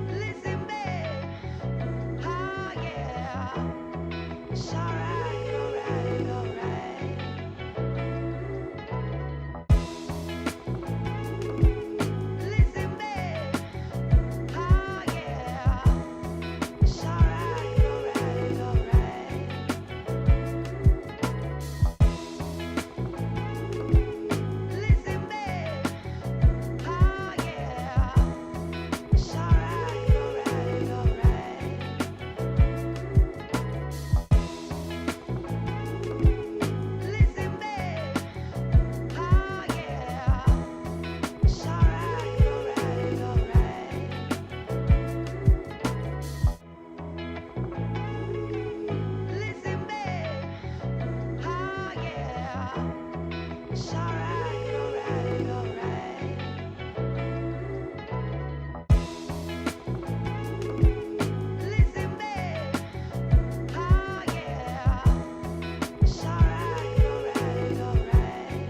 Listen, babe. Oh, yeah. It's alright, alright, alright. Listen, babe. Oh, yeah. It's alright, alright, alright. Listen, babe. Oh, yeah. It's alright, alright, alright. Listen, babe. Oh, yeah. It's alright, alright, alright. Listen, babe. Oh, yeah. It's alright, alright, alright. Listen, babe. Oh, yeah. It's alright, alright, alright. Listen, babe. Oh, yeah. It's alright, alright, alright.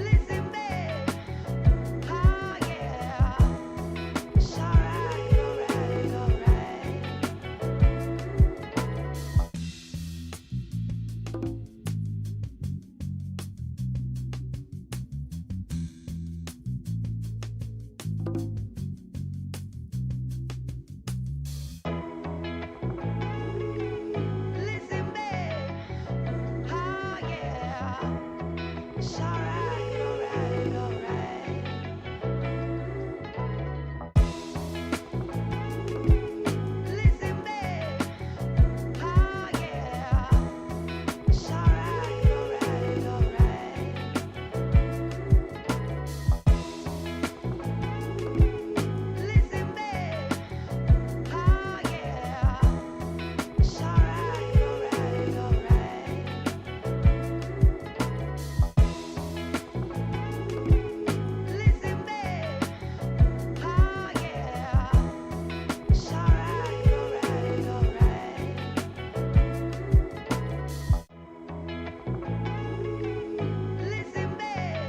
Listen, babe. Oh, yeah. It's alright, alright, alright. Listen, babe. Oh, yeah. It's alright, alright, alright. Listen, babe. Oh, yeah. It's alright, alright, alright. Listen, babe. Oh, yeah. It's alright, alright, alright. Listen, babe. Oh, yeah. It's alright, alright, alright. Listen, babe. Oh, yeah. It's alright, alright, alright. Listen, babe.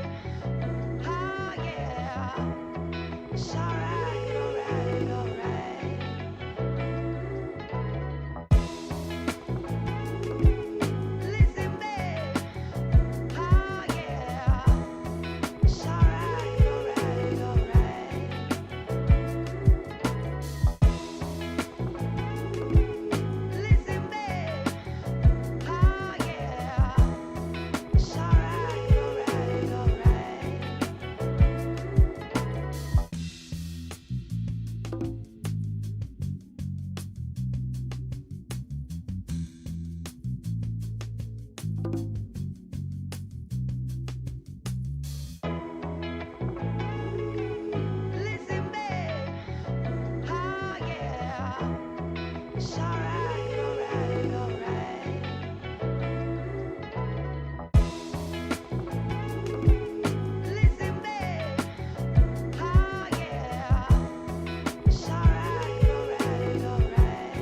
Oh, yeah. It's alright, alright, alright. Listen, babe. Oh, yeah. It's alright, alright, alright. Listen, babe. Oh, yeah. It's alright, alright, alright. Listen, babe. Oh, yeah. It's alright, alright, alright. Listen, babe. Oh, yeah. It's alright, alright, alright.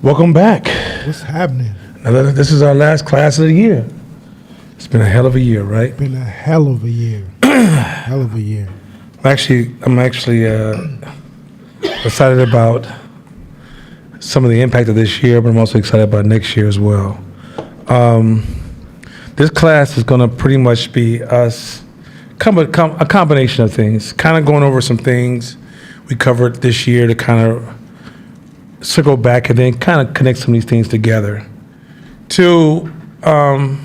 Welcome back. What's happening? Now, this is our last class of the year. It's been a hell of a year, right? Been a hell of a year. Hell of a year. I'm actually excited about some of the impact of this year, but I'm also excited about next year as well. This class is going to pretty much be us, a combination of things, kind of going over some things we covered this year to kind of circle back and then kind of connect some of these things together. Two, we're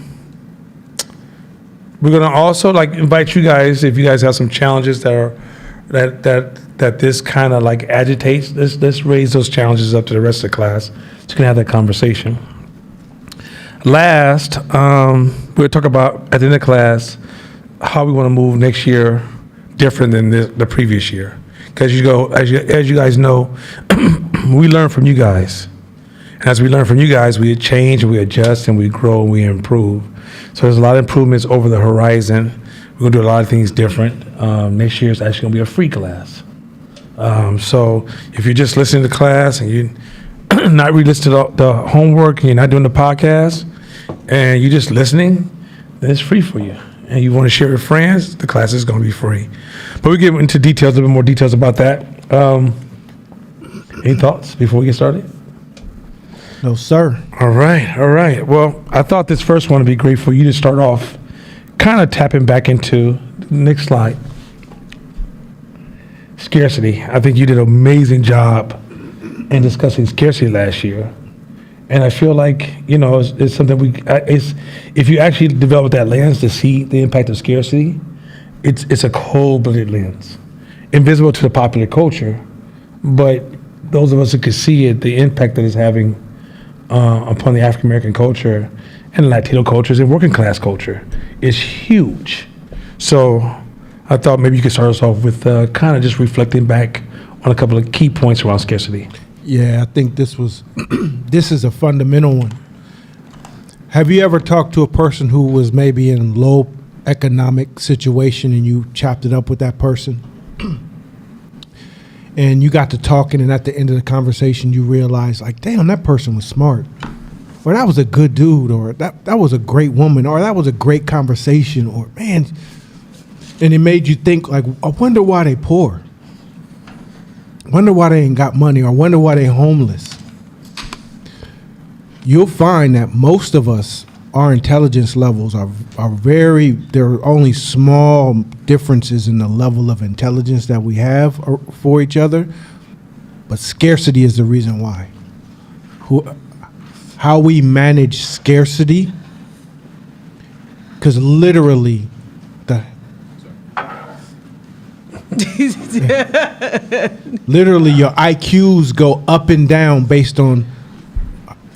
going to also invite you guys, if you guys have some challenges that this kind of agitates, let's raise those challenges up to the rest of the class so you can have that conversation. Last, we'll talk about at the end of class how we want to move next year different than the previous year. Because as you guys know, we learn from you guys. And as we learn from you guys, we change and we adjust and we grow and we improve. So there's a lot of improvements over the horizon. We're going to do a lot of things different. Next year is actually going to be a free class. So if you're just listening to class and you're not really listening to the homework and you're not doing the podcast and you're just listening, then it's free for you. And you want to share with friends, the class is going to be free. But we get into details, a little bit more details about that. Any thoughts before we get started? No, sir. All right. Well, I thought this first one would be great for you to start off kind of tapping back into the next slide. Scarcity. I think you did an amazing job in discussing scarcity last year. And I feel like, it's something if you actually develop that lens to see the impact of scarcity, it's a cold-blooded lens, invisible to the popular culture, but those of us who can see it, the impact that it's having upon the African American culture and Latino cultures and working class culture is huge. So I thought maybe you could start us off with kind of just reflecting back on a couple of key points around scarcity. Yeah, I think this is a fundamental one. Have you ever talked to a person who was maybe in a low economic situation and you chopped it up with that person? And you got to talking, and at the end of the conversation, you realized, damn, that person was smart. Or that was a good dude, or that was a great woman, or that was a great conversation, or man. And it made you think, I wonder why they poor. Wonder why they ain't got money, or wonder why they homeless. You'll find that most of us, our intelligence levels are there are only small differences in the level of intelligence that we have for each other, but scarcity is the reason why. How we manage scarcity, because literally literally your IQs go up and down based on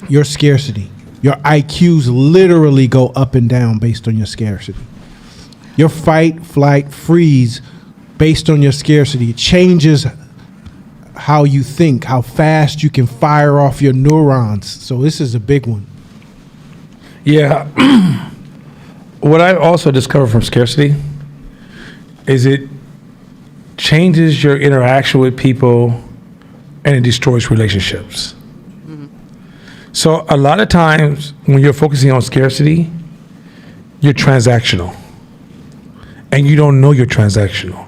your scarcity. Your IQs literally go up and down based on your scarcity. Your fight, flight, freeze based on your scarcity changes how you think, how fast you can fire off your neurons. So this is a big one. Yeah. What I also discovered from scarcity is it changes your interaction with people and it destroys relationships. So a lot of times when you're focusing on scarcity, you're transactional, and you don't know you're transactional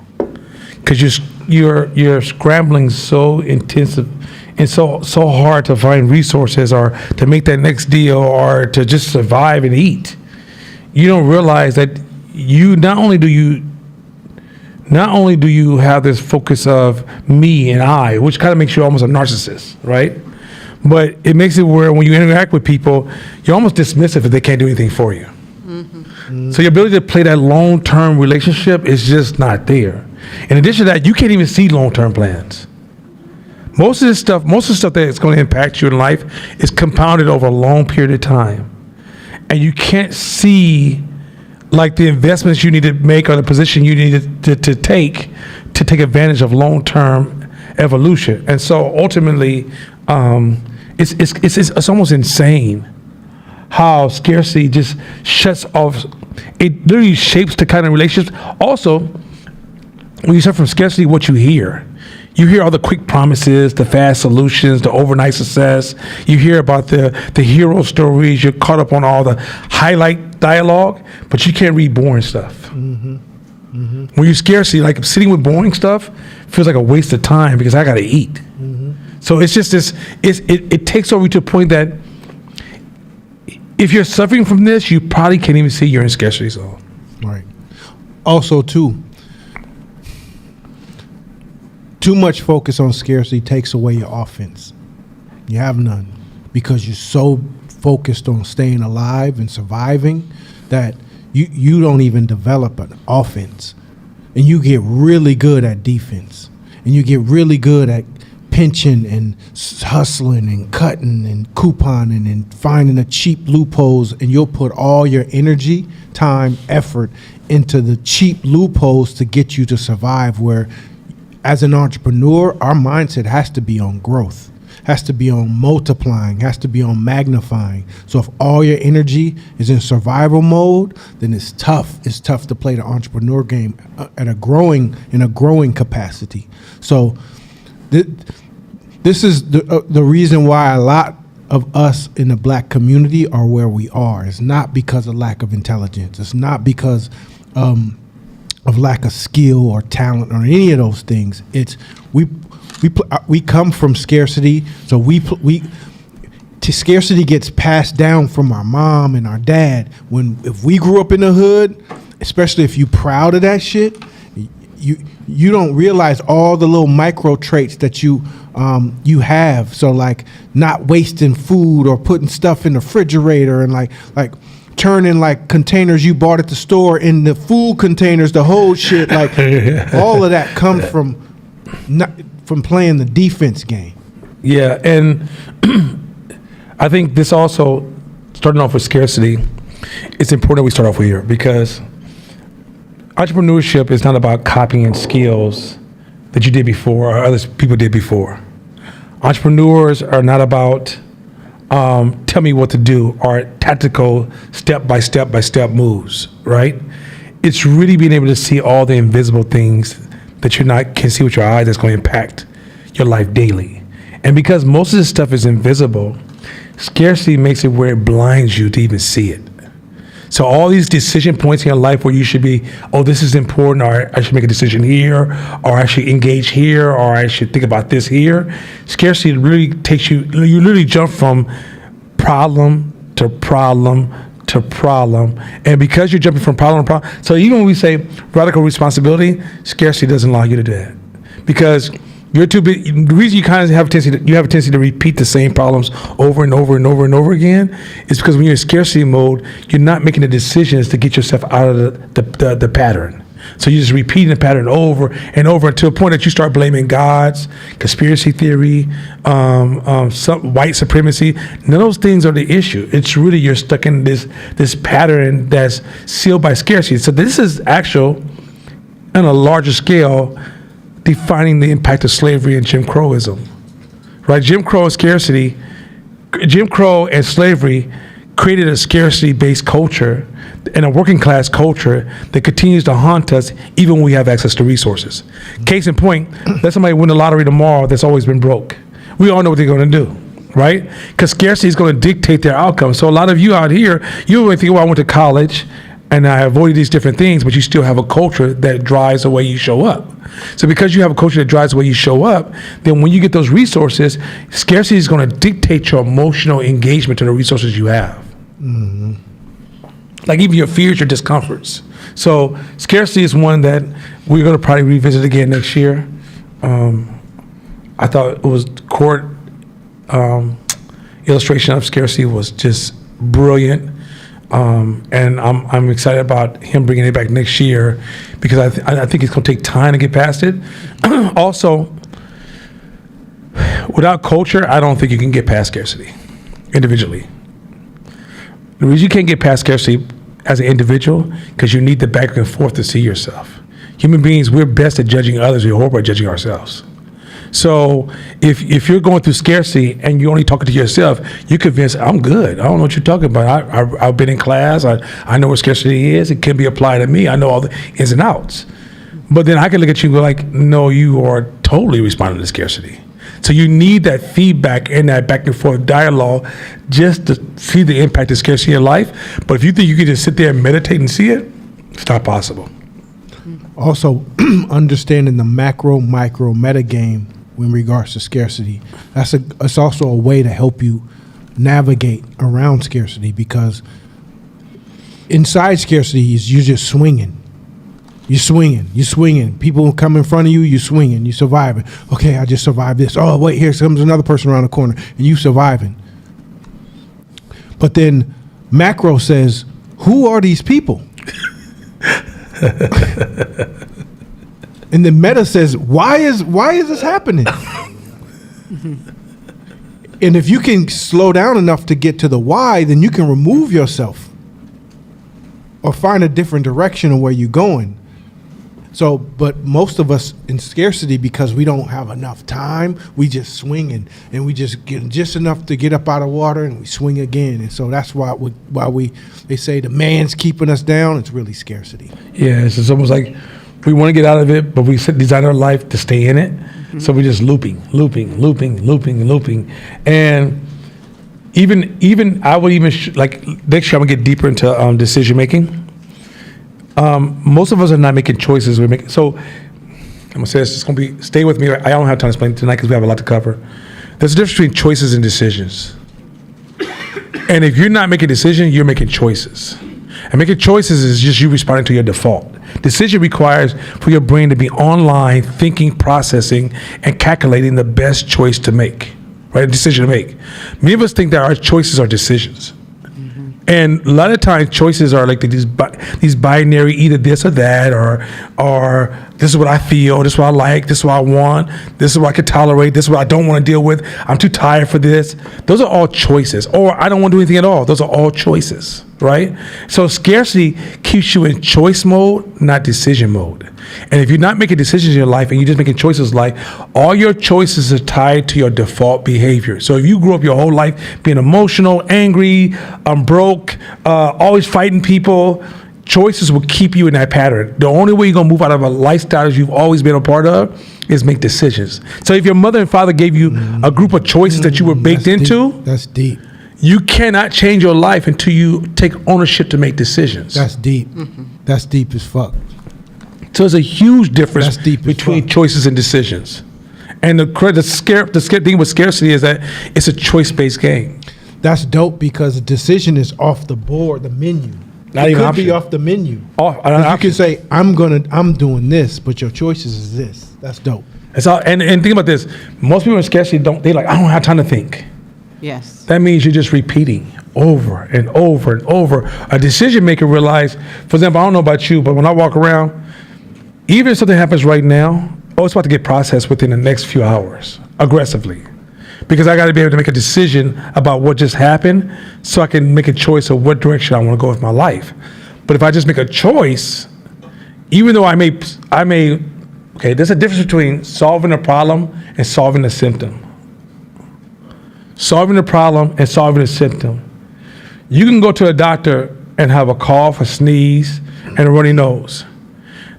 because you're scrambling so intensive and so hard to find resources or to make that next deal or to just survive and eat. You don't realize that not only do you have this focus of me and I, which kind of makes you almost a narcissist, right? But it makes it where when you interact with people, you're almost dismissive if they can't do anything for you. Mm-hmm. So your ability to play that long-term relationship is just not there. In addition to that, you can't even see long-term plans. Most of the stuff that is going to impact you in life is compounded over a long period of time. And you can't see the investments you need to make or the position you need to take advantage of long-term evolution. And so ultimately, it's almost insane how scarcity just shuts off. It literally shapes the kind of relationships. Also, when you start from scarcity, what you hear You hear all the quick promises, the fast solutions, the overnight success. You hear about the hero stories. You're caught up on all the highlight dialogue, but you can't read boring stuff. When you're scarcity, like sitting with boring stuff feels like a waste of time because I got to eat. So it's just this, it takes over to a point that if you're suffering from this, you probably can't even see you're in scarcity zone. Right. Also, too much focus on scarcity takes away your offense. You have none because you're so focused on staying alive and surviving that you don't even develop an offense. And you get really good at defense. And you get really good at pinching and hustling and cutting and couponing and finding the cheap loopholes, and you'll put all your energy, time, effort into the cheap loopholes to get you to survive. Where as an entrepreneur, our mindset has to be on growth, has to be on multiplying, has to be on magnifying. So if all your energy is in survival mode, then it's tough. It's tough to play the entrepreneur game in a growing capacity. So this is the reason why a lot of us in the black community are where we are. It's not because of lack of intelligence. It's not because of lack of skill or talent or any of those things. It's we come from scarcity, so scarcity gets passed down from our mom and our dad. If we grew up in the hood, especially if you proud of that shit, you don't realize all the little micro traits that you have. So like not wasting food or putting stuff in the refrigerator and like turning like containers you bought at the store in the food containers, the whole shit, like all of that comes from playing the defense game. Yeah, and I think this also, starting off with scarcity, it's important we start off with here because entrepreneurship is not about copying skills that you did before or other people did before. Entrepreneurs are not about tell me what to do or tactical step by step moves, right? It's really being able to see all the invisible things that can see with your eyes that's going to impact your life daily. And because most of this stuff is invisible, scarcity makes it where it blinds you to even see it. So all these decision points in your life where you should be, oh, this is important, or I should make a decision here, or I should engage here, or I should think about this here. Scarcity really takes you literally jump from problem to problem to problem. And because you're jumping from problem to problem, so even when we say radical responsibility, scarcity doesn't allow you to do that. Because you're too big. The reason you kind of have a tendency to repeat the same problems over and over and over and over again is because when you're in scarcity mode, you're not making the decisions to get yourself out of the pattern. So you're just repeating the pattern over and over to a point that you start blaming gods, conspiracy theory, some white supremacy. None of those things are the issue. It's really you're stuck in this pattern that's sealed by scarcity. So this is actual, on a larger scale, defining the impact of slavery and Jim Crowism, right? Jim Crow and slavery created a scarcity-based culture and a working class culture that continues to haunt us even when we have access to resources. Case in point, let somebody win the lottery tomorrow that's always been broke. We all know what they're going to do, right? Because scarcity is going to dictate their outcome. So a lot of you out here, you only think, well, I went to college and I avoided these different things, but you still have a culture that drives the way you show up. So because you have a culture that drives the way you show up, then when you get those resources, scarcity is going to dictate your emotional engagement to the resources you have. Mm-hmm. Like even your fears, your discomforts. So scarcity is one that we're going to probably revisit again next year. I thought it was court illustration of scarcity was just brilliant. And I'm excited about him bringing it back next year because I think it's going to take time to get past it. Also, without culture, I don't think you can get past scarcity individually. The reason you can't get past scarcity as an individual because you need the back and forth to see yourself. Human beings, we're best at judging others. We're horrible at judging ourselves. So if you're going through scarcity and you're only talking to yourself, you're convinced, I'm good. I don't know what you're talking about. I've been in class. I know what scarcity is. It can be applied to me. I know all the ins and outs. But then I can look at you and go like, no, you are totally responding to scarcity. So you need that feedback and that back and forth dialogue just to see the impact of scarcity in your life. But if you think you can just sit there and meditate and see it, it's not possible. Also, understanding the macro, micro, meta game in regards to scarcity. It's also a way to help you navigate around scarcity, because inside scarcity is you're just swinging. You're swinging. People come in front of you, you're swinging, you're surviving. Okay, I just survived this. Oh, wait, here comes another person around the corner, and you surviving. But then macro says, who are these people? And then meta says, why is this happening? And if you can slow down enough to get to the why, then you can remove yourself or find a different direction of where you're going. So, but most of us in scarcity, because we don't have enough time, we just swing and we just get just enough to get up out of water and we swing again. And so that's why they say the man's keeping us down. It's really scarcity. Yeah, it's almost like we want to get out of it, but we design our life to stay in it. Mm-hmm. So we're just looping. And even I would even like next year I'm gonna get deeper into decision making. Most of us are not making choices. We're making, so I'm gonna say this. It's gonna be, stay with me. I don't have time to explain it tonight because we have a lot to cover. There's a difference between choices and decisions. And if you're not making decisions, you're making choices. And making choices is just you responding to your default. Decision requires for your brain to be online, thinking, processing, and calculating the best choice to make, right? A decision to make. Many of us think that our choices are decisions. And a lot of times choices are like these binary, either this or that, or this is what I feel, this is what I like, this is what I want, this is what I can tolerate, this is what I don't want to deal with, I'm too tired for this. Those are all choices. Or I don't want to do anything at all. Those are all choices, right? So scarcity keeps you in choice mode, not decision mode. And if you're not making decisions in your life and you're just making choices, like all your choices are tied to your default behavior. So if you grew up your whole life being emotional, angry, broke, always fighting people, choices will keep you in that pattern. The only way you're gonna move out of a lifestyle you've always been a part of is make decisions. So if your mother and father gave you a group of choices that you were baked into, that's deep. You cannot change your life until you take ownership to make decisions. That's deep. That's deep as fuck. So there's a huge difference between choices and decisions. And the scare thing with scarcity is that it's a choice-based game. That's dope because the decision is off the board, the menu. Not it even could option. be off the menu. You can say, I'm doing this, but your choices is this. That's dope. That's all. And think about this. Most people in scarcity I don't have time to think. Yes. That means you're just repeating over and over and over. A decision maker realizes, for example, I don't know about you, but when I walk around, even if something happens right now, it's about to get processed within the next few hours, aggressively. Because I got to be able to make a decision about what just happened so I can make a choice of what direction I want to go with my life. But if I just make a choice, even though I may, there's a difference between solving a problem and solving a symptom. Solving the problem and solving a symptom. You can go to a doctor and have a cough, a sneeze, and a runny nose.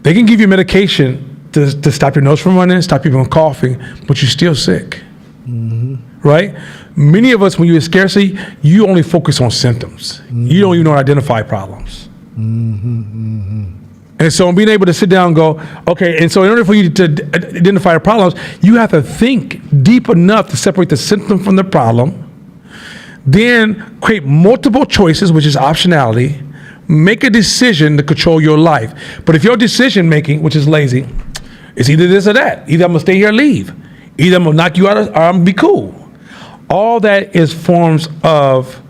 They can give you medication to stop your nose from running, stop you from coughing, but you're still sick. Mm-hmm. Right? Many of us, when you're in scarcity, you only focus on symptoms. Mm-hmm. You don't even know how to identify problems. Mm-hmm. Mm-hmm. And so being able to sit down and go, okay, and so in order for you to identify the problems, you have to think deep enough to separate the symptom from the problem, then create multiple choices, which is optionality, make a decision to control your life. But if your decision making, which is lazy, it's either this or that. Either I'm gonna stay here or leave. Either I'm gonna knock you out or I'm gonna be cool. All that is forms of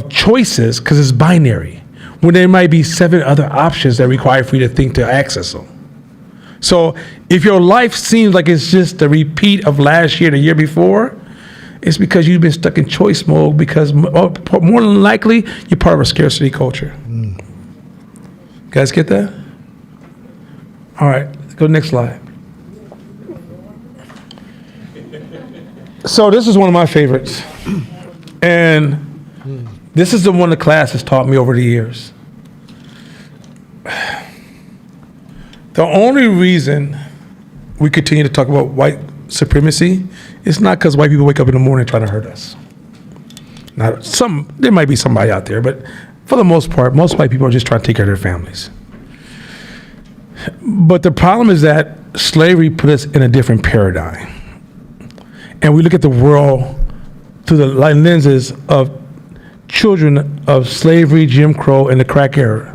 choices because it's binary. When there might be 7 other options that require for you to think to access them. So if your life seems like it's just a repeat of last year, the year before, it's because you've been stuck in choice mode because more than likely you're part of a scarcity culture. Guys get that? All right, let's go to the next slide. So this is one of my favorites. And this is the one the class has taught me over the years. The only reason we continue to talk about white supremacy is not because white people wake up in the morning trying to hurt us. There might be somebody out there, but for the most part, most white people are just trying to take care of their families. But the problem is that slavery put us in a different paradigm. And we look at the world through the lenses of children of slavery, Jim Crow, and the crack era.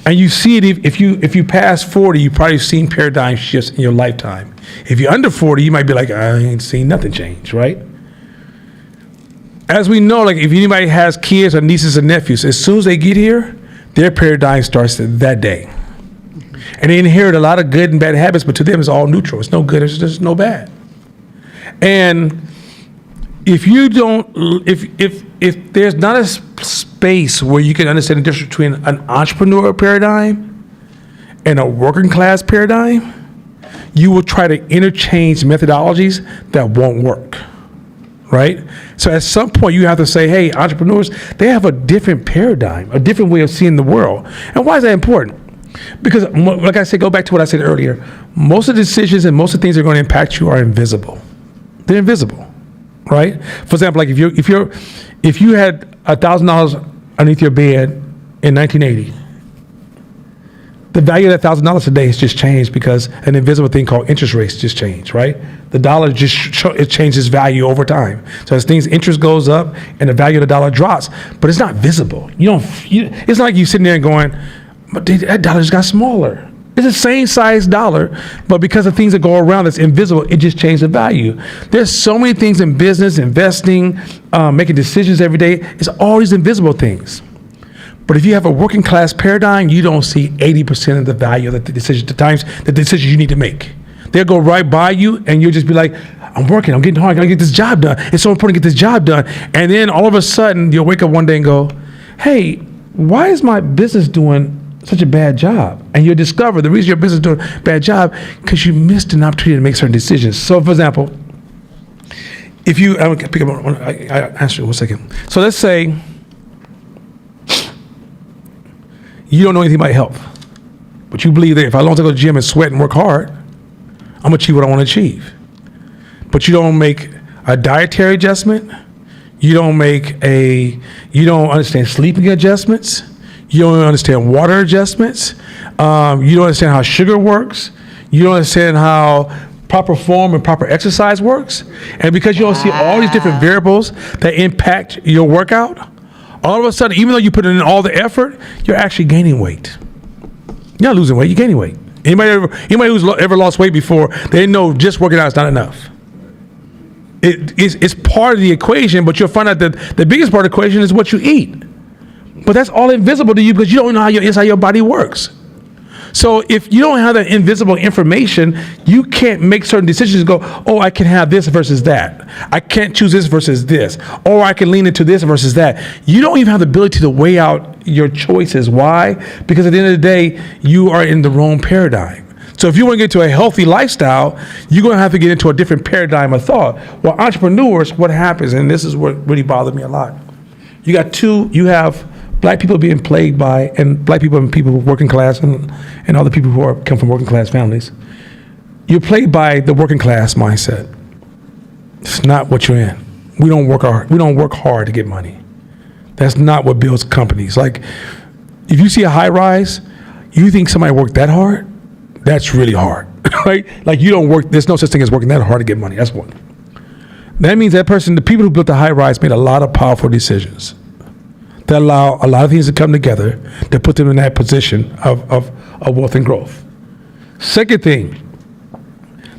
And you see it if you pass 40, you've probably seen paradigm shifts in your lifetime. If you're under 40, you might be like, I ain't seen nothing change, right? As we know, like if anybody has kids or nieces and nephews, as soon as they get here, their paradigm starts that day. And they inherit a lot of good and bad habits, but to them it's all neutral. It's no good, it's just no bad. And if you don't, if there's not a space where you can understand the difference between an entrepreneurial paradigm and a working class paradigm, you will try to interchange methodologies that won't work, right? So at some point you have to say, hey, entrepreneurs, they have a different paradigm, a different way of seeing the world. And why is that important? Because, like I said, go back to what I said earlier, most of the decisions and most of the things that are going to impact you are invisible. They're invisible. Right? For example, like if you had $1,000 underneath your bed in 1980, the value of that $1,000 today has just changed because an invisible thing called interest rates just changed, right? The dollar it changes value over time. So as interest goes up and the value of the dollar drops, but it's not visible. It's not like you sitting there and going, but that dollar just got smaller. It's the same size dollar, but because of things that go around that's invisible, it just changed the value. There's so many things in business, investing, making decisions every day. It's all these invisible things. But if you have a working class paradigm, you don't see 80% of the value of the decisions you need to make. They'll go right by you and you'll just be like, I'm working, I'm getting hard, I gotta get this job done. It's so important to get this job done. And then all of a sudden you'll wake up one day and go, hey, why is my business doing such a bad job? And you'll discover the reason your business is doing a bad job because you missed an opportunity to make certain decisions. So for example, if you, I answer it 1 second. So let's say you don't know anything about health, but you believe that if I don't go to the gym and sweat and work hard, I'm gonna achieve what I want to achieve. But you don't make a dietary adjustment. You don't understand sleeping adjustments. You don't understand water adjustments. You don't understand how sugar works. You don't understand how proper form and proper exercise works. And because you don't see all these different variables that impact your workout, all of a sudden, even though you put in all the effort, you're actually gaining weight. You're not losing weight, you're gaining weight. Anybody who's ever lost weight before, they know just working out is not enough. It's part of the equation, but you'll find out that the biggest part of the equation is what you eat. But that's all invisible to you because you don't know how inside your body works. So if you don't have that invisible information, you can't make certain decisions and go, oh, I can have this versus that. I can't choose this versus this. Or I can lean into this versus that. You don't even have the ability to weigh out your choices. Why? Because at the end of the day, you are in the wrong paradigm. So if you want to get to a healthy lifestyle, you're going to have to get into a different paradigm of thought. Well, entrepreneurs, what happens, and this is what really bothered me a lot. You have black people being plagued by, and black people and people working class and other people who come from working class families. You're plagued by the working class mindset. It's not what you're in. We don't work hard to get money. That's not what builds companies. Like, if you see a high rise, you think somebody worked that hard? That's really hard, right? Like there's no such thing as working that hard to get money. That's one. That means the people who built the high rise made a lot of powerful decisions that allow a lot of things to come together to put them in that position of wealth and growth. Second thing,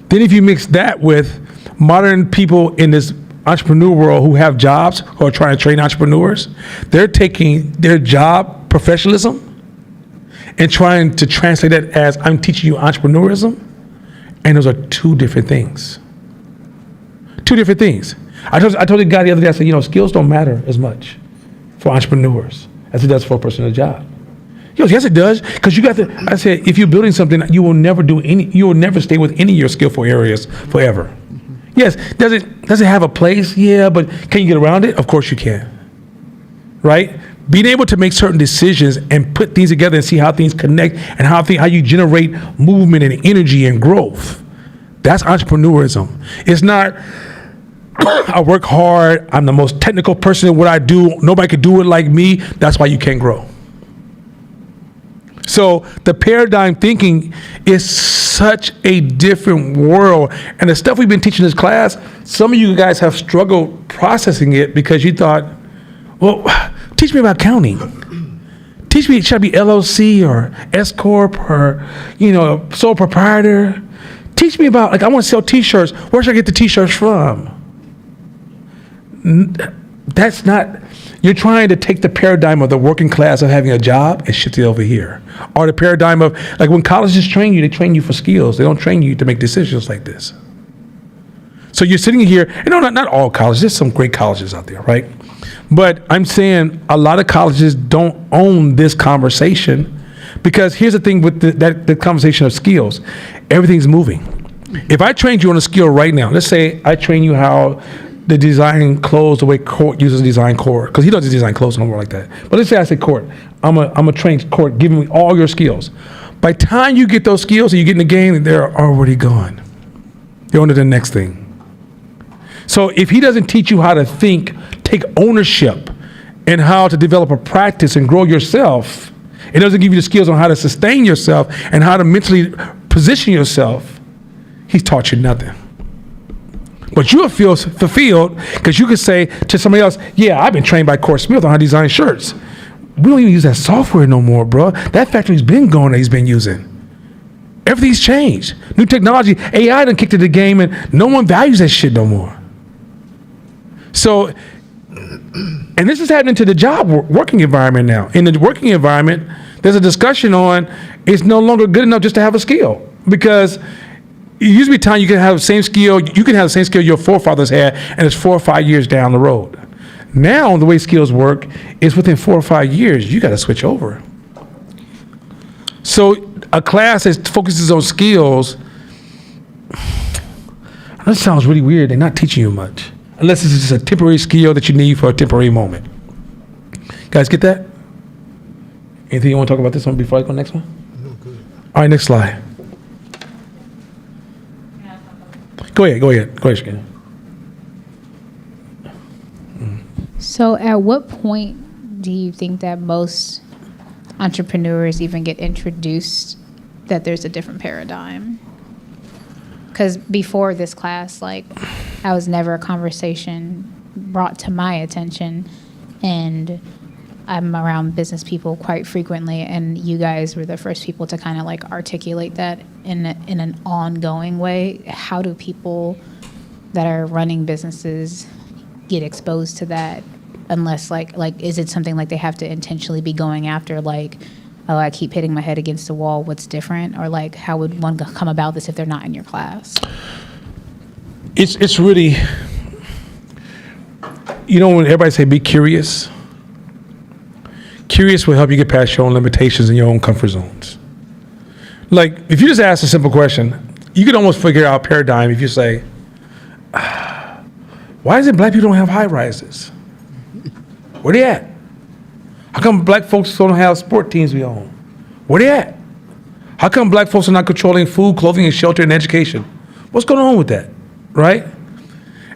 then if you mix that with modern people in this entrepreneur world who have jobs, who are trying to train entrepreneurs, they're taking their job professionalism and trying to translate that as I'm teaching you entrepreneurism, and those are two different things. Two different things. I told the guy the other day, I said, skills don't matter as much for entrepreneurs as it does for a person in a job. He goes, yes, it does, because I said, if you're building something, you will never stay with any of your skillful areas forever. Yes, does it have a place? Yeah, but can you get around it? Of course you can. right? Being able to make certain decisions and put things together and see how things connect and how you generate movement and energy and growth. That's entrepreneurism. It's not, I work hard, I'm the most technical person in what I do, nobody can do it like me, that's why you can't grow. So the paradigm thinking is such a different world. And the stuff we've been teaching in this class, some of you guys have struggled processing it because you thought, well, teach me about accounting. Teach me, should I be LLC or S Corp or, sole proprietor? Teach me about, like, I want to sell t-shirts. Where should I get the t-shirts from? That's not, you're trying to take the paradigm of the working class of having a job and shift it over here. Or the paradigm of, like, when colleges train you, they train you for skills. They don't train you to make decisions like this. So you're sitting here, and no, not all colleges, there's some great colleges out there, right? But I'm saying a lot of colleges don't own this conversation because here's the thing with the conversation of skills. Everything's moving. If I trained you on a skill right now, let's say I train you how to design clothes the way Court uses design Court, because he doesn't design clothes no more like that. But let's say I say, Court, I'm a trained Court, give me all your skills. By the time you get those skills and you get in the game, they're already gone. You're on to the next thing. So if he doesn't teach you how to think, take ownership, and how to develop a practice and grow yourself, it doesn't give you the skills on how to sustain yourself and how to mentally position yourself, he's taught you nothing. But you feel fulfilled because you could say to somebody else, yeah, I've been trained by Court Smith on how to design shirts. We don't even use that software no more, bro. That factory's been going that he's been using. Everything's changed. New technology, AI done kicked into the game and no one values that shit no more. So, and this is happening to the job working environment now. In the working environment, there's a discussion on it's no longer good enough just to have a skill, because it used to be time you can have the same skill, your forefathers had, and it's 4 or 5 years down the road. Now, the way skills work is within 4 or 5 years, you got to switch over. So a class that focuses on skills, that sounds really weird. They're not teaching you much. Unless it's just a temporary skill that you need for a temporary moment. Guys, get that? Anything you want to talk about this one before I go to the next one? No, good. All right, next slide. Go ahead, Shannon. So at what point do you think that most entrepreneurs even get introduced that there's a different paradigm? Because before this class, like, I was never a conversation brought to my attention, and I'm around business people quite frequently, and you guys were the first people to kind of like articulate that in an ongoing way. How do people that are running businesses get exposed to that, unless like is it something like they have to intentionally be going after, like, oh, I keep hitting my head against the wall, what's different? Or like, how would one come about this if they're not in your class? It's really, when everybody say be curious, curious will help you get past your own limitations and your own comfort zones. Like, if you just ask a simple question, you could almost figure out paradigm if you say, why is it black people don't have high rises? Where they at? How come black folks don't have sport teams we own? Where they at? How come black folks are not controlling food, clothing, and shelter and education? What's going on with that, right?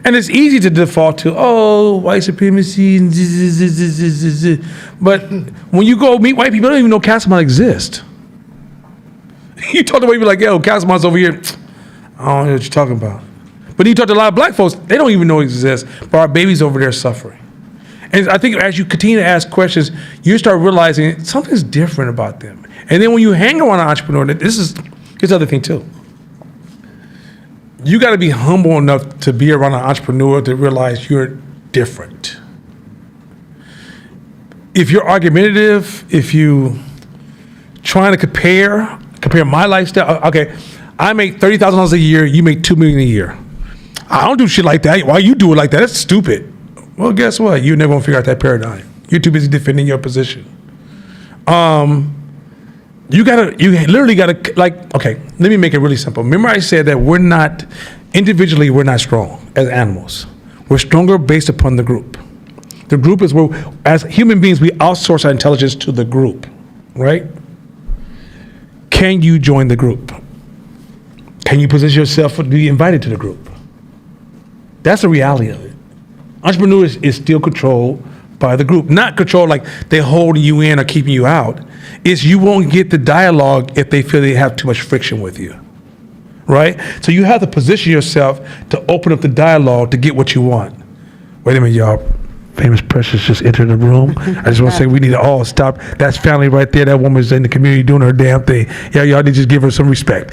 And it's easy to default to, white supremacy, but when you go meet white people, they don't even know Castlemont exists. You talk to white people like, yo, Castlemont's over here. I don't know what you're talking about. But you talk to a lot of black folks, they don't even know it exists, but our babies over there suffering. And I think as you continue to ask questions, you start realizing something's different about them. And then when you hang around an entrepreneur, here's the other thing too. You got to be humble enough to be around an entrepreneur to realize you're different. If you're argumentative, if you trying to compare my lifestyle, okay, I make $30,000 a year, you make $2 million a year. I don't do shit like that. Why you do it like that? That's stupid. Well, guess what? You're never gonna figure out that paradigm. You're too busy defending your position. You literally gotta, like, okay, let me make it really simple. Remember I said that we're not strong as animals. We're stronger based upon the group. The group is where, as human beings, we outsource our intelligence to the group, right? Can you join the group? Can you position yourself to be invited to the group? That's the reality of it. Entrepreneurs is still controlled by the group, not controlled like they're holding you in or keeping you out. It's you won't get the dialogue if they feel they have too much friction with you, right? So you have to position yourself to open up the dialogue to get what you want. Wait a minute, y'all. Famous Precious just entered the room. I just want to say we need to all stop. That's family right there. That woman's in the community doing her damn thing. Yeah, y'all need to just give her some respect.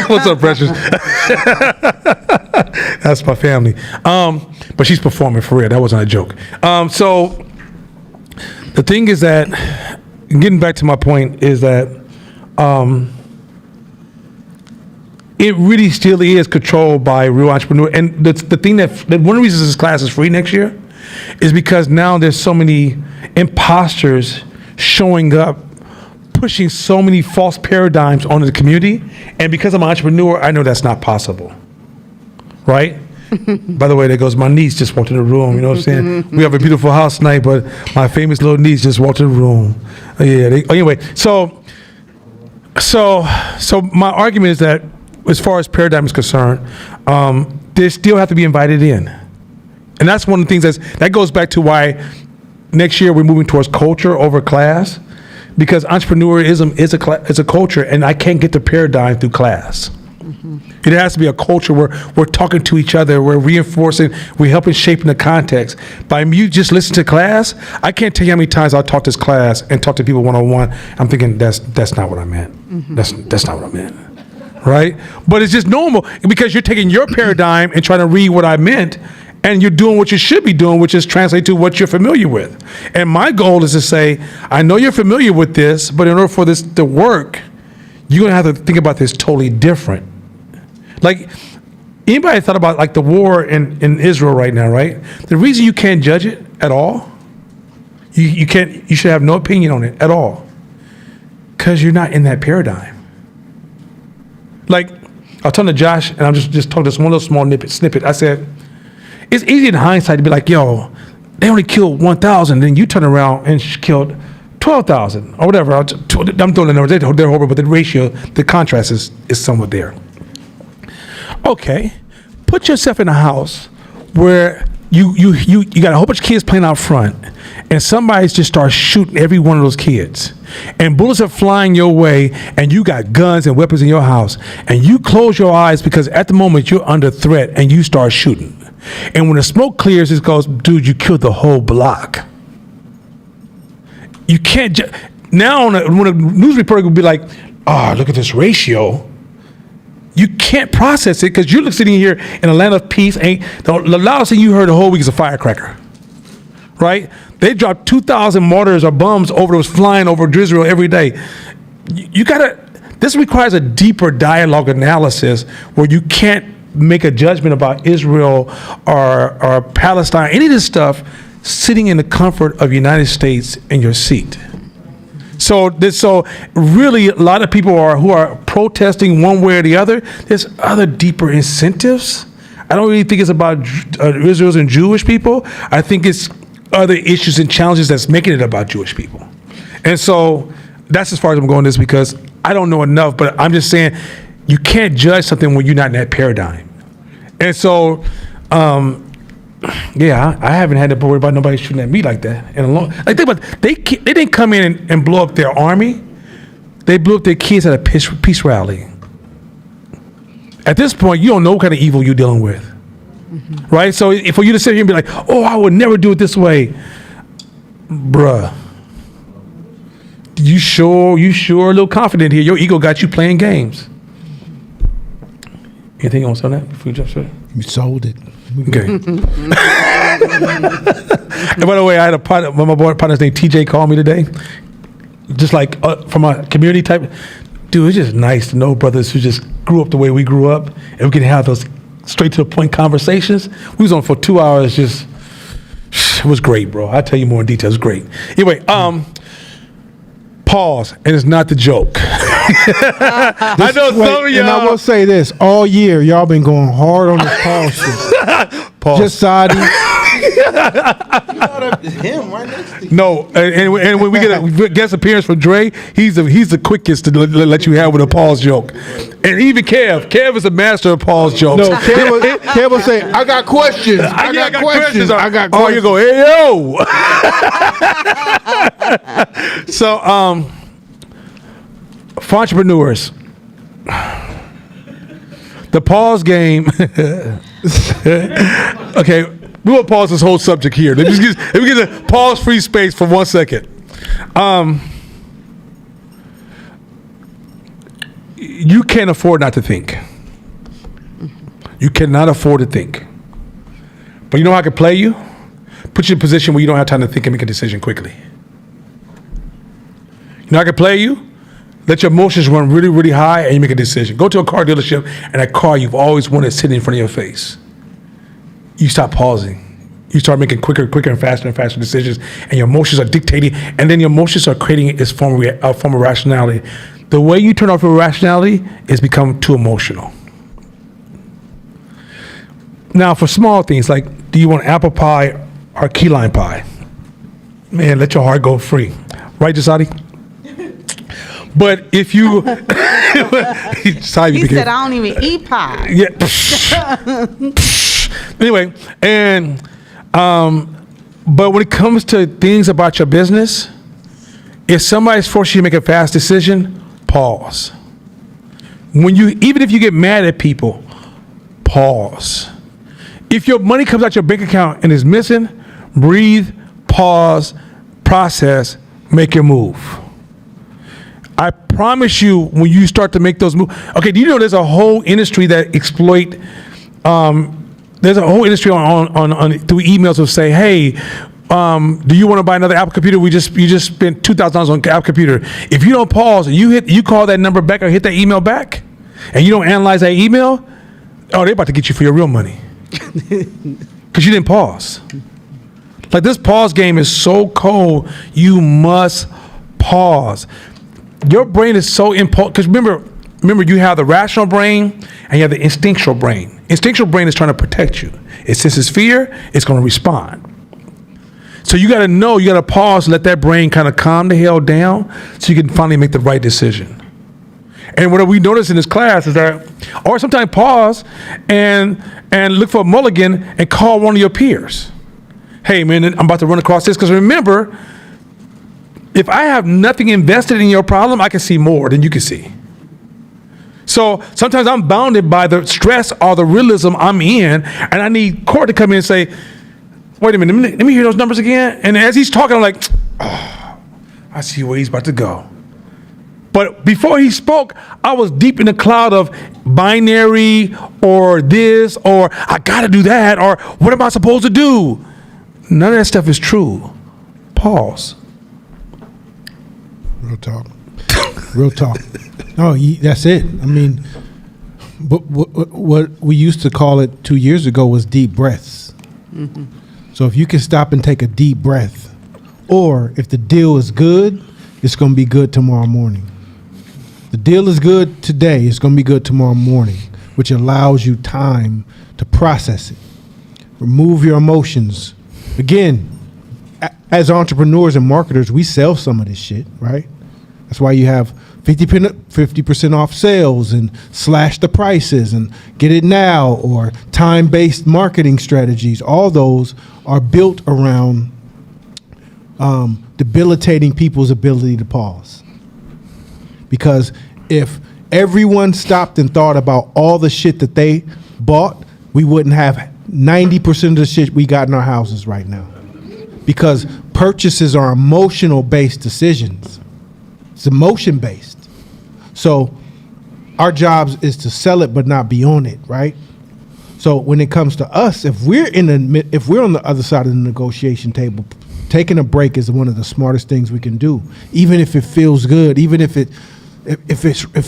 What's up, Precious? That's my family. But she's performing for real. That wasn't a joke. So the thing is that, getting back to my point, is that it really still is controlled by real entrepreneurs. And the thing that one of the reasons this class is free next year is because now there's so many imposters showing up, pushing so many false paradigms onto the community. And because I'm an entrepreneur, I know that's not possible, right? By the way, there goes my niece just walked in the room. You know what I'm saying? We have a beautiful house tonight, but my famous little niece just walked in the room. Anyway, so my argument is that as far as paradigm is concerned, they still have to be invited in. And that's one of the things that goes back to why next year we're moving towards culture over class, because entrepreneurism is a culture, and I can't get the paradigm through class. It has to be a culture where we're talking to each other, we're reinforcing, we're helping shaping the context. By you just listen to class, I can't tell you how many times I'll talk this class and talk to people one-on-one. I'm thinking that's not what I meant. That's not what I meant. Right? But it's just normal because you're taking your paradigm and trying to read what I meant, and you're doing what you should be doing, which is translate to what you're familiar with. And my goal is to say, I know you're familiar with this, but in order for this to work, you're going to have to think about this totally different. Like, anybody thought about like the war in Israel right now, right? The reason you can't judge it at all, you should have no opinion on it at all, because you're not in that paradigm. Like, I was talking to Josh, and I'm just talking this one little small snippet. I said, it's easy in hindsight to be like, yo, they only killed 1,000, then you turn around and killed 12,000 or whatever. I'm throwing the numbers, they're horrible, but the ratio, the contrast is somewhat there. Okay, put yourself in a house where you got a whole bunch of kids playing out front, and somebody just starts shooting every one of those kids, and bullets are flying your way, and you got guns and weapons in your house, and you close your eyes because at the moment you're under threat, and you start shooting. And when the smoke clears, it goes, dude, you killed the whole block. You can't now when a news reporter would be like, oh, look at this ratio. You can't process it because you're sitting here in a land of peace. The loudest thing you heard the whole week is a firecracker, right? They dropped 2,000 mortars or bombs was flying over Israel every day. This requires a deeper dialogue analysis where you can't make a judgment about Israel or Palestine, any of this stuff, sitting in the comfort of the United States in your seat. So really, a lot of people who are protesting one way or the other. There's other deeper incentives. I don't really think it's about Israelis and Jewish people. I think it's other issues and challenges that's making it about Jewish people. And so that's as far as I'm going this, because I don't know enough, but I'm just saying you can't judge something when you're not in that paradigm. And so, I haven't had to worry about nobody shooting at me like that in a long. Like they didn't come in and blow up their army. They blew up their kids at a peace rally. At this point, you don't know what kind of evil you're dealing with, right? So for you to sit here and be like, "Oh, I would never do it this way," bruh. You sure a little confident here? Your ego got you playing games. Anything else on that before you jump straight? You sold it. Okay. And by the way, I had my partner's named TJ called me today. Just like from a community type. Dude, it's just nice to know brothers who just grew up the way we grew up, and we can have those straight to the point conversations. We was on for 2 hours. It was great, bro. I'll tell you more in detail. It was great. Anyway, pause, and it's not the joke. I know some of y'all. And I will say this: all year, y'all been going hard on this pause shit. Pause. Just Saudi. Him right next to you. No, and when we get a guest appearance from Dre, he's the quickest to let you have with a pause joke. And even Kev is a master of pause jokes. No, Kev will say, I got questions. I got questions. I got Oh, questions. you go, hey, yo. So, for entrepreneurs, the pause game. Okay, we will pause this whole subject here. Let me get a pause-free space for 1 second. You can't afford not to think. You cannot afford to think. But you know how I can play you? Put you in a position where you don't have time to think and make a decision quickly. You know how I can play you? Let your emotions run really, really high and you make a decision. Go to a car dealership and that car you've always wanted sitting in front of your face. You stop pausing. You start making quicker and faster decisions, and your emotions are dictating, and then your emotions are creating this form of rationality. The way you turn off your rationality is become too emotional. Now, for small things like, do you want apple pie or key lime pie? Man, let your heart go free. Right, Jasadi? But if you... He said, I don't even eat pie. Yeah. Anyway, and but when it comes to things about your business, if somebody's forcing you to make a fast decision, pause. Even if you get mad at people, pause. If your money comes out your bank account and is missing, breathe, pause, process, make your move. I promise you, when you start to make those moves, okay, do you know there's a whole industry that exploit there's a whole industry on through emails will say, hey, do you want to buy another Apple computer? You just spent $2,000 on Apple computer. If you don't pause and you call that number back or hit that email back, and you don't analyze that email, they're about to get you for your real money because you didn't pause. Like, this pause game is so cold. You must pause. Your brain is so important because remember, you have the rational brain and you have the instinctual brain. Instinctual brain is trying to protect you. It senses fear, it's going to respond. So you got to know, you got to pause, let that brain kind of calm the hell down so you can finally make the right decision. And what we notice in this class is that, or sometimes pause and look for a mulligan and call one of your peers. Hey, man, I'm about to run across this. Because remember, if I have nothing invested in your problem, I can see more than you can see. So sometimes I'm bounded by the stress or the realism I'm in, and I need Court to come in and say, wait a minute, let me hear those numbers again. And as he's talking, I'm like, oh, I see where he's about to go. But before he spoke, I was deep in the cloud of binary or this or I got to do that or what am I supposed to do? None of that stuff is true. Pause. Real talk. Real talk. No, that's it. I mean, but what we used to call it 2 years ago was deep breaths. Mm-hmm. So if you can stop and take a deep breath, or if the deal is good, it's going to be good tomorrow morning. The deal is good today, it's going to be good tomorrow morning, which allows you time to process it. Remove your emotions. Again, as entrepreneurs and marketers, we sell some of this shit, right? That's why you have 50% off sales and slash the prices and get it now or time-based marketing strategies. All those are built around debilitating people's ability to pause. Because if everyone stopped and thought about all the shit that they bought, we wouldn't have 90% of the shit we got in our houses right now. Because purchases are emotional-based decisions. It's emotion-based. So our jobs is to sell it but not be on it, right? So when it comes to us, if we're on the other side of the negotiation table, taking a break is one of the smartest things we can do. Even if it feels good, even if it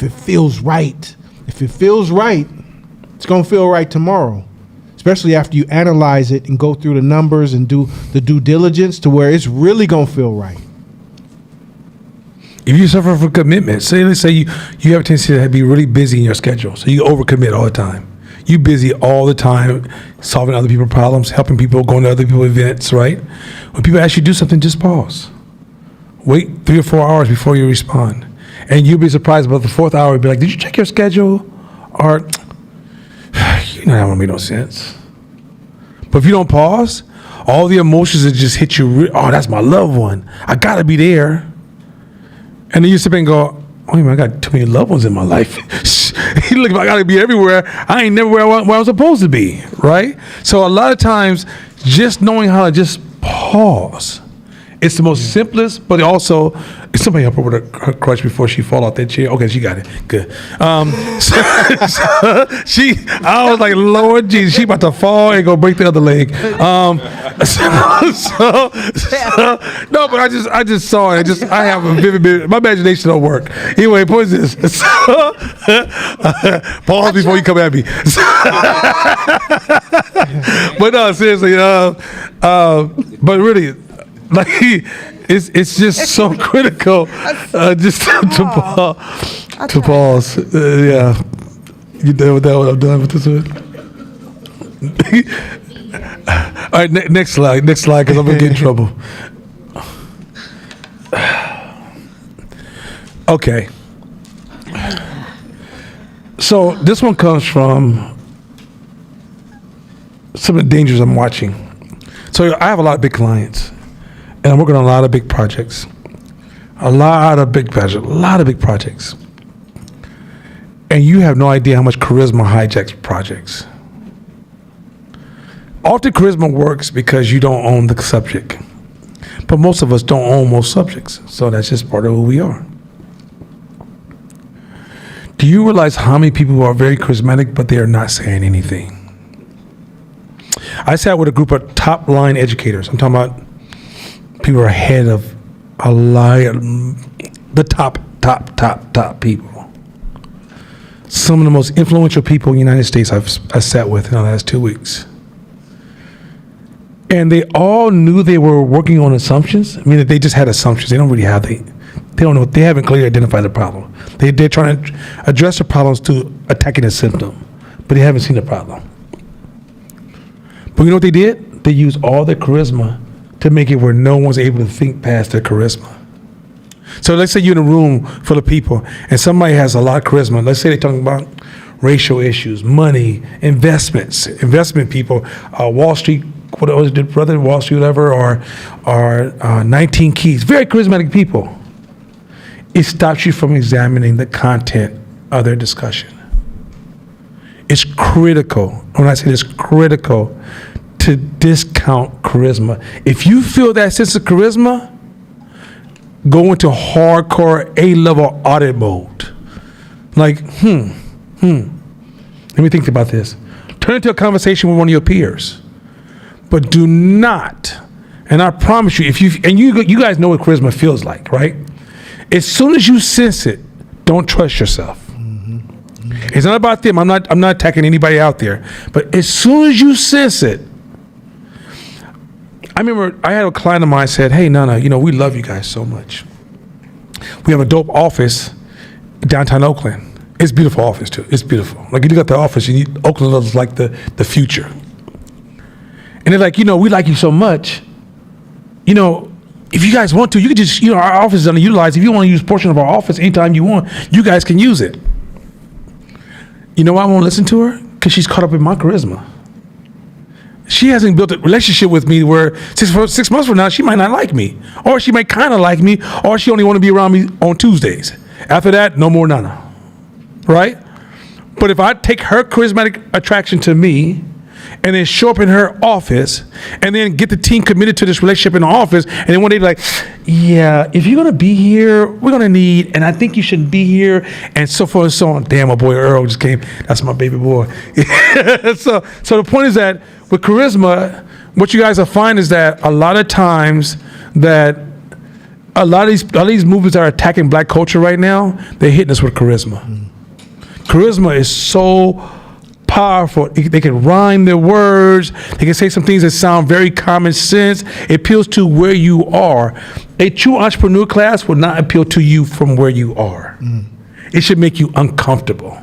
feels right. If it feels right, it's gonna feel right tomorrow. Especially after you analyze it and go through the numbers and do the due diligence to where it's really gonna feel right. If you suffer from commitment, let's say you have a tendency to be really busy in your schedule, so you overcommit all the time. You busy all the time solving other people's problems, helping people, going to other people's events, right? When people ask you to do something, just pause. Wait 3 or 4 hours before you respond. And you'll be surprised about the 4th hour. You'll be like, did you check your schedule? Or, you know, that won't make no sense. But if you don't pause, all the emotions that just hit you, oh, that's my loved one. I got to be there. And then you sit there and go, oh, man, I got too many loved ones in my life. Look, I got to be everywhere. I ain't never where I was supposed to be, right? So a lot of times, just knowing how to just pause. It's the most simplest, but also, somebody help her with her crutch before she fall off that chair. Okay, she got it. Good. I was like, Lord Jesus, she about to fall and go break the other leg. No, but I just saw it. I have a vivid, my imagination don't work. Anyway, point is this. Pause before you come at me. But no, seriously, but really, like, it's just so critical just to pause. Yeah. You done with that one? I'm done with this one. All right, next slide, because I'm going to get in trouble. Okay. So this one comes from some of the dangers I'm watching. So I have a lot of big clients. And I'm working on a lot of big projects. A lot of big projects. And you have no idea how much charisma hijacks projects. Often charisma works because you don't own the subject. But most of us don't own most subjects. So that's just part of who we are. Do you realize how many people are very charismatic, but they are not saying anything? I sat with a group of top line educators. I'm talking about people are ahead of a lot of the top people. Some of the most influential people in the United States I sat with in the last 2 weeks. And they all knew they were working on assumptions. I mean, they just had assumptions. They don't really have, they don't know, they haven't clearly identified the problem. They're trying to address the problems to attacking a symptom, but they haven't seen the problem. But you know what they did? They used all their charisma to make it where no one's able to think past their charisma. So let's say you're in a room full of people and somebody has a lot of charisma. Let's say they're talking about racial issues, money, investment people, Wall Street, what was it, brother, Wall Street, whatever, or 19 Keys, very charismatic people. It stops you from examining the content of their discussion. It's critical. When I say it's critical, to discount charisma. If you feel that sense of charisma, go into hardcore A-level audit mode. Like, Let me think about this. Turn into a conversation with one of your peers. But do not, and I promise you, you guys know what charisma feels like, right? As soon as you sense it, don't trust yourself. It's not about them. I'm not attacking anybody out there. But as soon as you sense it, I remember I had a client of mine said, hey, Nana, we love you guys so much. We have a dope office downtown Oakland. It's a beautiful office too. It's beautiful. Like you look at the office, Oakland looks like the future. And they're like, we like you so much. If you guys want to, you can just, our office is underutilized. If you want to use a portion of our office anytime you want, you guys can use it. You know why I won't listen to her? Because she's caught up in my charisma. She hasn't built a relationship with me where 6 months from now, she might not like me. Or she might kind of like me, or she only want to be around me on Tuesdays. After that, no more Nana. Right? But if I take her charismatic attraction to me and then show up in her office and then get the team committed to this relationship in the office, and then one day be like, yeah, if you're going to be here, we're going to need, and I think you should be here, and so forth and so on. Damn, my boy Earl just came. That's my baby boy. So the point is that with charisma, what you guys will find is that a lot of times that a lot of these movements that are attacking black culture right now, they're hitting us with charisma. Charisma is so powerful. They can rhyme their words. They can say some things that sound very common sense. It appeals to where you are. A true entrepreneur class will not appeal to you from where you are. It should make you uncomfortable.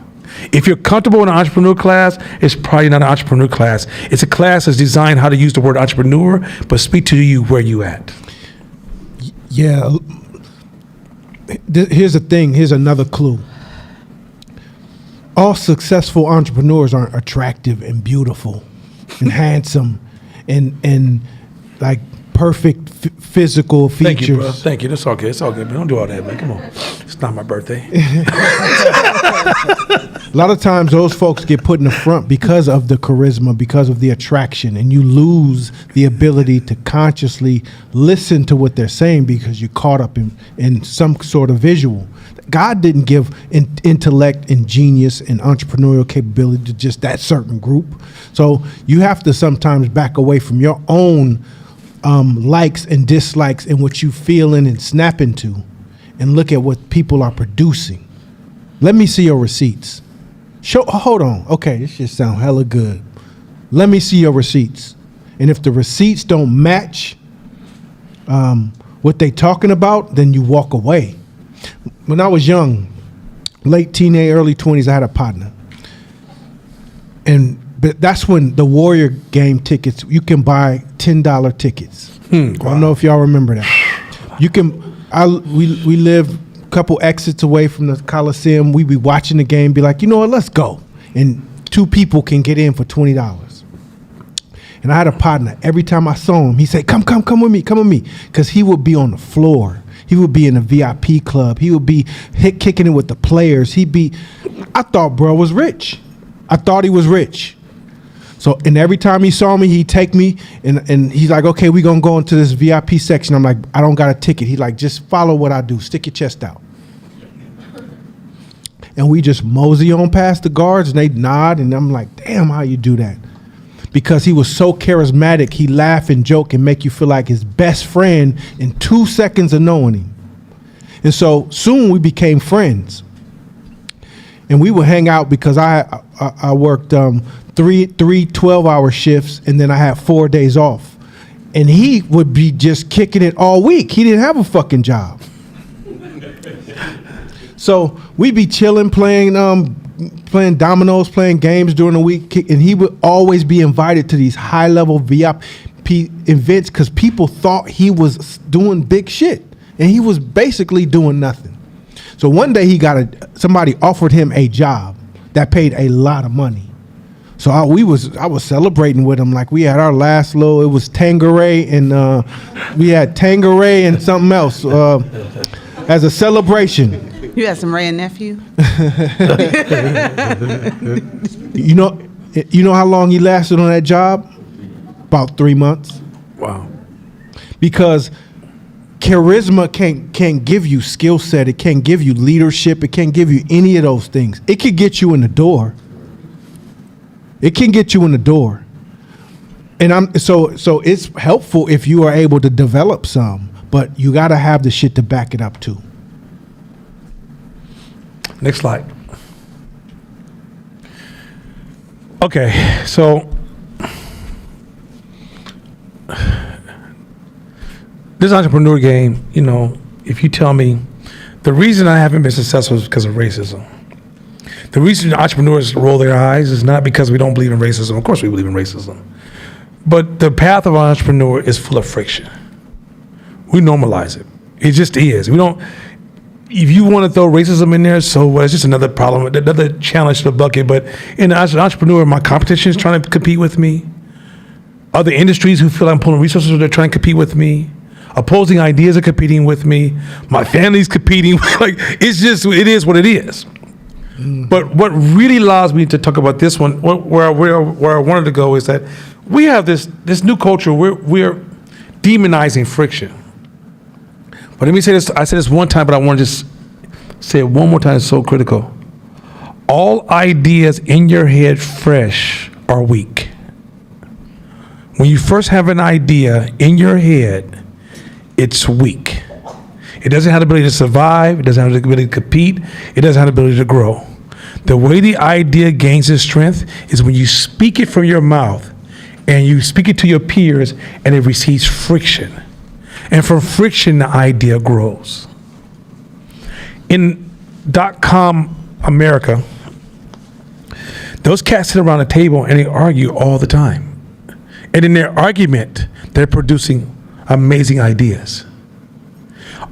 If you're comfortable in an entrepreneur class, it's probably not an entrepreneur class. It's a class that's designed how to use the word entrepreneur, but speak to you where you at. Yeah. Here's the thing. Here's another clue. All successful entrepreneurs aren't attractive and beautiful and handsome and like perfect physical features. Thank you, bro. Thank you. That's okay. It's all good, man. Don't do all that, man. Come on. It's not my birthday. A lot of times those folks get put in the front because of the charisma, because of the attraction, and you lose the ability to consciously listen to what they're saying because you're caught up in some sort of visual. God didn't give intellect and genius and entrepreneurial capability to just that certain group. So you have to sometimes back away from your own likes and dislikes and what you feeling and snap into and look at what people are producing. Let me see your receipts. Hold on. Okay, this shit sound hella good. Let me see your receipts. And if the receipts don't match what they talking about, then you walk away. When I was young, late teenage, early 20s, I had a partner. But that's when the Warrior game tickets, you can buy $10 tickets. Wow. I don't know if y'all remember that. We live a couple exits away from the Coliseum. We be watching the game, be like, you know what, let's go. And 2 people can get in for $20. And I had a partner. Every time I saw him, he said, come with me. Because he would be on the floor. He would be in a VIP club. He would be kicking it with the players. I thought bro was rich. I thought he was rich. So, and every time he saw me, he'd take me and he's like, okay, we're going to go into this VIP section. I'm like, I don't got a ticket. He's like, just follow what I do. Stick your chest out. And we just mosey on past the guards and they nod. And I'm like, damn, how you do that? Because he was so charismatic, he laugh and joke and make you feel like his best friend in 2 seconds of knowing him. And so soon we became friends. And we would hang out because I worked three 12-hour shifts and then I had 4 days off. And he would be just kicking it all week. He didn't have a fucking job. So we'd be chilling, playing dominoes, playing games during the week, and he would always be invited to these high-level VIP events because people thought he was doing big shit, and he was basically doing nothing. So one day somebody offered him a job that paid a lot of money. So I was celebrating with him like we had our last little. It was Tanqueray and we had Tanqueray and something else as a celebration. You had some Ray and nephew? You know how long he lasted on that job? About 3 months. Wow. Because charisma can't give you skill set. It can't give you leadership. It can't give you any of those things. It could get you in the door. It can get you in the door. And so it's helpful if you are able to develop some, but you got to have the shit to back it up too. Next slide. Okay, so this entrepreneur game, if you tell me the reason I haven't been successful is because of racism. The reason entrepreneurs roll their eyes is not because we don't believe in racism. Of course we believe in racism. But the path of an entrepreneur is full of friction. We normalize it. It just is. If you want to throw racism in there, so what? It's just another problem, another challenge to the bucket. But as an entrepreneur, my competition is trying to compete with me. Other industries who feel I'm pulling resources, they're trying to compete with me. Opposing ideas are competing with me. My family's competing. It is what it is. But what really allows me to talk about this one, where I wanted to go, is that we have this new culture. We're demonizing friction. But let me say this. I said this one time, but I want to just say it one more time. It's so critical. All ideas in your head fresh are weak. When you first have an idea in your head, it's weak. It doesn't have the ability to survive. It doesn't have the ability to compete. It doesn't have the ability to grow. The way the idea gains its strength is when you speak it from your mouth and you speak it to your peers and it receives friction. And from friction, the idea grows. In .com America, Those cats sit around a table and they argue all the time. And in their argument, they're producing amazing ideas.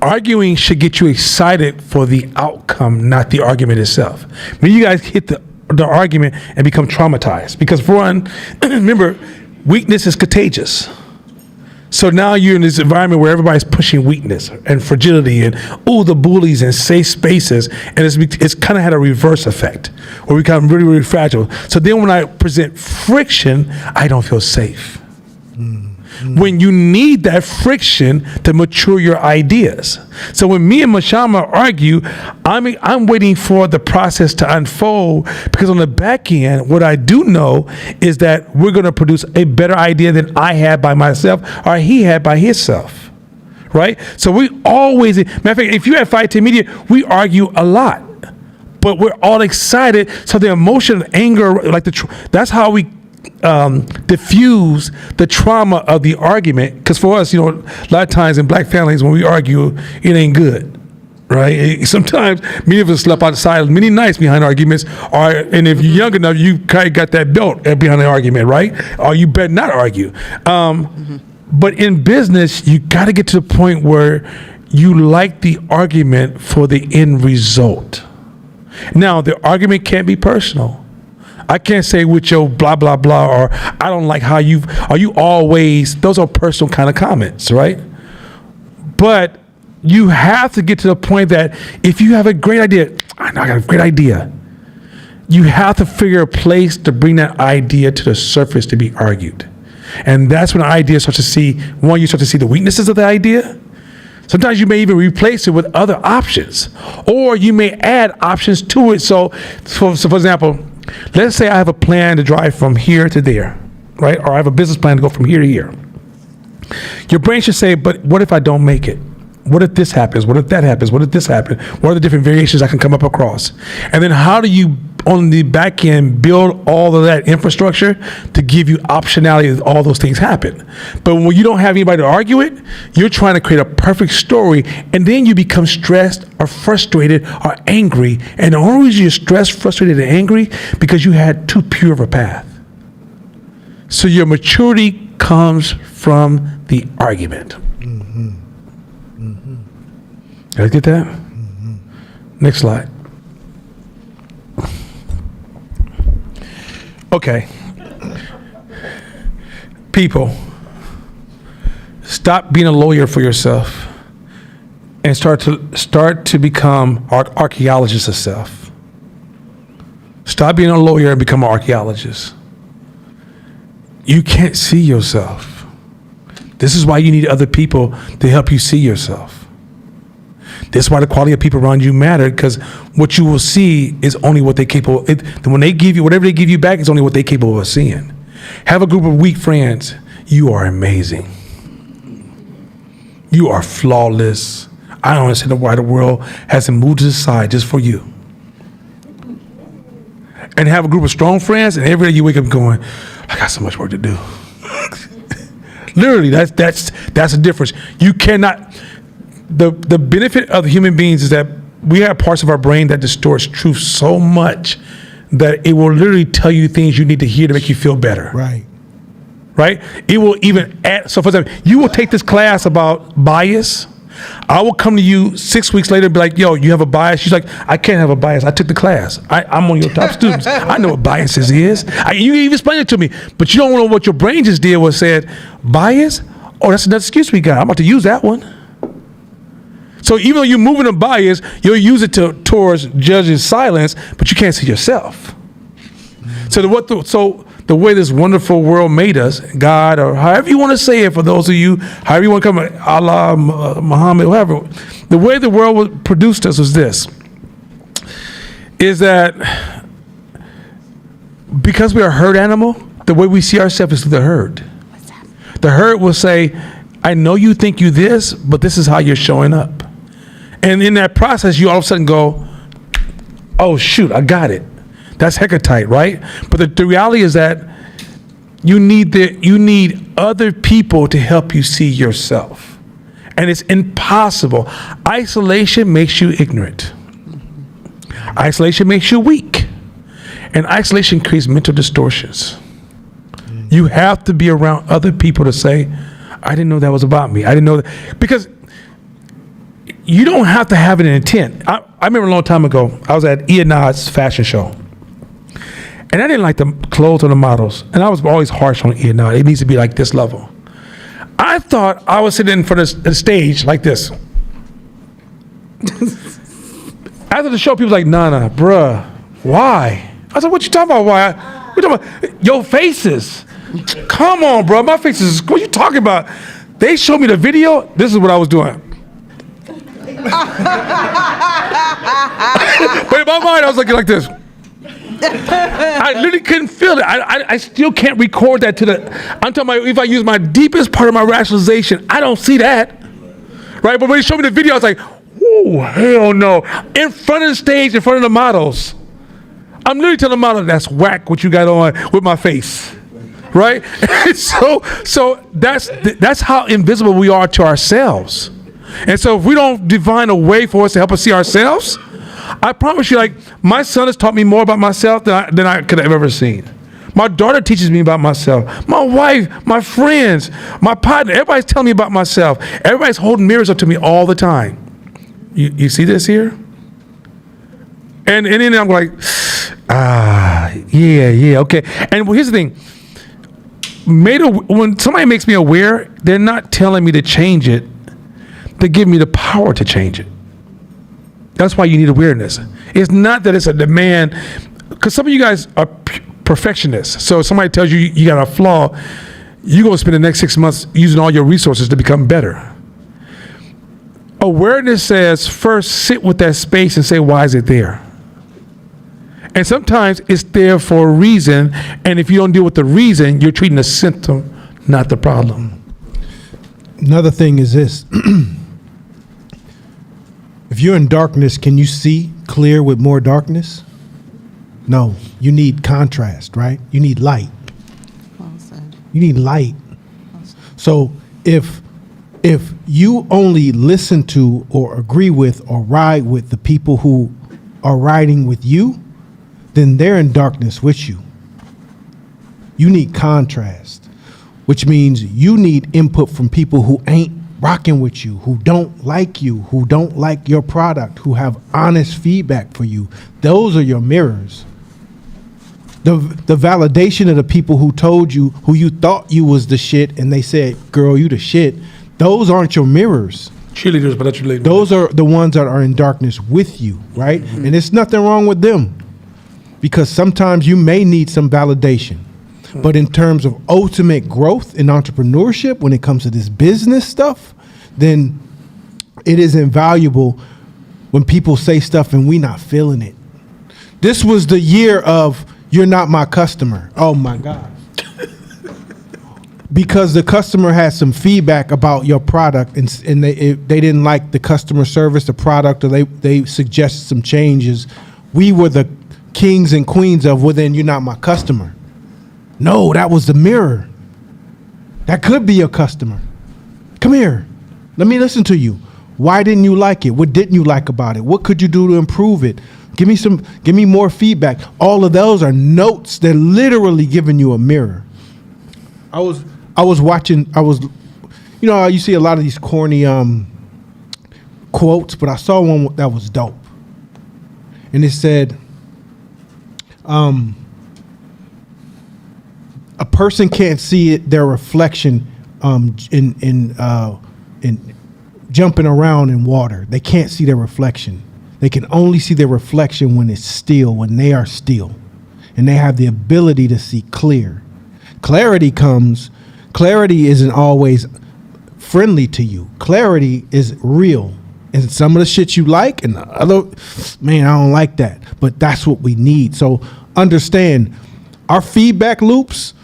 Arguing should get you excited for the outcome, not the argument itself. When you guys hit the argument and become traumatized, because for one, remember, weakness is contagious. So now you're in this environment where everybody's pushing weakness and fragility and the bullies and safe spaces, and it's kind of had a reverse effect where we become really, really fragile. So then when I present friction, I don't feel safe. When you need that friction to mature your ideas. So when me and Mashama argue, I'm waiting for the process to unfold, because on the back end, what I do know is that we're going to produce a better idea than I had by myself or he had by himself. Right? So we always, matter of fact, if you have Fight to Media, we argue a lot, but we're all excited. So the emotion, anger, that's how we diffuse the trauma of the argument. Because for us, a lot of times in black families, when we argue, it ain't good, right? Sometimes many of us slept outside many nights behind arguments, and if you're young enough, you kind of got that belt behind the argument, right? Or you better not argue. But in business, you got to get to the point where you like the argument for the end result. Now, the argument can't be personal. I can't say with your blah, blah, blah, or I don't like how you always, those are personal kind of comments, right? But you have to get to the point that if you have a great idea, I got a great idea. You have to figure a place to bring that idea to the surface to be argued. And that's when the idea starts to see, you start to see the weaknesses of the idea. Sometimes you may even replace it with other options, or you may add options to it. So for example, let's say I have a plan to drive from here to there, right? Or I have a business plan to go from here to here. Your brain should say, but what if I don't make it? What if this happens? What if that happens? What if this happens? What are the different variations I can come up across? And then how do you, on the back end, build all of that infrastructure to give you optionality that all those things happen? But when you don't have anybody to argue it, you're trying to create a perfect story, and then you become stressed or frustrated or angry. And the only reason you're stressed, frustrated, and angry because you had too pure of a path. So your maturity comes from the argument. Guys get that? Next slide. Okay. People, stop being a lawyer for yourself and start to become archaeologists of self. Stop being a lawyer and become an archaeologist. You can't see yourself. This is why you need other people to help you see yourself. This is why the quality of people around you matter, because what you will see is only what they're capable. When they give you, whatever they give you back is only what they're capable of seeing. Have a group of weak friends. You are amazing. You are flawless. I don't understand why the world hasn't moved to the side just for you. And have a group of strong friends, and every day you wake up going, I got so much work to do. Literally, that's the difference. You cannot. The benefit of human beings is that we have parts of our brain that distorts truth so much that it will literally tell you things you need to hear to make you feel better. Right? It will even add. So for example, you will take this class about bias. I will come to you 6 weeks later and be like, yo, you have a bias? She's like, I can't have a bias. I took the class. I'm one of your top students. I know what biases is. You even explain it to me. But you don't know what your brain just did was said, bias? Oh, that's another excuse we got. I'm about to use that one. So even though you're moving a bias, you'll use it towards judging silence, but you can't see yourself. So the way this wonderful world made us, God, or however you want to say it for those of you, however you want to come, Allah, Muhammad, whatever, the way the world produced us was this, is that because we are a herd animal, the way we see ourselves is through the herd. The herd will say, I know you think you this, but this is how you're showing up. And in that process, you all of a sudden go, oh, shoot, I got it. That's hecatite, right? But the reality is that you need other people to help you see yourself. And it's impossible. Isolation makes you ignorant. Isolation makes you weak. And isolation creates mental distortions. You have to be around other people to say, I didn't know that was about me. I didn't know that. Because you don't have to have an intent. I remember a long time ago, I was at Ian Nod's fashion show. And I didn't like the clothes on the models. And I was always harsh on Ian Nod. It needs to be like this level. I thought I was sitting in front of the stage like this. After the show, people were like, nah, bruh, why? I said, what you talking about? Why? We talking about your faces. Come on, bro. My face is, what you talking about? They showed me the video. This is what I was doing. But in my mind, I was looking like this. I literally couldn't feel it. I still can't record that to the, I'm talking about if I use my deepest part of my rationalization, I don't see that. Right? But when he showed me the video, I was like, oh, hell no. In front of the stage, in front of the models. I'm literally telling the model, that's whack what you got on with my face. Right? so that's how invisible we are to ourselves. And so if we don't divine a way for us to help us see ourselves, I promise you, like, my son has taught me more about myself than I could have ever seen. My daughter teaches me about myself. My wife, my friends, my partner, everybody's telling me about myself. Everybody's holding mirrors up to me all the time. You see this here? And then I'm like, yeah, okay. And here's the thing. When somebody makes me aware, they're not telling me to change it. They give me the power to change it. That's why you need awareness. It's not that it's a demand, because some of you guys are perfectionists. So if somebody tells you you got a flaw, you're going to spend the next 6 months using all your resources to become better. Awareness says, first sit with that space and say, why is it there? And sometimes it's there for a reason, and if you don't deal with the reason, you're treating the symptom, not the problem. Another thing is this. If you're in darkness, can you see clear with more darkness? No, you need contrast, right? You need light. Well said. You need light. So if you only listen to or agree with or ride with the people who are riding with you, then they're in darkness with you. You need contrast, which means you need input from people who ain't rocking with you, who don't like you, who don't like your product, who have honest feedback for you. Those are your mirrors. The validation of the people who told you, who you thought you was the shit, and they said, girl, you the shit. Those aren't your mirrors. Cheerleaders, but that's your leader. Those are the ones that are in darkness with you, right? Mm-hmm. And there's nothing wrong with them, because sometimes you may need some validation. But in terms of ultimate growth in entrepreneurship, when it comes to this business stuff, then it is invaluable when people say stuff and we not feeling it. This was the year of, you're not my customer. Oh my God. Because the customer had some feedback about your product, and they didn't like the customer service, the product, or they suggested some changes. We were the kings and queens of, well, then you're not my customer. No, that was the mirror. That could be your customer. Come here. Let me listen to you. Why didn't you like it? What didn't you like about it? What could you do to improve it? Give me more feedback. All of those are notes. They're literally giving you a mirror. I was watching, you see a lot of these corny quotes, but I saw one that was dope. And it said, a person can't see their reflection in jumping around in water. They can't see their reflection. They can only see their reflection when it's still, when they are still, and they have the ability to see clear. Clarity isn't always friendly to you. Clarity is real. And some of the shit you like, and the other, man, I don't like that. But that's what we need. So understand, our feedback loops,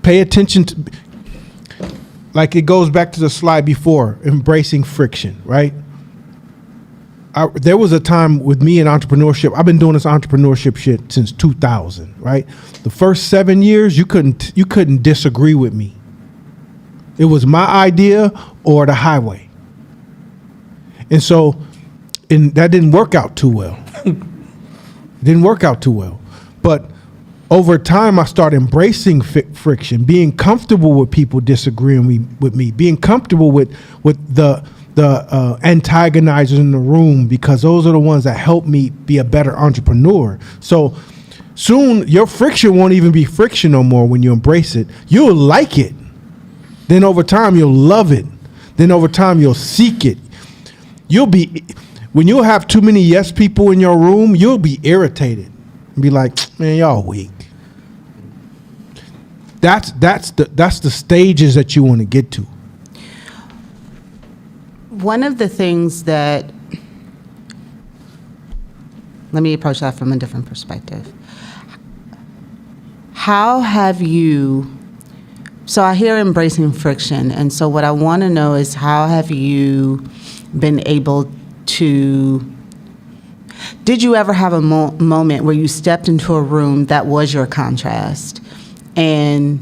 pay attention to, like it goes back to the slide before, embracing friction, right? There was a time with me in entrepreneurship. I've been doing this entrepreneurship shit since 2000, right? The first 7 years, you couldn't disagree with me. It was my idea or the highway. And so, that didn't work out too well. But over time, I start embracing friction, being comfortable with people disagreeing with me, being comfortable with the antagonizers in the room, because those are the ones that help me be a better entrepreneur. So soon, your friction won't even be friction no more when you embrace it. You'll like it. Then over time, you'll love it. Then over time, you'll seek it. When you have too many yes people in your room, you'll be irritated and be like, man, y'all weak. That's the stages that you want to get to. One of the things that, let me approach that from a different perspective. How have you, so I hear embracing friction, and so what I want to know is how have you been able to, did you ever have a moment where you stepped into a room that was your contrast and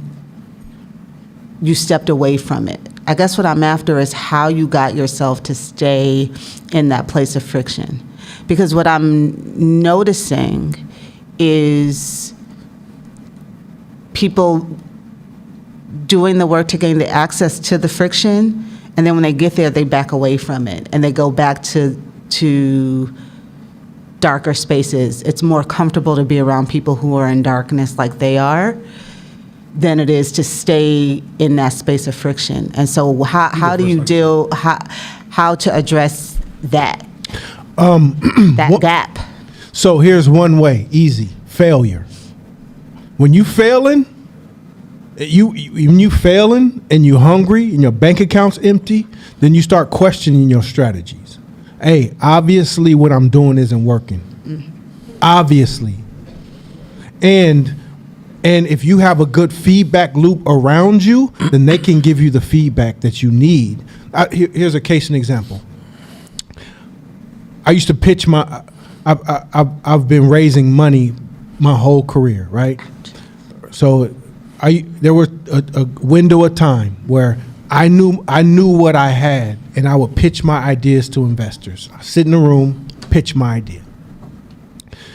you stepped away from it? I guess what I'm after is how you got yourself to stay in that place of friction. Because what I'm noticing is people doing the work to gain the access to the friction, and then when they get there, they back away from it, and they go back to darker spaces. It's more comfortable to be around people who are in darkness like they are than it is to stay in that space of friction. And so how do you deal, how to address that, that gap? So here's one way, easy, failure. When you failing, when you failing and you hungry and your bank account's empty, then you start questioning your strategies. Hey, obviously what I'm doing isn't working. Obviously. And if you have a good feedback loop around you, then they can give you the feedback that you need. Here's a case and example. I used to pitch I've been raising money my whole career, right? So there was a window of time where I knew what I had, and I would pitch my ideas to investors. I sit in the room, pitch my idea.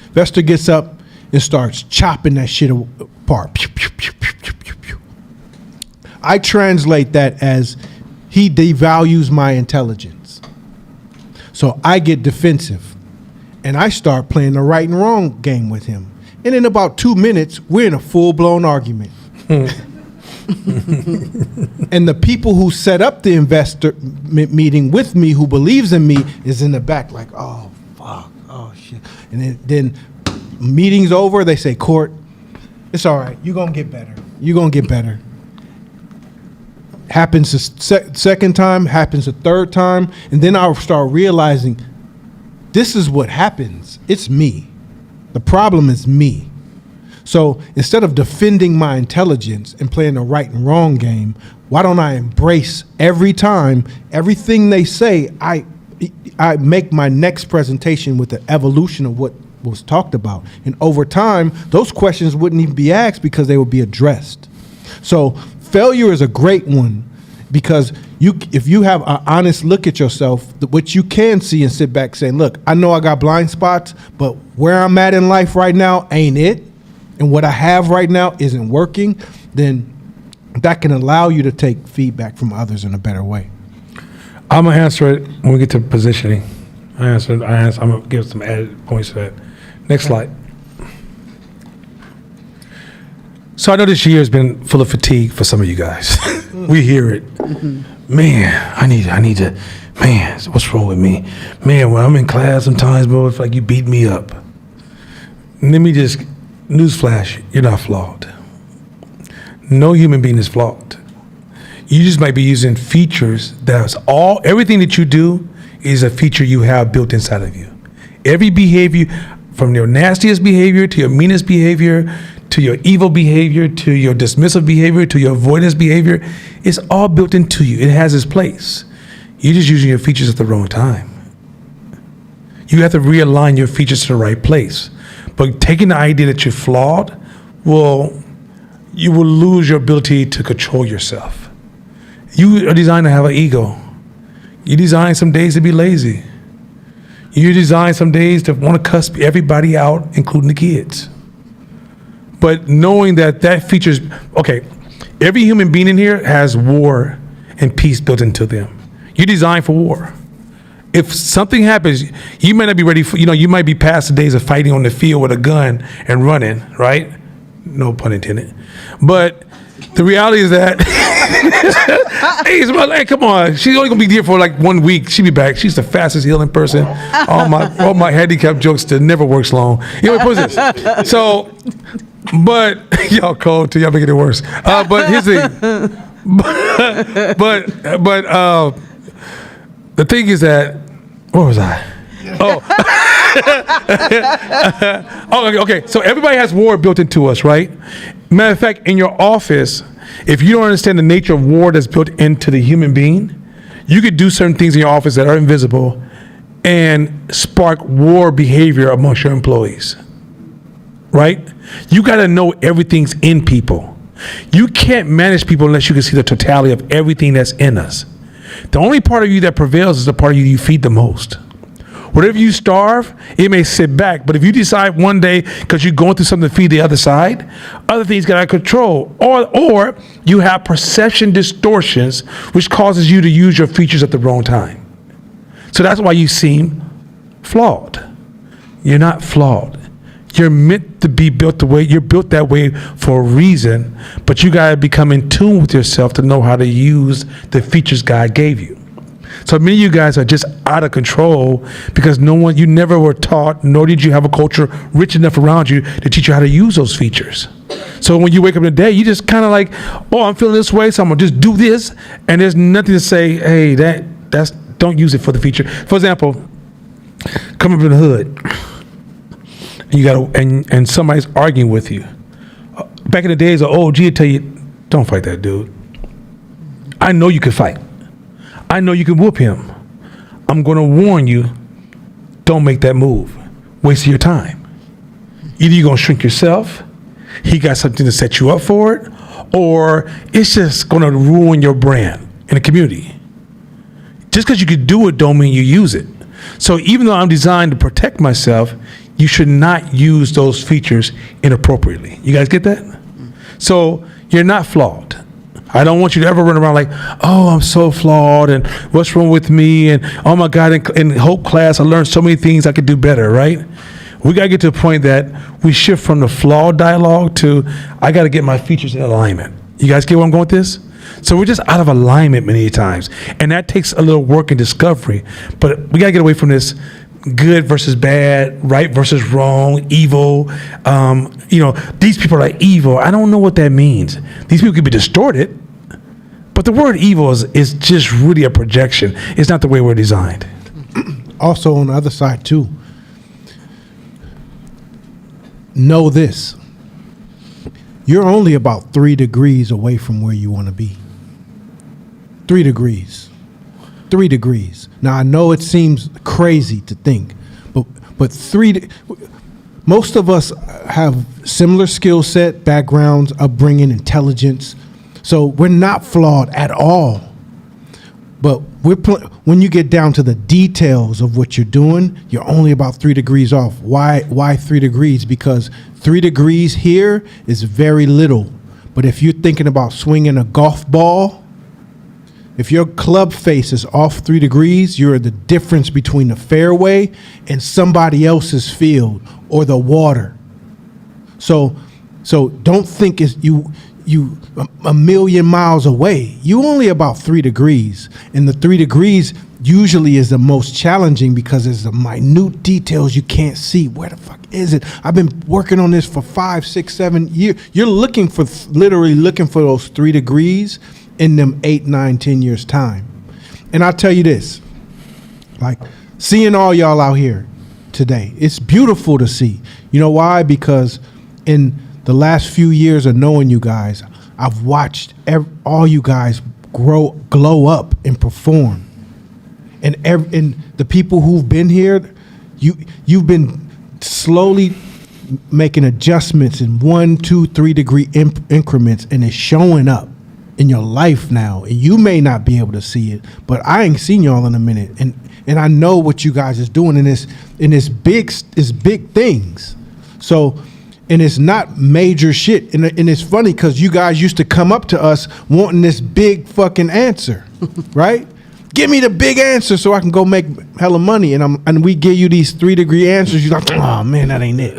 Investor gets up and starts chopping that shit apart. Pew, pew, pew, pew, pew, pew, pew. I translate that as he devalues my intelligence. So I get defensive, and I start playing the right and wrong game with him. And in about 2 minutes, we're in a full-blown argument. And the people who set up the investor meeting with me, who believes in me, is in the back like, oh, fuck, oh, shit. And then meeting's over, they say, Court, it's all right. You're going to get better. You're going to get better. Happens the second time, happens the third time, and then I'll start realizing this is what happens. It's me. The problem is me. So instead of defending my intelligence and playing the right and wrong game, why don't I embrace every time, everything they say, I make my next presentation with the evolution of what was talked about. And over time, those questions wouldn't even be asked because they would be addressed. So failure is a great one, because if you have an honest look at yourself, what you can see and sit back saying, look, I know I got blind spots, but where I'm at in life right now ain't it. And what I have right now isn't working, then that can allow you to take feedback from others in a better way. I'm going to answer it when we get to positioning. I'm going to give some added points to that. Next slide. So I know this year has been full of fatigue for some of you guys. We hear it. Mm-hmm. Man, I need to, man, what's wrong with me? Man, when I'm in class sometimes, bro, it's like you beat me up. Let me just, newsflash, you're not flawed. No human being is flawed. You just might be using features everything that you do is a feature you have built inside of you. Every behavior, from your nastiest behavior to your meanest behavior, to your evil behavior, to your dismissive behavior, to your avoidance behavior, it's all built into you. It has its place. You're just using your features at the wrong time. You have to realign your features to the right place. But taking the idea that you're flawed, you will lose your ability to control yourself. You are designed to have an ego. You're designed some days to be lazy. You're designed some days to want to cuss everybody out, including the kids. But knowing that features, okay, every human being in here has war and peace built into them. You're designed for war. If something happens, you might not be ready for, you might be past the days of fighting on the field with a gun and running, right? No pun intended. But the reality is that, hey, come on, she's only gonna be there for like 1 week. She'll be back. She's the fastest healing person. All my handicap jokes that never works long. Anyway, put this. So, but y'all cold too. Y'all making it worse. But here's the thing. But the thing is that, where was I? Oh. Oh, okay. So everybody has war built into us, right? Matter of fact, in your office, if you don't understand the nature of war that's built into the human being, you could do certain things in your office that are invisible and spark war behavior amongst your employees, right? You got to know everything's in people. You can't manage people unless you can see the totality of everything that's in us. The only part of you that prevails is the part of you feed the most. Whatever you starve, it may sit back. But if you decide one day, because you're going through something to feed the other side, other things get out of control. Or you have perception distortions, which causes you to use your features at the wrong time. So that's why you seem flawed. You're not flawed. You're meant to be built the way you're built that way for a reason, but you got to become in tune with yourself to know how to use the features God gave you. So many of you guys are just out of control because you never were taught, nor did you have a culture rich enough around you to teach you how to use those features. So when you wake up in the day, you just kind of like, oh, I'm feeling this way, so I'm gonna just do this, and there's nothing to say, hey, that's don't use it for the feature. For example, come up in the hood, and you got and somebody's arguing with you. Back in the days, an OG would tell you, don't fight that dude. I know you can fight. I know you can whoop him. I'm going to warn you, don't make that move. Waste your time. Either you're going to shrink yourself, he got something to set you up for it, or it's just going to ruin your brand in the community. Just because you could do it don't mean you use it. So even though I'm designed to protect myself, you should not use those features inappropriately. You guys get that? So you're not flawed. I don't want you to ever run around like, oh, I'm so flawed, and what's wrong with me, and oh my God, in Hope class, I learned so many things I could do better, right? We got to get to the point that we shift from the flawed dialogue to, I got to get my features in alignment. You guys get where I'm going with this? So we're just out of alignment many times, and that takes a little work and discovery, but we got to get away from this good versus bad, right versus wrong, evil. These people are evil. I don't know what that means. These people can be distorted, but the word evil is just really a projection. It's not the way we're designed. Also on the other side too, know this. You're only about 3 degrees away from where you want to be. 3 degrees. 3 degrees. Now I know it seems crazy to think, but most of us have similar skill set, backgrounds, upbringing, intelligence. So we're not flawed at all. But when you get down to the details of what you're doing, you're only about 3 degrees off. Why 3 degrees? Because 3 degrees here is very little. But if you're thinking about swinging a golf ball, if your club face is off 3 degrees, you're the difference between the fairway and somebody else's field or the water. So don't think it's you a million miles away. You only about 3 degrees, and the 3 degrees usually is the most challenging because there's the minute details you can't see. Where the fuck is it? I've been working on this for 5, 6, 7 years. You're literally looking for those 3 degrees in them 8, 9, 10 years time. And I'll tell you this, like seeing all y'all out here today, it's beautiful to see. You know why? Because in the last few years of knowing you guys, I've watched all you guys glow up and perform. And the people who've been here, you've been slowly making adjustments in 1, 2, 3 degree increments, and it's showing up in your life now. And you may not be able to see it, but I ain't seen y'all in a minute, and I know what you guys is doing in this big things. So And it's not major shit. And it's funny because you guys used to come up to us wanting this big fucking answer, right? Give me the big answer so I can go make hella money. And we give you these 3-degree answers. You're like, oh man, that ain't it.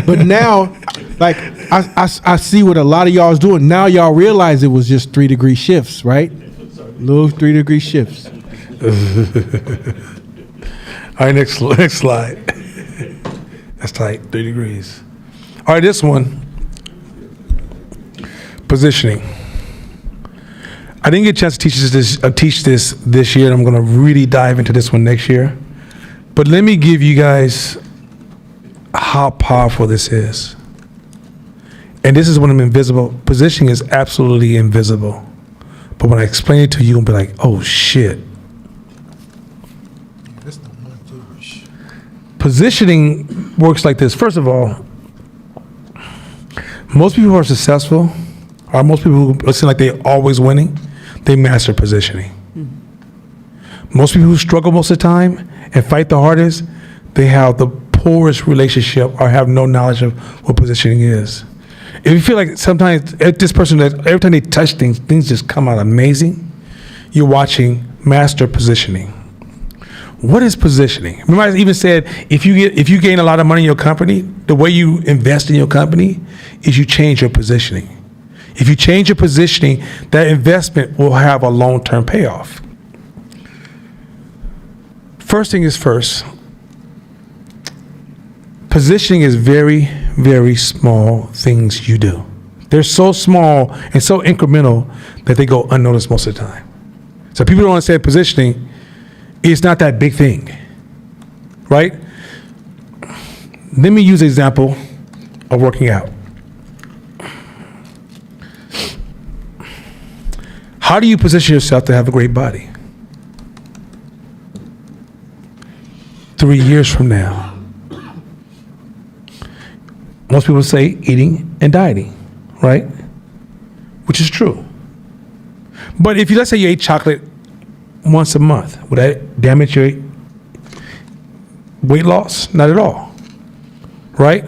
But now, like, I see what a lot of y'all is doing. Now y'all realize it was just 3-degree shifts, right? Little 3-degree shifts. All right, next slide. That's tight, 3 degrees. All right, this one, positioning. I didn't get a chance to teach this year, and I'm going to really dive into this one next year. But let me give you guys how powerful this is. And this is when I'm invisible. Positioning is absolutely invisible. But when I explain it to you, you'll be like, oh shit. Positioning works like this. First of all, most people who are successful, or most people who seem like they're always winning, they master positioning. Most people who struggle most of the time and fight the hardest, they have the poorest relationship or have no knowledge of what positioning is. If you feel like sometimes this person, every time they touch things just come out amazing, you're watching master positioning. What is positioning? Remember I even said, if you gain a lot of money in your company, the way you invest in your company is you change your positioning. If you change your positioning, that investment will have a long-term payoff. First thing is first, positioning is very, very small things you do. They're so small and so incremental that they go unnoticed most of the time. So people don't understand positioning. It's not that big thing, right? Let me use an example of working out. How do you position yourself to have a great body? 3 years from now. Most people say eating and dieting, right? Which is true. But if let's say you ate chocolate once a month, would that damage your weight loss? Not at all, right?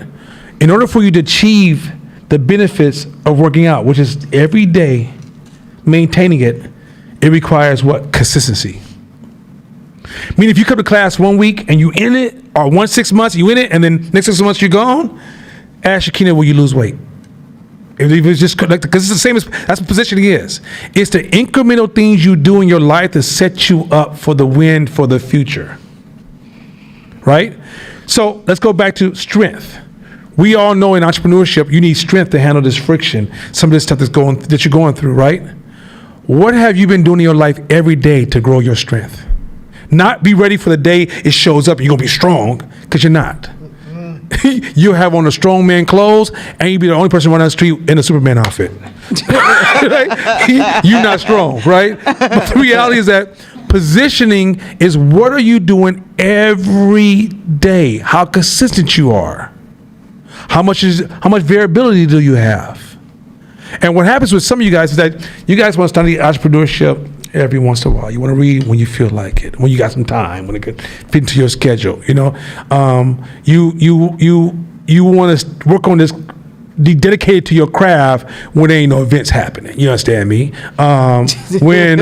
In order for you to achieve the benefits of working out, which is every day maintaining it, it requires what? Consistency. I mean, if you come to class 1 week and you in it, or 6 months you in it, and then next 6 months you're gone, ask Shakina, will you lose weight? If it's just because it's the same as that's what positioning is. It's the incremental things you do in your life to set you up for the win for the future. Right? So let's go back to strength. We all know in entrepreneurship you need strength to handle this friction, some of this stuff that you're going through, right? What have you been doing in your life every day to grow your strength? Not be ready for the day it shows up and you're gonna be strong, because you're not. You have on the strongman clothes, and you be the only person running down the street in a Superman outfit. Right? You're not strong, right? But the reality is that positioning is what are you doing every day? How consistent you are? How much variability do you have? And what happens with some of you guys is that you guys want to study entrepreneurship every once in a while. You want to read when you feel like it, when you got some time, when it could fit into your schedule. You know, you want to work on this, be dedicated to your craft when there ain't no events happening. You understand me? When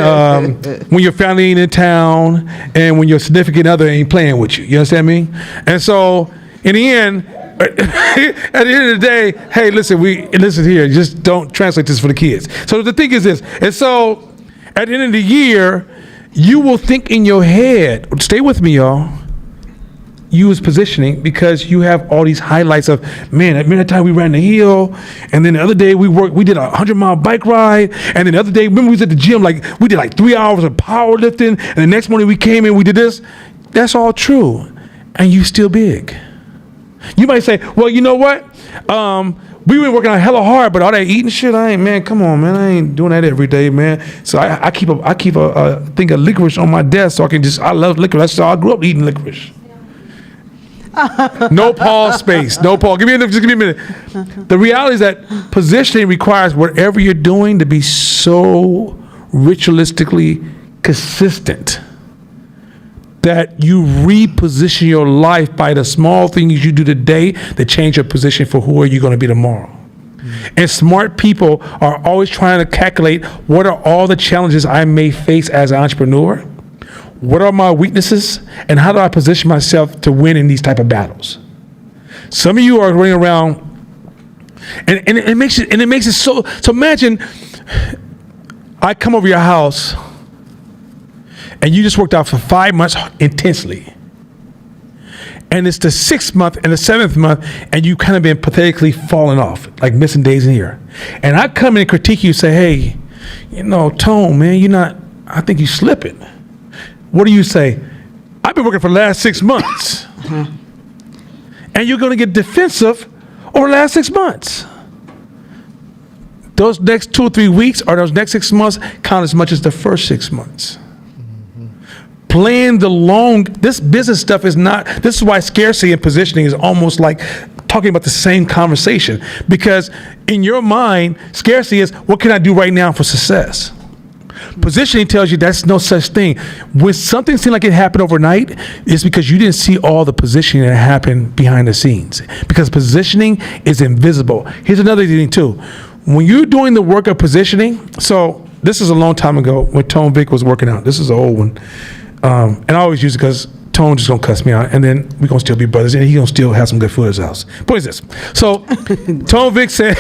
your family ain't in town and when your significant other ain't playing with you. You understand me? And so in the end, at the end of the day, hey, listen here, just don't translate this for the kids. So the thing is this, and so at the end of the year, you will think in your head, stay with me, y'all, you is positioning because you have all these highlights of, man, that time we ran the hill, and then the other day we did a 100-mile bike ride, and then the other day, remember we was at the gym, we did 3 hours of powerlifting, and the next morning we came in, we did this. That's all true, and you still big. You might say, well, you know what? We've been working out hella hard, but all that eating shit, I ain't doing that every day, man. So I keep a thing of licorice on my desk so I love licorice. That's how I grew up eating licorice. No pause space. No pause. Just give me a minute. The reality is that positioning requires whatever you're doing to be so ritualistically consistent that you reposition your life by the small things you do today that change your position for who are you going to be tomorrow. And smart people are always trying to calculate what are all the challenges I may face as an entrepreneur, what are my weaknesses, and how do I position myself to win in these type of battles. Some of you are running around, and it makes it so. So imagine I come over your house, and you just worked out for 5 months intensely. And it's the 6th month and the 7th month, and you kind of been pathetically falling off, like missing days in here. And I come in and critique you, say, hey, Tone, man, I think you're slipping. What do you say? I've been working for the last 6 months. And you're going to get defensive over the last 6 months. Those next 2 or 3 weeks or those next 6 months count as much as the first 6 months. Playing the this business stuff is not, this is why scarcity and positioning is almost like talking about the same conversation. Because in your mind, scarcity is, what can I do right now for success? Positioning tells you that's no such thing. When something seems like it happened overnight, it's because you didn't see all the positioning that happened behind the scenes. Because positioning is invisible. Here's another thing too. When you're doing the work of positioning, so this is a long time ago when Tone Vic was working out. This is an old one. And I always use it because Tone just gonna cuss me out, and then we're gonna still be brothers, and he gonna still have some good food at his house. Point is this. So Tone Vic said,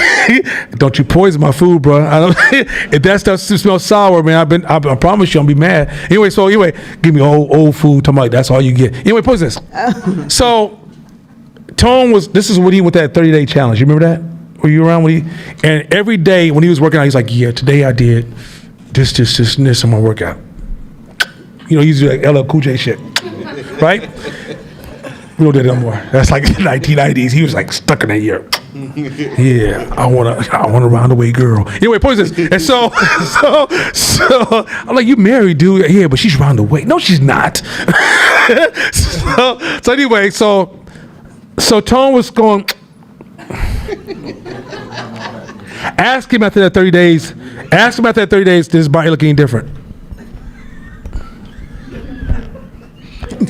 don't you poison my food, bro. If that stuff smells sour, man, I promise you I'm gonna be mad. Anyway, give me old food. Talking about that's all you get. Anyway, point is this. So Tone this is when he went that 30-day challenge. You remember that? Were you around when and every day when he was working out, he's like, yeah, today I did this on my workout. He's like LL Cool J shit, right? We don't do that no more. That's like 1990s. He was like stuck in that year. Yeah, I want a roundaway girl. Anyway, point is this. And so I'm like, you married, dude? Yeah, but she's roundaway. No, she's not. so anyway, so Tone was going. Ask him after that 30 days. Ask him after that 30 days. Does his body look any different?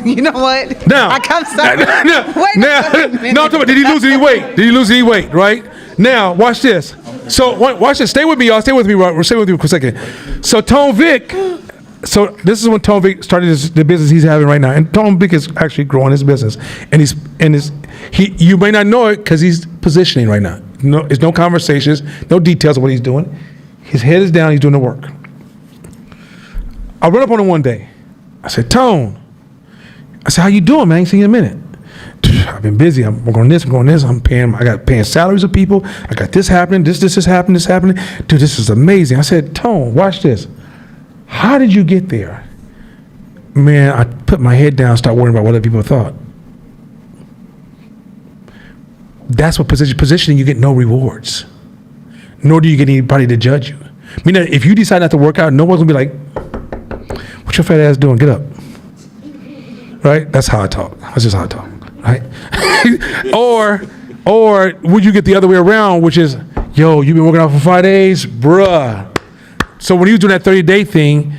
You know what? Now, I come sorry. No, I'm talking about, did he lose any weight? Did he lose any weight? Right now, watch this. So watch this. Stay with me, y'all. Stay with me for a second. So Tone Vic. So this is when Tone Vic started the business he's having right now, and Tone Vic is actually growing his business, and you may not know it because he's positioning right now. No, there's no conversations, no details of what he's doing. His head is down. He's doing the work. I run up on him one day. I said, Tone. I said, how you doing, man? I ain't seen you in a minute. I've been busy. I'm going this. I got paying salaries of people. I got this happening. This is happening. Dude, this is amazing. I said, Tone, watch this. How did you get there? Man, I put my head down, start worrying about what other people thought. That's what positioning, you get no rewards. Nor do you get anybody to judge you. Meaning, if you decide not to work out, no one's gonna be like, what your fat ass doing? Get up. Right? That's how I talk. That's just how I talk. Right? or would you get the other way around, which is, yo, you've been working out for 5 days? Bruh. So when he was doing that 30-day thing,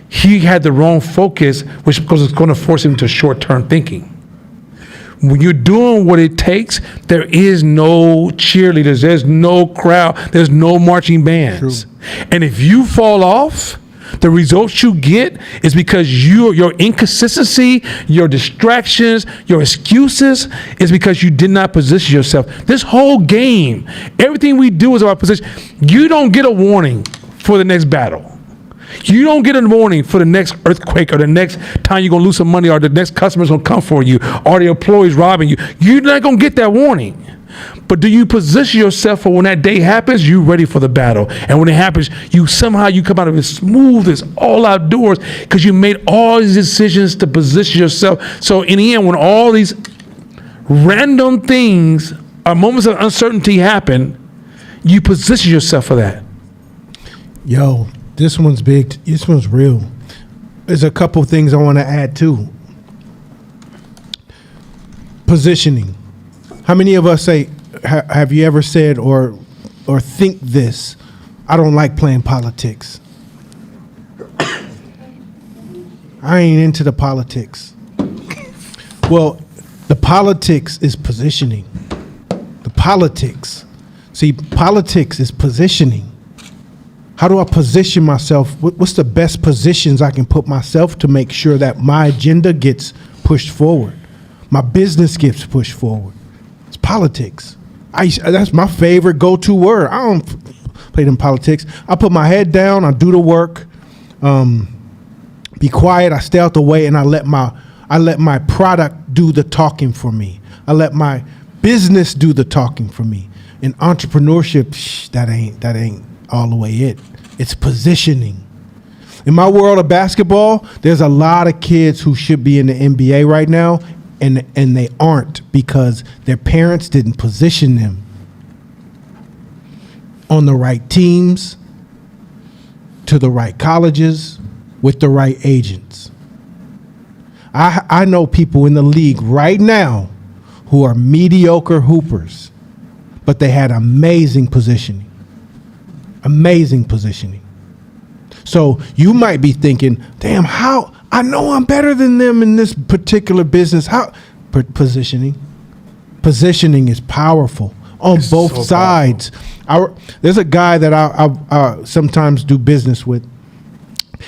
he had the wrong focus, which because it's going to force him into short-term thinking. When you're doing what it takes, there is no cheerleaders, there's no crowd, there's no marching bands. True. And if you fall off, the results you get is because your inconsistency, your distractions, your excuses is because you did not position yourself. This whole game, everything we do is about position. You don't get a warning for the next battle. You don't get a warning for the next earthquake or the next time you're going to lose some money or the next customer's going to come for you or the employee's robbing you. You're not going to get that warning. But do you position yourself for when that day happens, you're ready for the battle. And when it happens, you come out of it smooth as all outdoors because you made all these decisions to position yourself. So in the end, when all these random things or moments of uncertainty happen, you position yourself for that. Yo, this one's big. This one's real. There's a couple things I want to add too. Positioning. How many of us say, have you ever said or think this? I don't like playing politics. I ain't into the politics. Well, the politics is positioning. The politics. See, politics is positioning. How do I position myself? What's the best positions I can put myself to make sure that my agenda gets pushed forward? My business gets pushed forward. It's politics. That's my favorite go-to word. I don't play them politics. I put my head down. I do the work. Be quiet. I stay out the way, and I let my product do the talking for me. I let my business do the talking for me. In entrepreneurship, that ain't all the way it. It's positioning. In my world of basketball, there's a lot of kids who should be in the NBA right now, and they aren't because their parents didn't position them on the right teams, to the right colleges, with the right agents. I know people in the league right now who are mediocre hoopers, but they had amazing positioning. Amazing positioning. So you might be thinking, damn, how I know I'm better than them in this particular business. How positioning? Positioning is powerful on both sides. There's a guy that I sometimes do business with,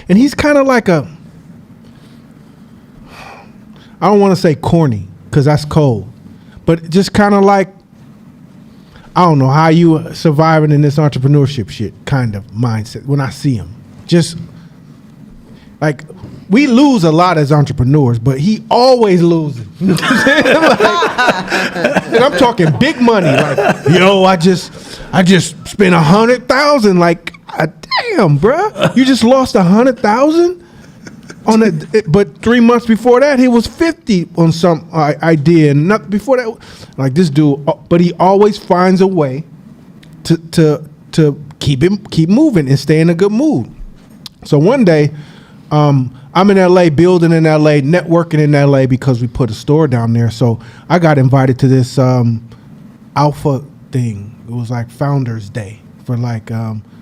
and he's kind of like I don't want to say corny because that's cold, but just kind of like, I don't know how you surviving in this entrepreneurship shit kind of mindset when I see him. Just like, we lose a lot as entrepreneurs, but he always loses. You know what I'm saying? And I'm talking big money. Like, yo, I just spent 100,000. Like, damn, bruh, you just lost 100,000 on it. But 3 months before that, he was 50 on some idea, and not before that, like this dude. But he always finds a way to keep moving and stay in a good mood. So one day, I'm in LA, building in LA, networking in LA because we put a store down there. So I got invited to this alpha thing. It was like Founders Day for like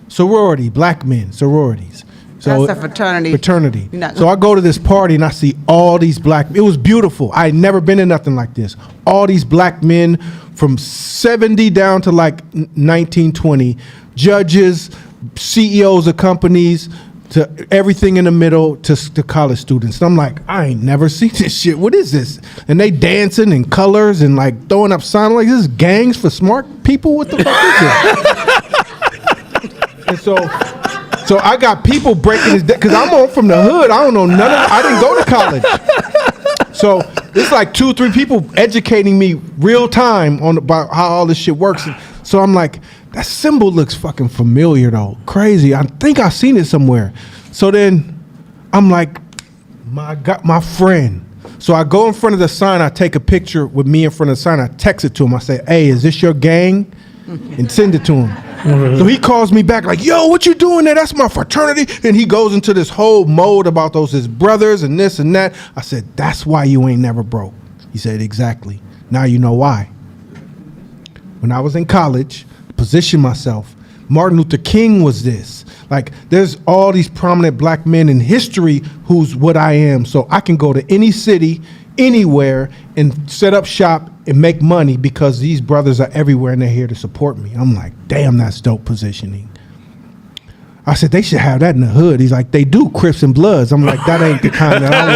sorority, black men, sororities. So That's a fraternity. Fraternity. Not- So I go to this party and I see all these it was beautiful. I had never been in nothing like this. All these black men from 70 down to like 1920, judges, CEOs of companies, to everything in the middle, to college students. And I'm like, I ain't never seen this shit. What is this? And they dancing in colors and like throwing up signs. Like, this is gangs for smart people? What the fuck is this? And so I got people breaking this down, because I'm on from the hood. I don't know none of I didn't go to college. So it's like 2-3 people educating me real time about how all this shit works. So I'm like, that symbol looks fucking familiar though. Crazy. I think I've seen it somewhere. So then I'm like, my friend. So I go in front of the sign. I take a picture with me in front of the sign. I text it to him. I say, hey, is this your gang? And send it to him. So he calls me back like, yo, what you doing there? That's my fraternity. And he goes into this whole mode about those his brothers and this and that. I said, that's why you ain't never broke. He said, exactly. Now you know why. When I was in college, position myself. Martin Luther King was this. Like, there's all these prominent black men in history who's what I am. So I can go to any city, anywhere, and set up shop and make money because these brothers are everywhere and they're here to support me. I'm like, damn, that's dope positioning. I said, they should have that in the hood. He's like, they do, Crips and Bloods. I'm like, that ain't the kind that I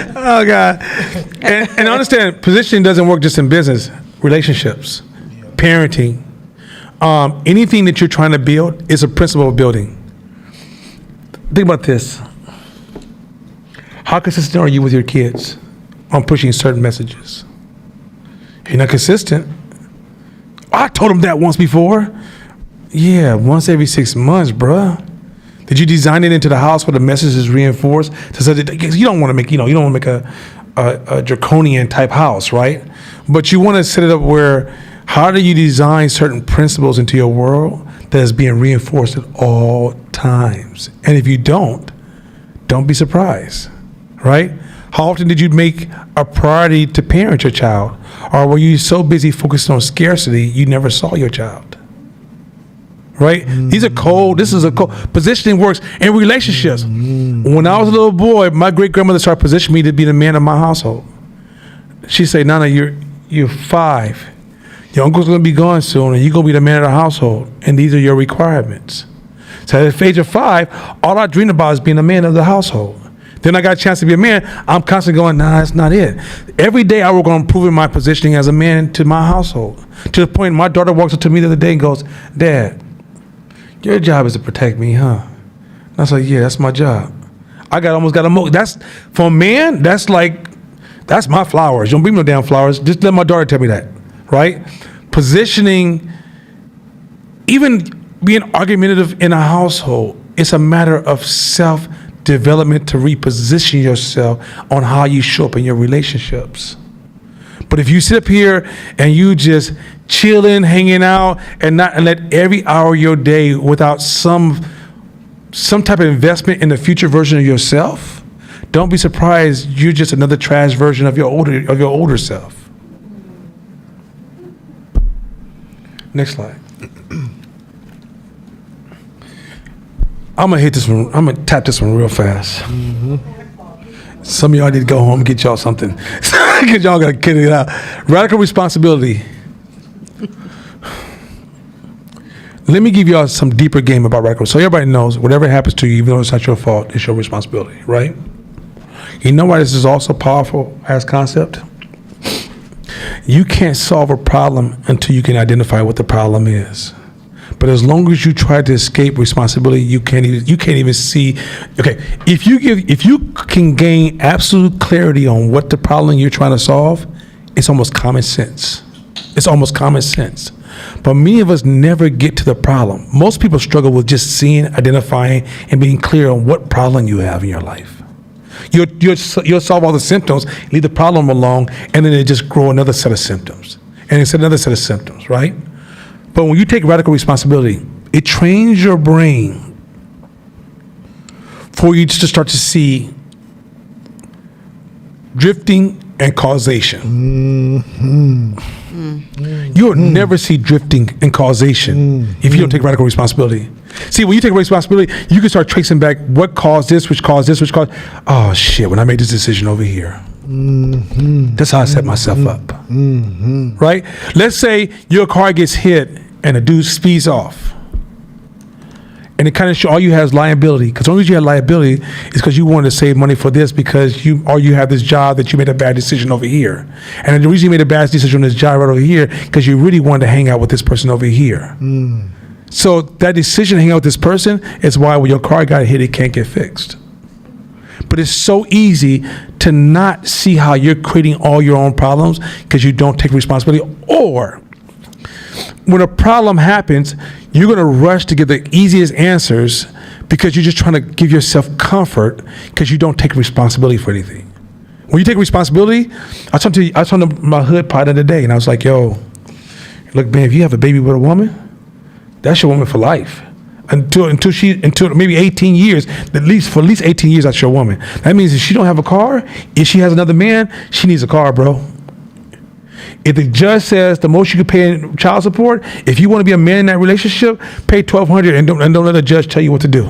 want. Oh, God. And understand, positioning doesn't work just in business, relationships, parenting. Anything that you're trying to build is a principle of building. Think about this. How consistent are you with your kids on pushing certain messages? If you're not consistent, I told them that once before. Yeah, once every 6 months, bruh. Did you design it into the house where the message is reinforced? So that you don't want to make, you don't want to make a draconian type house, right? But you want to set it up where, how do you design certain principles into your world that is being reinforced at all times? And if you don't be surprised, right? How often did you make a priority to parent your child? Or were you so busy focused on scarcity, you never saw your child? right? These are cold. This is a cold. Positioning works in relationships. When I was a little boy, my great grandmother started positioning me to be the man of my household. She said, Nana, you're 5. Your uncle's going to be gone soon, and you're going to be the man of the household, and these are your requirements. So at the age of 5, all I dreamed about is being a man of the household. Then I got a chance to be a man. I'm constantly going, nah, that's not it. Every day I work on improving my positioning as a man to my household. To the point my daughter walks up to me the other day and goes, Dad, your job is to protect me, huh? And I was like, yeah, that's my job. Almost got a that's, for a man, that's my flowers. Don't bring me no damn flowers. Just let my daughter tell me that, right? Positioning, even being argumentative in a household, it's a matter of self-development to reposition yourself on how you show up in your relationships. But if you sit up here and you just chilling, hanging out, and let every hour of your day without some type of investment in the future version of yourself, don't be surprised you're just another trash version of your older self. Next slide. I'm gonna hit this one. I'm gonna tap this one real fast. Some of y'all need to go home and get y'all something, because y'all gotta get it out. Radical responsibility. Let me give y'all some deeper game about radical. So everybody knows whatever happens to you, even though it's not your fault, it's your responsibility, right? You know why this is also powerful as concept? You can't solve a problem until you can identify what the problem is. But as long as you try to escape responsibility, you can't even see. Okay, if you can gain absolute clarity on what the problem you're trying to solve, it's almost common sense. It's almost common sense. But many of us never get to the problem. Most people struggle with just seeing, identifying, and being clear on what problem you have in your life. You'll solve all the symptoms, leave the problem alone, and then it just grow another set of symptoms, and it's another set of symptoms, right? But when you take radical responsibility, it trains your brain for you to start to see drifting and causation. You'll never see drifting and causation if you don't take radical responsibility. See, when you take responsibility, you can start tracing back what caused this, which caused this, which caused. Oh shit! When I made this decision over here, that's how I set myself up. Right? Let's say your car gets hit and a dude speeds off, and it kind of show all you have is liability. Because the only reason you have liability is because you wanted to save money for this, because you have this job that you made a bad decision over here, and the reason you made a bad decision on this job right over here because you really wanted to hang out with this person over here. So that decision to hang out with this person is why when your car got hit, it can't get fixed. But it's so easy to not see how you're creating all your own problems because you don't take responsibility. Or when a problem happens, you're going to rush to get the easiest answers because you're just trying to give yourself comfort because you don't take responsibility for anything. When you take responsibility, I was talking to my hood partner today, and I was like, yo, look, man, if you have a baby with a woman, that's your woman for life. Until maybe 18 years, for at least 18 years, that's your woman. That means if she don't have a car, if she has another man, she needs a car, bro. If the judge says the most you can pay in child support, if you want to be a man in that relationship, pay $1,200 and don't let the judge tell you what to do.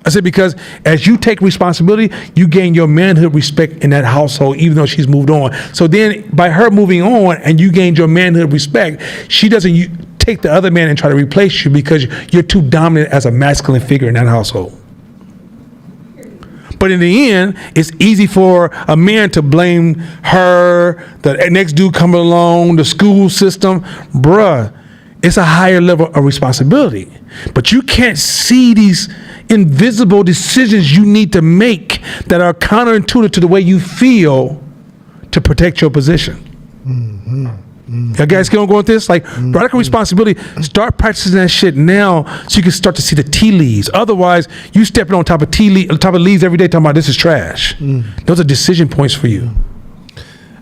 I said, because as you take responsibility, you gain your manhood respect in that household, even though she's moved on. So then by her moving on and you gained your manhood respect, she doesn't take the other man and try to replace you because you're too dominant as a masculine figure in that household. But in the end, it's easy for a man to blame her, the next dude coming along, the school system. Bruh, it's a higher level of responsibility. But you can't see these invisible decisions you need to make that are counterintuitive to the way you feel to protect your position. Y'all guys going with this? Like, radical responsibility, start practicing that shit now so you can start to see the tea leaves. Otherwise, you stepping on top of leaves every day talking about this is trash. Those are decision points for you.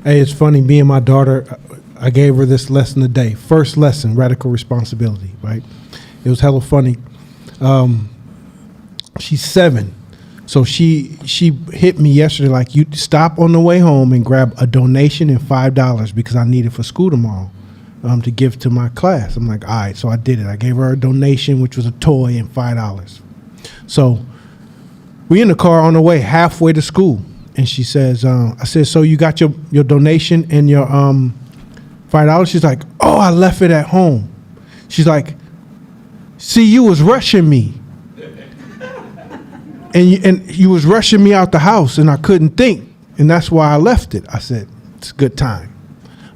Hey, it's funny, me and my daughter, I gave her this lesson today. First lesson, radical responsibility, right? It was hella funny. She's 7. So she hit me yesterday like, you stop on the way home and grab a donation and $5 because I need it for school tomorrow. to give to my class. I'm like, all right, so I did it. I gave her a donation, which was a toy and $5. So we in the car on the way halfway to school, and she says, I said, so you got your donation and your $5? She's like, oh, I left it at home. She's like, see, you was rushing me. And you was rushing me out the house, and I couldn't think, and that's why I left it. I said, it's a good time.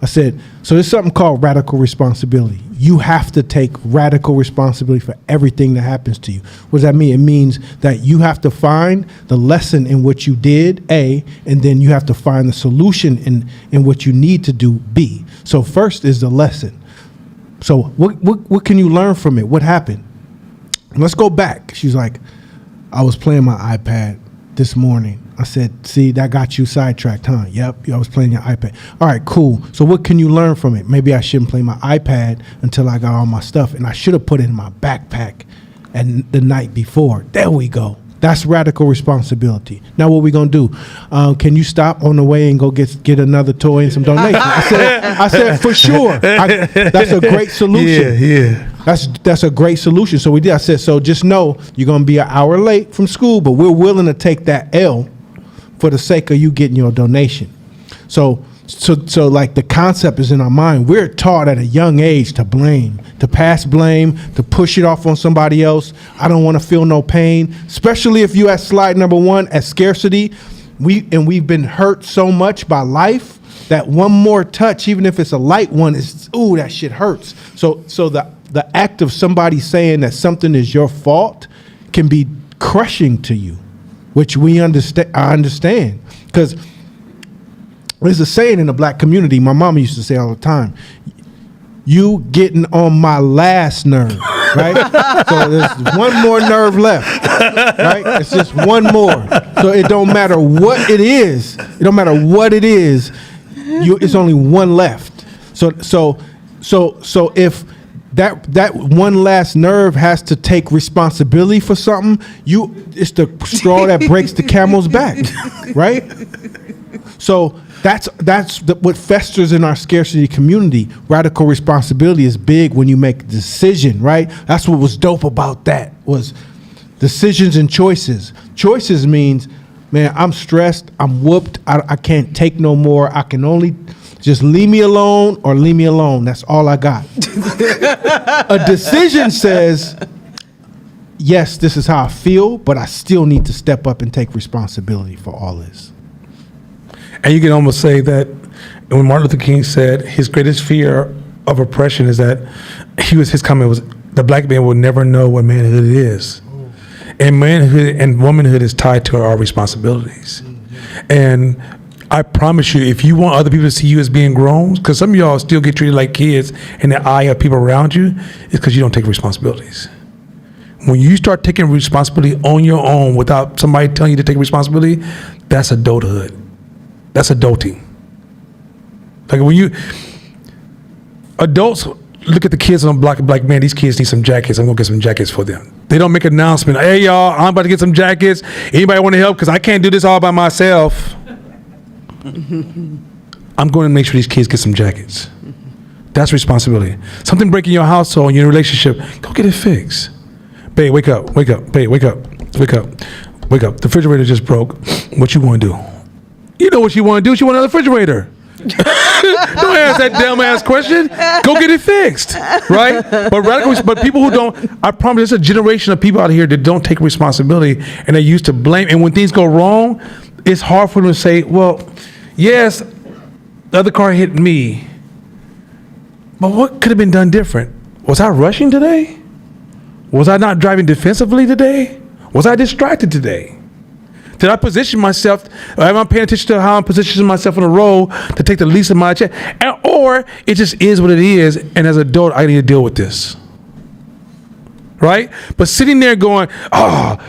I said, so there's something called radical responsibility. You have to take radical responsibility for everything that happens to you. What does that mean? It means that you have to find the lesson in what you did, A, and then you have to find the solution in what you need to do, B. So first is the lesson. So what can you learn from it? What happened? Let's go back. She's like, I was playing my iPad this morning. I said, see, that got you sidetracked, huh? Yep, I was playing your iPad. All right, cool. So what can you learn from it? Maybe I shouldn't play my iPad until I got all my stuff, and I should have put it in my backpack and the night before. There we go. That's radical responsibility. Now what we gonna do? Can you stop on the way and go get another toy and some donations? I said for sure. That's a great solution. Yeah. That's a great solution. So we did. I said, so just know you're gonna be an hour late from school, but we're willing to take that L for the sake of you getting your donation. So like the concept is in our mind. We're taught at a young age to blame, to pass blame, to push it off on somebody else. I don't want to feel no pain, especially if you at slide number 1 at scarcity. We've been hurt so much by life that one more touch, even if it's a light one, is ooh, that shit hurts. So the act of somebody saying that something is your fault can be crushing to you, which I understand, because there's a saying in the black community my mama used to say all the time, you getting on my last nerve, right? So there's one more nerve left, right? It's just one more. So it don't matter what it is. It don't matter what it is. It's only one left. So if that one last nerve has to take responsibility for something, it's the straw that breaks the camel's back, right? So that's what festers in our scarcity community. Radical responsibility is big when you make a decision, right? That's what was dope about that, was decisions and choices. Choices means, man, I'm stressed, I'm whooped, I can't take no more. I can only just leave me alone or leave me alone. That's all I got. A decision says, yes, this is how I feel, but I still need to step up and take responsibility for all this. And you can almost say that when Martin Luther King said his greatest fear of oppression is that his comment was, the black man will never know what manhood is. And manhood and womanhood is tied to our responsibilities. And I promise you, if you want other people to see you as being grown, because some of y'all still get treated like kids in the eye of people around you, it's because you don't take responsibilities. When you start taking responsibility on your own without somebody telling you to take responsibility, that's adulthood. That's adulting. Like when adults look at the kids on the block and be like, man, these kids need some jackets. I'm gonna get some jackets for them. They don't make an announcement. Hey y'all, I'm about to get some jackets. Anybody want to help? Because I can't do this all by myself. I'm going to make sure these kids get some jackets. That's responsibility. Something breaking your household, your relationship, go get it fixed. Babe, wake up. Babe, wake up. The refrigerator just broke. What you want to do? You know what you want to do. She want another refrigerator. Don't ask that dumb ass question. Go get it fixed, right? But people who don't, I promise, there's a generation of people out here that don't take responsibility and they used to blame. And when things go wrong, it's hard for them to say, well, yes, the other car hit me, but what could have been done different? Was I rushing today? Was I not driving defensively today? Was I distracted today? Did I position myself, or am I paying attention to how I'm positioning myself on the road to take the least of my chance? Or it just is what it is, and as an adult, I need to deal with this. Right? But sitting there going, all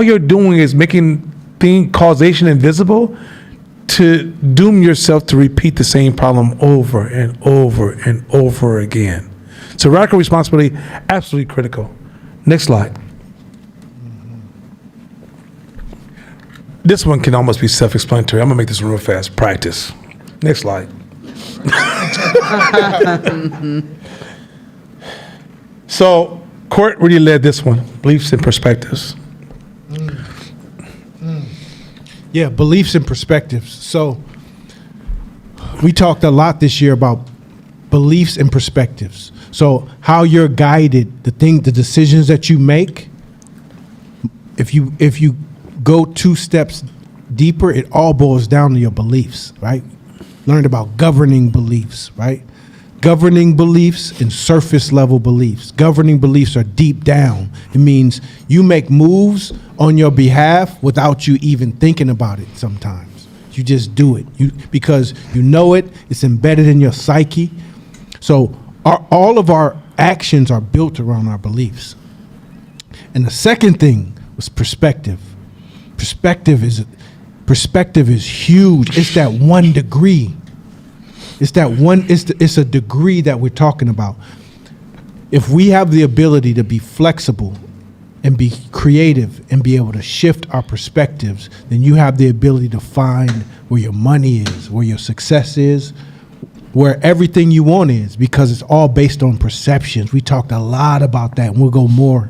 you're doing is making causation invisible to doom yourself to repeat the same problem over and over and over again. So radical responsibility, absolutely critical. Next slide. This one can almost be self-explanatory. I'm gonna make this one real fast. Practice. Next slide. So, Court really led this one. Beliefs and perspectives. Yeah, beliefs and perspectives. So we talked a lot this year about beliefs and perspectives. So how you're guided, the decisions that you make. If you go 2 steps deeper, it all boils down to your beliefs, right? Learned about governing beliefs, right? Governing beliefs and surface level beliefs. Governing beliefs are deep down. It means you make moves on your behalf without you even thinking about it sometimes. You just do it. Because you know it, it's embedded in your psyche. So all of our actions are built around our beliefs. And the second thing was perspective. Perspective is huge. It's that 1 degree. It's a degree that we're talking about. If we have the ability to be flexible and be creative and be able to shift our perspectives, then you have the ability to find where your money is, where your success is, where everything you want is, because it's all based on perceptions. We talked a lot about that, and we'll go more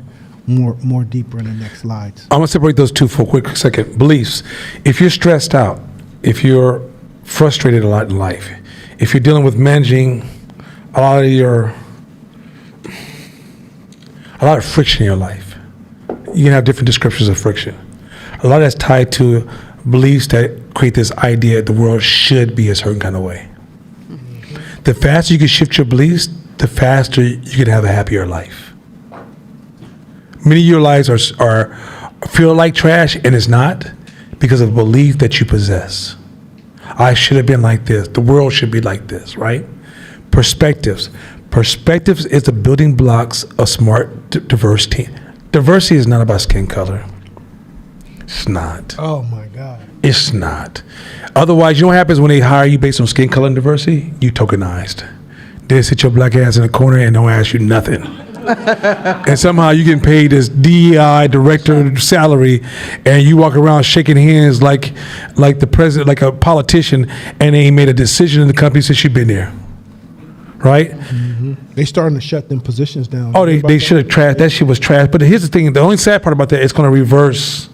deeper in the next slides. I'm gonna separate those two for a quick second. Beliefs. If you're stressed out, if you're frustrated a lot in life, if you're dealing with managing a lot of friction in your life, you can have different descriptions of friction. A lot of that's tied to beliefs that create this idea the world should be a certain kind of way. The faster you can shift your beliefs, the faster you can have a happier life. Many of your lives are feel like trash, and it's not because of the belief that you possess. I should have been like this. The world should be like this, right? Perspectives. Perspectives is the building blocks of smart diversity. Diversity is not about skin color. It's not. Oh my God. It's not. Otherwise, you know what happens when they hire you based on skin color and diversity? You tokenized. They sit your black ass in a corner and don't ask you nothing. And somehow you getting paid this DEI director salary, and you walk around shaking hands like the president, like a politician, and they ain't made a decision in the company since you've been there, right? Mm-hmm. They starting to shut them positions down. Oh, they should have trashed. That shit was trash. But here's the thing: the only sad part about that, it's going to reverse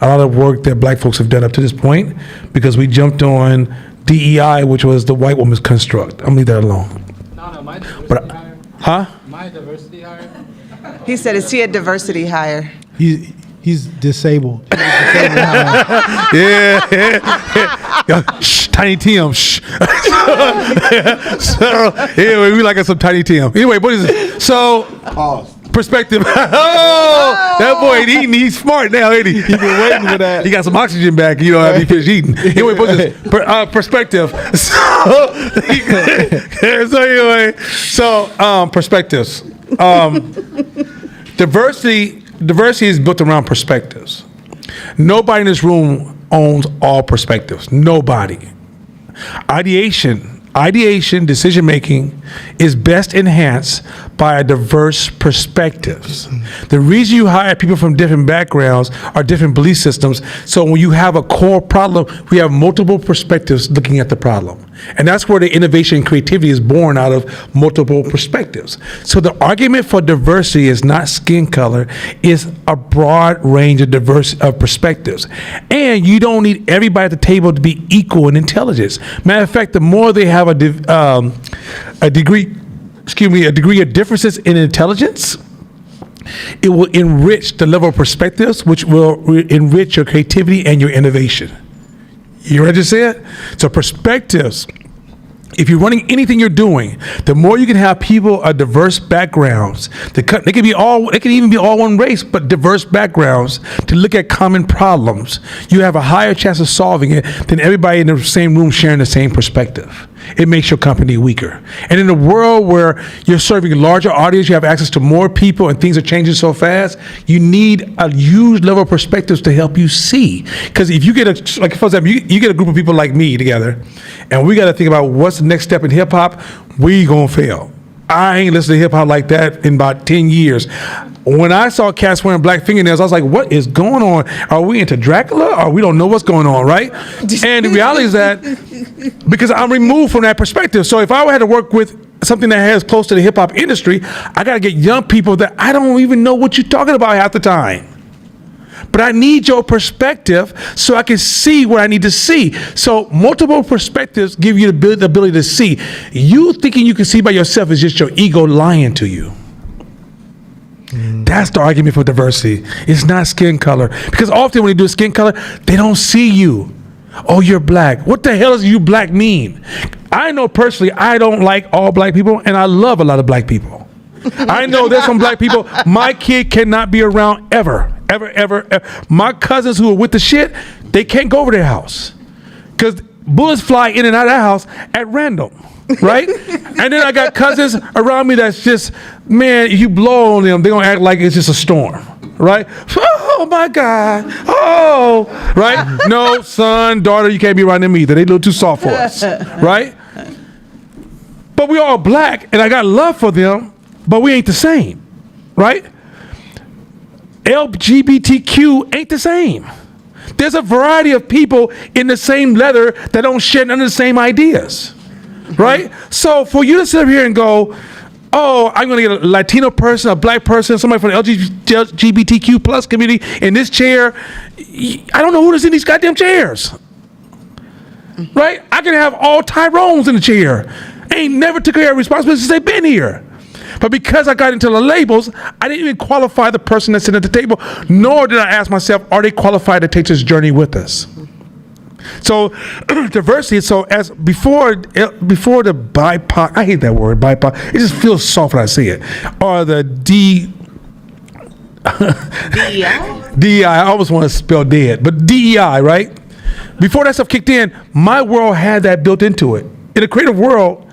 a lot of work that black folks have done up to this point, because we jumped on DEI, which was the white woman's construct. I'm gonna leave that alone. No, my diversity But hire. huh? My diversity hire. He said, is he a diversity hire? He's disabled. Yeah. Shh, Tiny Tim. Shh. So anyway, we like us some Tiny Tim. Anyway, what is it? So perspective. Oh, that boy, he's smart now, ain't he? He been waiting for that. He got some oxygen back. You know, after he finished eating. Anyway, what is this? Perspective. So perspectives. Diversity is built around perspectives. Nobody in this room owns all perspectives. Nobody. Ideation, decision making is best enhanced by a diverse perspectives. The reason you hire people from different backgrounds are different belief systems. So when you have a core problem, we have multiple perspectives looking at the problem. And that's where the innovation and creativity is born, out of multiple perspectives. So the argument for diversity is not skin color, it's a broad range of perspectives. And you don't need everybody at the table to be equal in intelligence. Matter of fact, the more they have a degree of differences in intelligence, it will enrich the level of perspectives, which will enrich your creativity and your innovation. You heard what I just said? So perspectives, if you're running anything you're doing, the more you can have people of diverse backgrounds, they can even be all one race, but diverse backgrounds to look at common problems, you have a higher chance of solving it than everybody in the same room sharing the same perspective. It makes your company weaker. And in a world where you're serving a larger audience, you have access to more people, and things are changing so fast, you need a huge level of perspectives to help you see. Because if you get for example, you get a group of people like me together, and we got to think about what's the next step in hip hop, we gonna fail. I ain't listened to hip hop like that in about 10 years. When I saw cats wearing black fingernails, I was like, what is going on? Are we into Dracula or we don't know what's going on, right? And the reality is that because I'm removed from that perspective. So if I had to work with something that has close to the hip hop industry, I got to get young people that I don't even know what you're talking about half the time. But I need your perspective so I can see what I need to see. So multiple perspectives give you the ability to see. You thinking you can see by yourself is just your ego lying to you. That's the argument for diversity. It's not skin color. Because often when they do skin color, they don't see you. Oh, you're black. What the hell does you black mean? I know personally I don't like all black people, and I love a lot of black people. I know there's some black people my kid cannot be around ever. My cousins who are with the shit, they can't go over their house. Because bullets fly in and out of that house at random. Right? And then I got cousins around me that's just, man, if you blow on them, they're going to act like it's just a storm. Right? Oh my God. Oh, right? No, son, daughter, you can't be around them either. They a little too soft for us. Right? But we all black, and I got love for them, but we ain't the same. Right? LGBTQ ain't the same. There's a variety of people in the same leather that don't share none of the same ideas. Right? So for you to sit up here and go, oh, I'm going to get a Latino person, a black person, somebody from the LGBTQ plus community in this chair. I don't know who is in these goddamn chairs. Right? I can have all Tyrones in the chair. Ain't never took care of responsibility since they've been here. But because I got into the labels, I didn't even qualify the person that's sitting at the table, nor did I ask myself, are they qualified to take this journey with us? So diversity, so as before the BIPOC, I hate that word, BIPOC, it just feels soft when I say it, or the DEI, I always want to spell dead, but DEI, right? Before that stuff kicked in, my world had that built into it. In a creative world,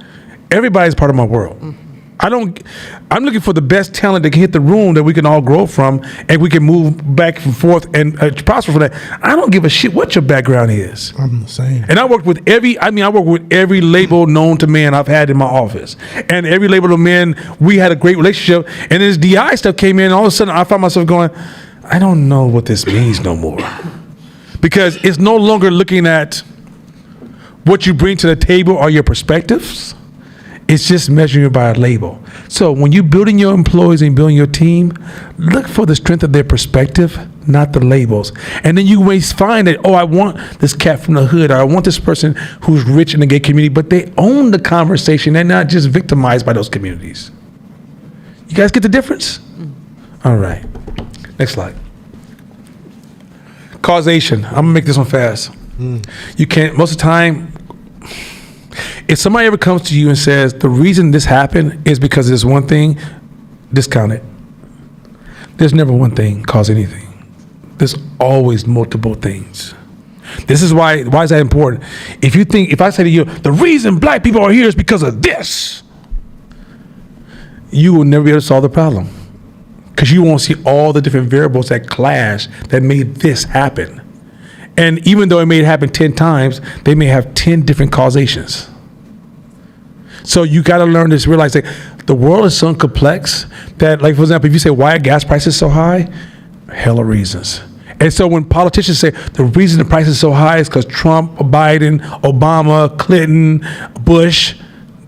everybody's part of my world. I'm looking for the best talent that can hit the room that we can all grow from, and we can move back and forth and prosper from that. I don't give a shit what your background is. I'm the same. And I work with every label known to man I've had in my office. And every label of men, we had a great relationship. And this DI stuff came in, and all of a sudden I found myself going, I don't know what this means no more. Because it's no longer looking at what you bring to the table or your perspectives. It's just measuring it by a label. So when you're building your employees and building your team, look for the strength of their perspective, not the labels. And then you may find that, oh, I want this cat from the hood, or I want this person who's rich in the gay community, but they own the conversation. They're not just victimized by those communities. You guys get the difference? All right. Next slide. Causation. I'm gonna make this one fast. You can't, most of the time, if somebody ever comes to you and says, the reason this happened is because of this one thing, discount it. There's never one thing cause anything. There's always multiple things. This is why is that important? If I say to you, the reason black people are here is because of this, you will never be able to solve the problem. Because you won't see all the different variables that clash that made this happen. And even though it may happen 10 times, they may have 10 different causations. So you got to learn this, realize that the world is so complex that, like, for example, if you say, why are gas prices so high? Hella reasons. And so when politicians say the reason the price is so high is because Trump, Biden, Obama, Clinton, Bush,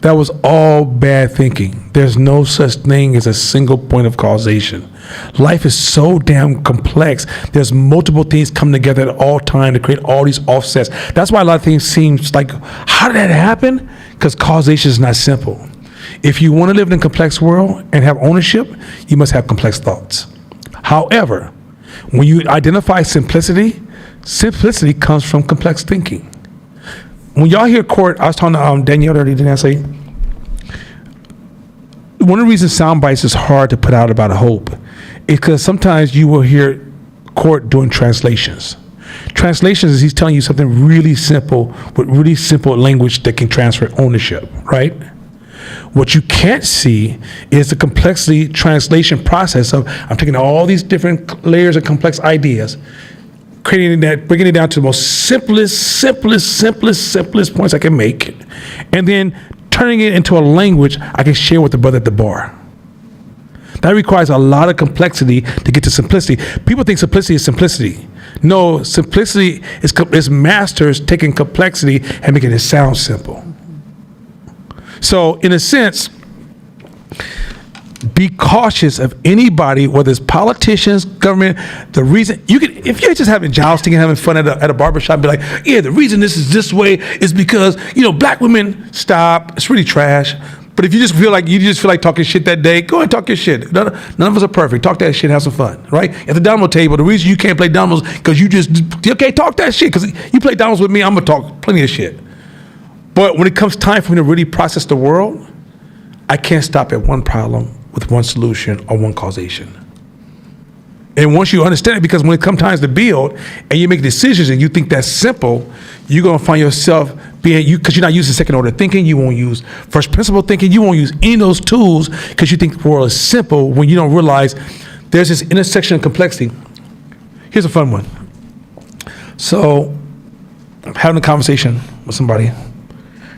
that was all bad thinking. There's no such thing as a single point of causation. Life is so damn complex. There's multiple things coming together at all time to create all these offsets. That's why a lot of things seems like, how did that happen? Because causation is not simple. If you want to live in a complex world and have ownership, you must have complex thoughts. However, when you identify simplicity comes from complex thinking. When y'all hear court, I was talking to Danielle earlier, didn't I say? One of the reasons sound bites is hard to put out about a hope is because sometimes you will hear court doing translations. Translations is he's telling you something really simple with really simple language that can transfer ownership, right? What you can't see is the complexity translation process of I'm taking all these different layers of complex ideas, bringing it down to the most simplest points I can make, and then turning it into a language I can share with the brother at the bar. That requires a lot of complexity to get to simplicity. People think simplicity is simplicity. No, simplicity is masters taking complexity and making it sound simple. So, in a sense, be cautious of anybody, whether it's politicians, government. The reason if you're just having jousting and having fun at a barbershop, be like, yeah, the reason this is this way is because black women. Stop. It's really trash. But if you just feel like talking shit that day, go ahead and talk your shit. None of us are perfect. Talk that shit, have some fun, right? At the domino table, the reason you can't play dominoes because talk that shit. Because you play dominoes with me, I'm gonna talk plenty of shit. But when it comes time for me to really process the world, I can't stop at one problem with one solution or one causation. And once you understand it, because when it comes times to build and you make decisions and you think that's simple, you're gonna find yourself because you're not using second order thinking, you won't use first principle thinking, you won't use any of those tools because you think the world is simple when you don't realize there's this intersection of complexity. Here's a fun one. So I'm having a conversation with somebody.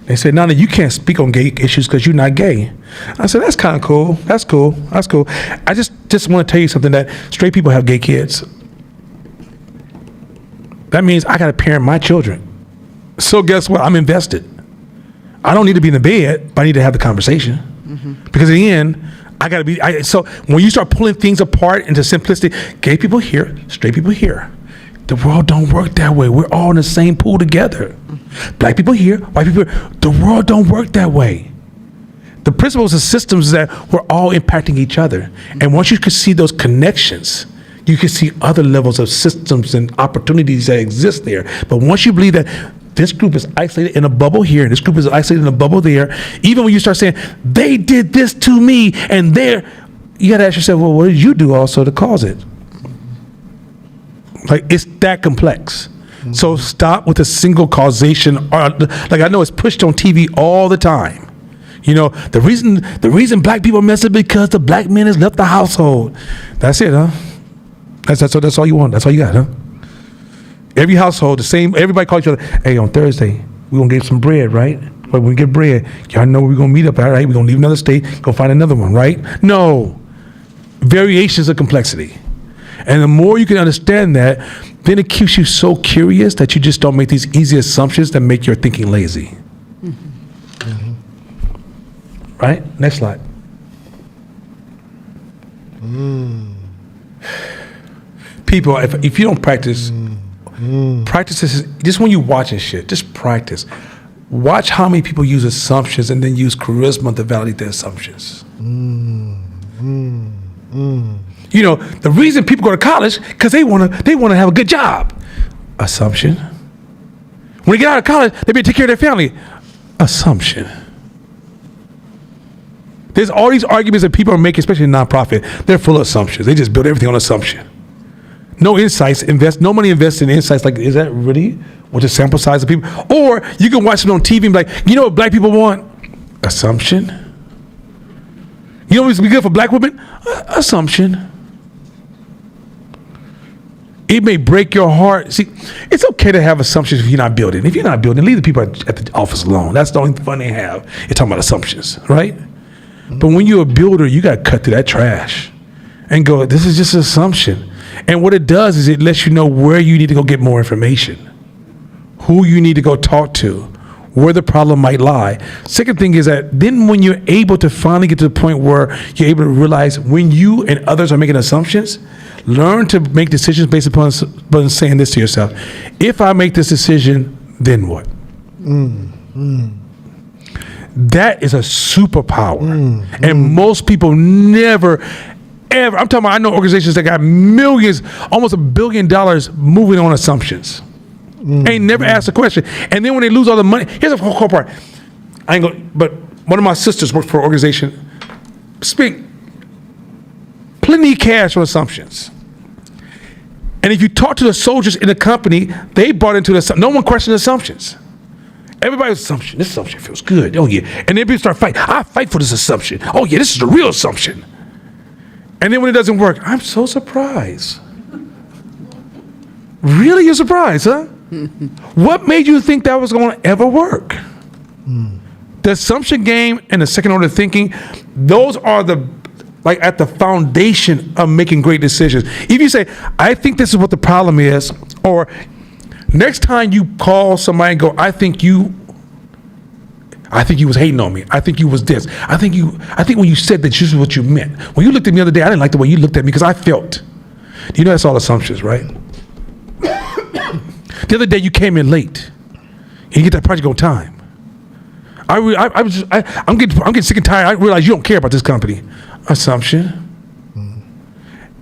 They said, Nana, you can't speak on gay issues because you're not gay. I said, that's kind of cool. That's cool. I just want to tell you something, that straight people have gay kids. That means I got to parent my children. So guess what? I'm invested. I don't need to be in the bed, but I need to have the conversation. Because in the end, I got to be. So when you start pulling things apart into simplicity, gay people here, straight people here. The world don't work that way. We're all in the same pool together. Black people here, white people here. The world don't work that way. The principles and systems is that we're all impacting each other. And once you can see those connections, you can see other levels of systems and opportunities that exist there. But once you believe that this group is isolated in a bubble here, and this group is isolated in a bubble there, even when you start saying, they did this to me, and you got to ask yourself, well, what did you do also to cause it? Like, it's that complex. So stop with a single causation. Like, I know it's pushed on TV all the time. The reason black people mess up because the black man has left the household. That's it, huh? That's all you want. That's all you got, huh? Every household, the same. Everybody call each other. Hey, on Thursday, we're going to get some bread, right? But when we get bread, y'all know where we're going to meet up, all right? We're going to leave another state, go find another one, right? No. Variations of complexity. And the more you can understand that, then it keeps you so curious that you just don't make these easy assumptions that make your thinking lazy. Right? Next slide. People, if you don't practice, practice this, just when you're watching shit, just practice. Watch how many people use assumptions and then use charisma to validate their assumptions. The reason people go to college because they want to have a good job. Assumption. When they get out of college, they better take care of their family. Assumption. There's all these arguments that people are making, especially in nonprofit. They're full of assumptions. They just build everything on assumption. No insights. No money invested in insights. Like, is that really what the sample size of people? Or you can watch it on TV and be like, you know what black people want? Assumption. You know what's be good for black women? Assumption. It may break your heart. See, it's okay to have assumptions if you're not building. If you're not building, leave the people at the office alone. That's the only fun they have. You're talking about assumptions, right? But when you're a builder, you got to cut through that trash and go, this is just an assumption. And what it does is it lets you know where you need to go get more information, who you need to go talk to, where the problem might lie. Second thing is that then when you're able to finally get to the point where you're able to realize when you and others are making assumptions, learn to make decisions based upon saying this to yourself. If I make this decision, then what? That is a superpower. And most people never, ever, I'm talking about, I know organizations that got millions, almost $1 billion moving on assumptions. Ain't never asked a question. And then when they lose all the money, here's a whole part. But one of my sisters worked for an organization, spent plenty of cash on assumptions. And if you talk to the soldiers in the company, they bought into the, no one questioned assumptions. Everybody's assumption. This assumption feels good. Oh, yeah. And then people start fighting. I fight for this assumption. Oh, yeah, this is the real assumption. And then when it doesn't work, I'm so surprised. Really? You're surprised, huh? What made you think that was going to ever work? The assumption game and the second order thinking, those are like at the foundation of making great decisions. If you say, I think this is what the problem is, or next time you call somebody and go, I think you was hating on me. I think you was this. I think when you said that this is what you meant. When you looked at me the other day, I didn't like the way you looked at me because I felt. You know that's all assumptions, right? The other day you came in late. And you get that project on time. I'm getting sick and tired. I realize you don't care about this company. Assumption.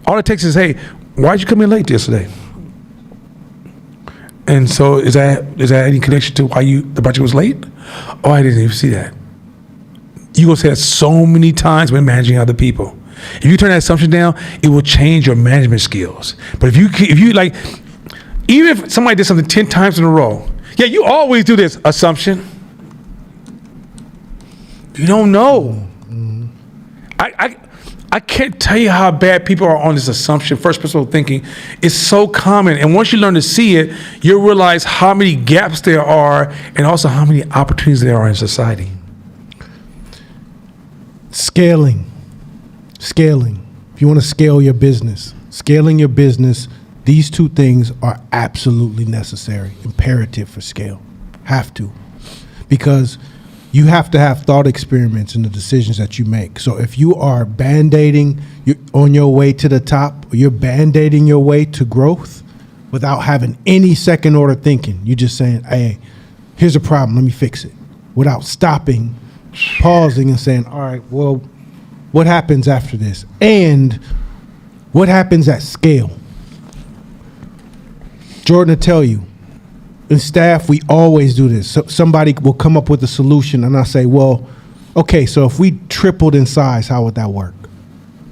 All it takes is, hey, why'd you come in late yesterday? And so is that any connection to why the project was late? Oh, I didn't even see that. You gonna say that so many times when managing other people. If you turn that assumption down, it will change your management skills. But if you like, even if somebody did something 10 times in a row, yeah, you always do this assumption. You don't know. I can't tell you how bad people are on this assumption, first principle thinking. It's so common. And once you learn to see it, you'll realize how many gaps there are and also how many opportunities there are in society. Scaling. If you want to scale your business, scaling your business, these two things are absolutely necessary, imperative for scale. Have to. Because you have to have thought experiments in the decisions that you make. So if you are band-aiding on your way to the top, or you're band-aiding your way to growth without having any second order thinking, you're just saying, hey, here's a problem, let me fix it. Without stopping, pausing and saying, all right, well, what happens after this? And what happens at scale? Jordan will tell you, in staff, we always do this. So somebody will come up with a solution, and I say, well, okay, so if we tripled in size, how would that work?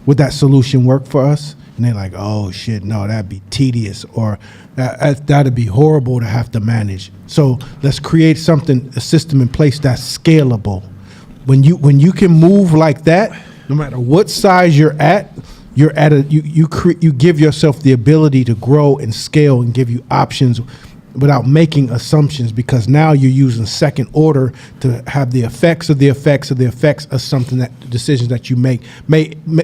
Would that solution work for us? And they're like, oh, shit, no, that'd be tedious, or that'd be horrible to have to manage. So let's create a system in place that's scalable. When you can move like that, no matter what size you're at you give yourself the ability to grow and scale and give you options without making assumptions, because now you're using second order to have the effects of the effects of the effects of something, that decisions that you make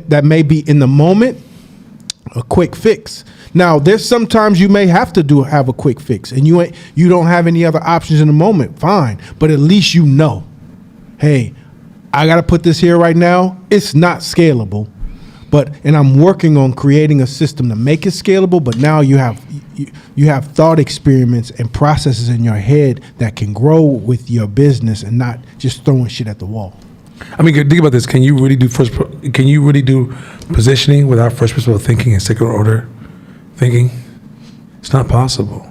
that may be in the moment a quick fix. Now there's sometimes you may have to have a quick fix and you don't have any other options in the moment, fine, but at least you know, hey, I got to put this here right now. It's not scalable, and I'm working on creating a system to make it scalable. But now you have thought experiments and processes in your head that can grow with your business and not just throwing shit at the wall. I mean, think about this. Can you really do positioning without first principle thinking and second order thinking? It's not possible.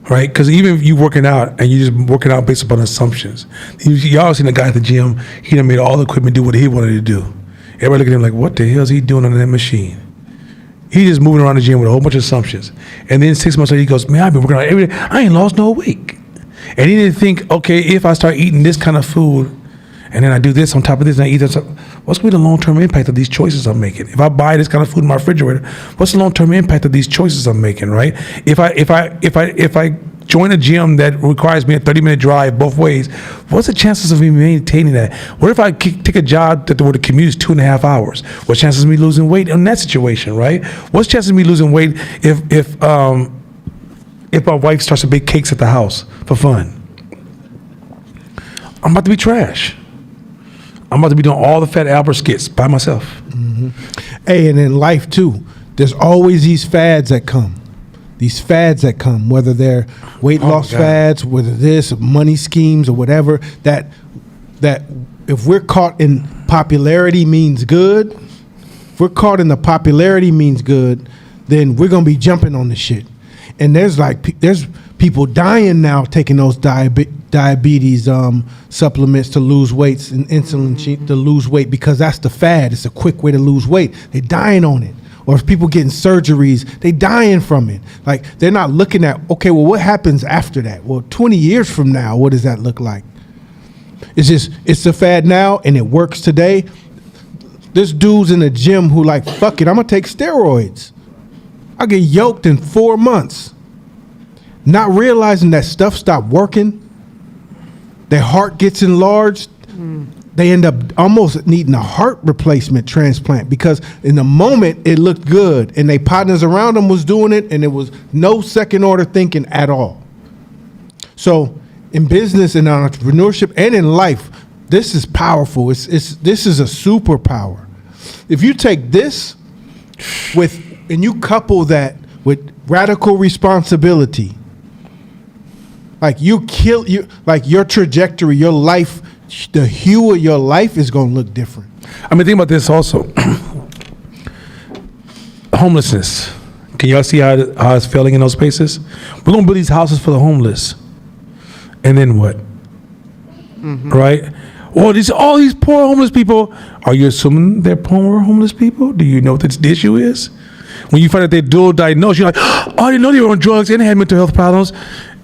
Right? Because even if you working out and you just working out based upon assumptions, y'all seen the guy at the gym, he done made all the equipment do what he wanted to do. Everybody look at him like, what the hell is he doing on that machine? He just moving around the gym with a whole bunch of assumptions. And then 6 months later, he goes, man, I've been working out every day. I ain't lost no weight. And he didn't think, okay, if I start eating this kind of food, and then I do this on top of this, and I eat this, what's going to be the long-term impact of these choices I'm making? If I buy this kind of food in my refrigerator, what's the long-term impact of these choices I'm making, right? If I join a gym that requires me a 30-minute drive both ways, what's the chances of me maintaining that? What if I take a job where the commute is 2.5 hours? What's the chances of me losing weight in that situation, right? What's the chances of me losing weight if my wife starts to bake cakes at the house for fun? I'm about to be trash. I'm about to be doing all the Fat Albert skits by myself. Mm-hmm. Hey, and in life too, there's always these fads that come. Whether they're weight loss fads, whether this money schemes or whatever, that if we're caught in popularity means good, then we're gonna be jumping on the shit. And there's people dying now taking those diabetes supplements to lose weight and insulin to lose weight, because that's the fad. It's a quick way to lose weight. They're dying on it. Or if people getting surgeries, they dying from it. Like, they're not looking at, okay, well, what happens after that? Well, 20 years from now, what does that look like? It's a fad now and it works today. There's dudes in the gym who like, fuck it, I'm gonna take steroids. I get yoked in 4 months. Not realizing that stuff stopped working. Their heart gets enlarged. They end up almost needing a heart replacement transplant because in the moment it looked good and their partners around them was doing it and it was no second order thinking at all. So in business and entrepreneurship and in life, this is powerful. This is a superpower. If you take this and you couple that with radical responsibility, like your trajectory, your life, the hue of your life is going to look different. I mean, think about this also. Homelessness. Can y'all see how it's failing in those spaces? We're going to build these houses for the homeless. And then what? Right? Well, all these poor homeless people, are you assuming they're poor homeless people? Do you know what the issue is? When you find out they're dual diagnosed, you're like, oh, I didn't know they were on drugs and they had mental health problems.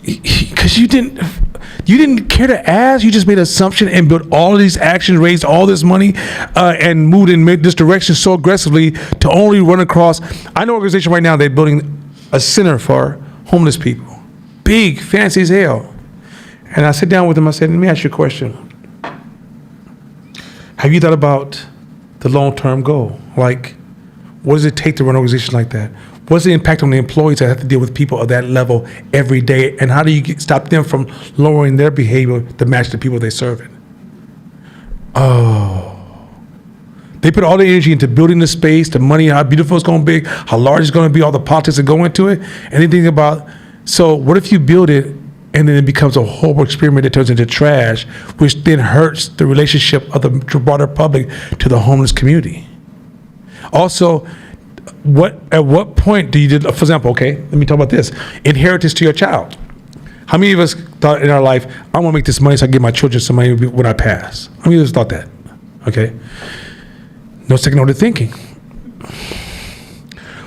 Because you didn't care to ask. You just made an assumption and built all of these actions, raised all this money, and moved in this direction so aggressively to only run across. I know an organization right now, they're building a center for homeless people. Big, fancy as hell. And I sit down with them, I said, let me ask you a question. Have you thought about the long-term goal? Like, what does it take to run an organization like that? What's the impact on the employees that have to deal with people of that level every day? And how do you stop them from lowering their behavior to match the people they're serving? Oh. They put all the energy into building the space, the money, how beautiful it's going to be, how large it's going to be, all the politics that go into it. Anything about, so what if you build it and then it becomes a horrible experiment that turns into trash, which then hurts the relationship of the broader public to the homeless community? Also, at what point do you for example, okay, let me talk about this. Inheritance to your child. How many of us thought in our life, I want to make this money so I can give my children some money when I pass? How many of us thought that? Okay. No second order thinking.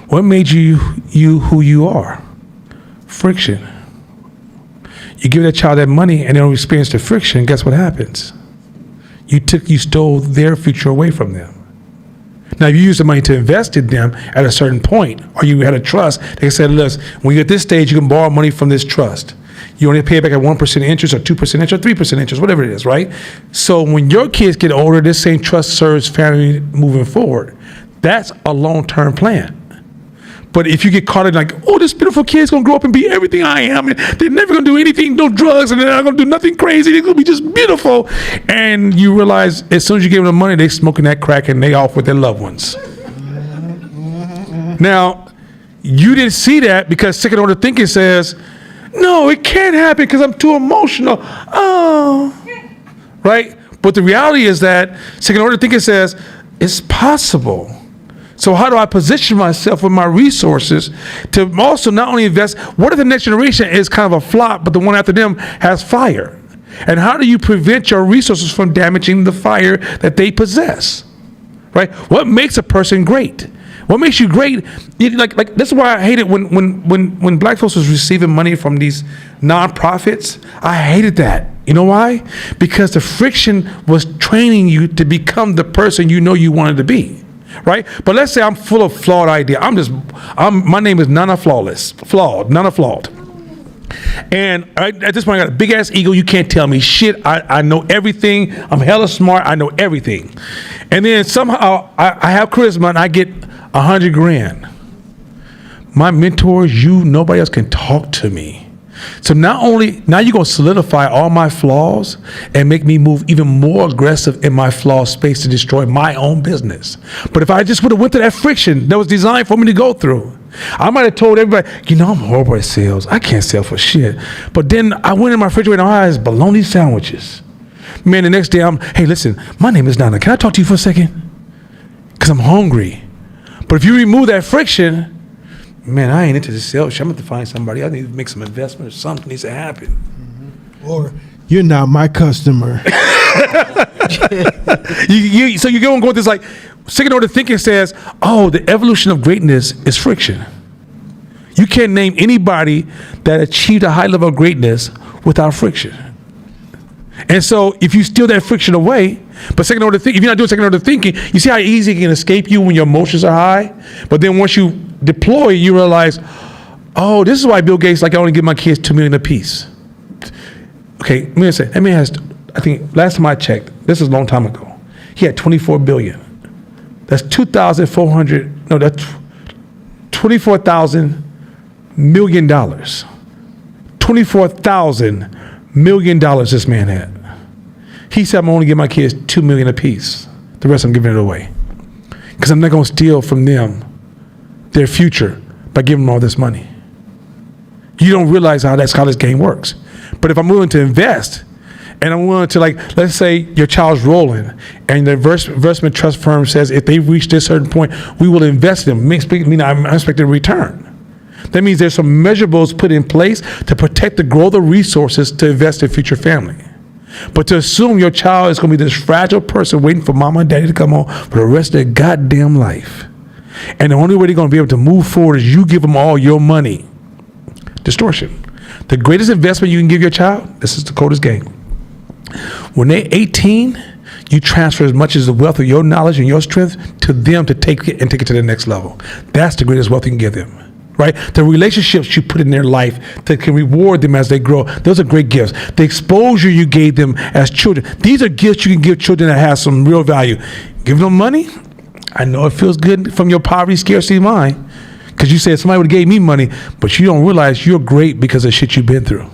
What made you who you are? Friction. You give that child that money and they don't experience the friction, guess what happens? You stole their future away from them. Now, if you use the money to invest in them at a certain point, or you had a trust, they said, listen, when you're at this stage, you can borrow money from this trust. You only pay it back at 1% interest or 2% interest or 3% interest, whatever it is, right? So when your kids get older, this same trust serves family moving forward. That's a long-term plan. But if you get caught in like, oh, this beautiful kid's going to grow up and be everything I am, and they're never going to do anything, no drugs, and they're not going to do nothing crazy, they're going to be just beautiful. And you realize as soon as you give them the money, they're smoking that crack and they off with their loved ones. Now, you didn't see that because second order thinking says, no, it can't happen because I'm too emotional. Oh, right? But the reality is that second order thinking says, it's possible. So how do I position myself with my resources to also not only invest, what if the next generation is kind of a flop, but the one after them has fire? And how do you prevent your resources from damaging the fire that they possess? Right? What makes a person great? What makes you great? Like this is why I hate it when black folks was receiving money from these nonprofits. I hated that. You know why? Because the friction was training you to become the person you know you wanted to be. Right? But let's say I'm full of flawed idea. My name is Nana Flawless. Nana Flawed. And at this point, I got a big ass ego. You can't tell me shit. I know everything. I'm hella smart. I know everything. And then somehow I have charisma and I get 100 grand. My mentors, nobody else can talk to me. So now you're going to solidify all my flaws and make me move even more aggressive in my flaw space to destroy my own business. But if I just would have went through that friction that was designed for me to go through, I might have told everybody, I'm horrible at sales. I can't sell for shit. But then I went in my refrigerator and I had bologna sandwiches. Man, the next day hey, listen, my name is Nana. Can I talk to you for a second? Because I'm hungry. But if you remove that friction, man, I ain't into the sales shit. I'm going to find somebody. I need to make some investment or something needs to happen. Mm-hmm. Or you're not my customer. So you go and go with this like, second order thinking says, oh, the evolution of greatness is friction. You can't name anybody that achieved a high level of greatness without friction. And so if you steal that friction away, but second order if you're not doing second order thinking, you see how easy it can escape you when your emotions are high? But then once you deploy, you realize, oh, this is why Bill Gates, like, I only give my kids $2 million apiece. Okay, let me ask, I think last time I checked, this is a long time ago, he had 24 billion. That's 2,400, no, that's $24,000 million. $24,000 million this man had. He said, I'm only give my kids $2 million apiece. The rest I'm giving it away. Because I'm not going to steal from them their future by giving them all this money. You don't realize how this game works. But if I'm willing to invest, and I'm willing to, like, let's say your child's rolling, and the investment trust firm says if they reach this certain point, we will invest in them. I'm expecting a return. That means there's some measurables put in place to protect the growth of resources to invest in future family. But to assume your child is going to be this fragile person waiting for mama and daddy to come home for the rest of their goddamn life, and the only way they're going to be able to move forward is you give them all your money. Distortion. The greatest investment you can give your child, this is the coldest game. When they're 18, you transfer as much as the wealth of your knowledge and your strength to them to take it to the next level. That's the greatest wealth you can give them. Right? The relationships you put in their life that can reward them as they grow, those are great gifts. The exposure you gave them as children, these are gifts you can give children that have some real value. Give them money. I know it feels good from your poverty, scarcity mind, because you said somebody would have gave me money, but you don't realize you're great because of shit you've been through.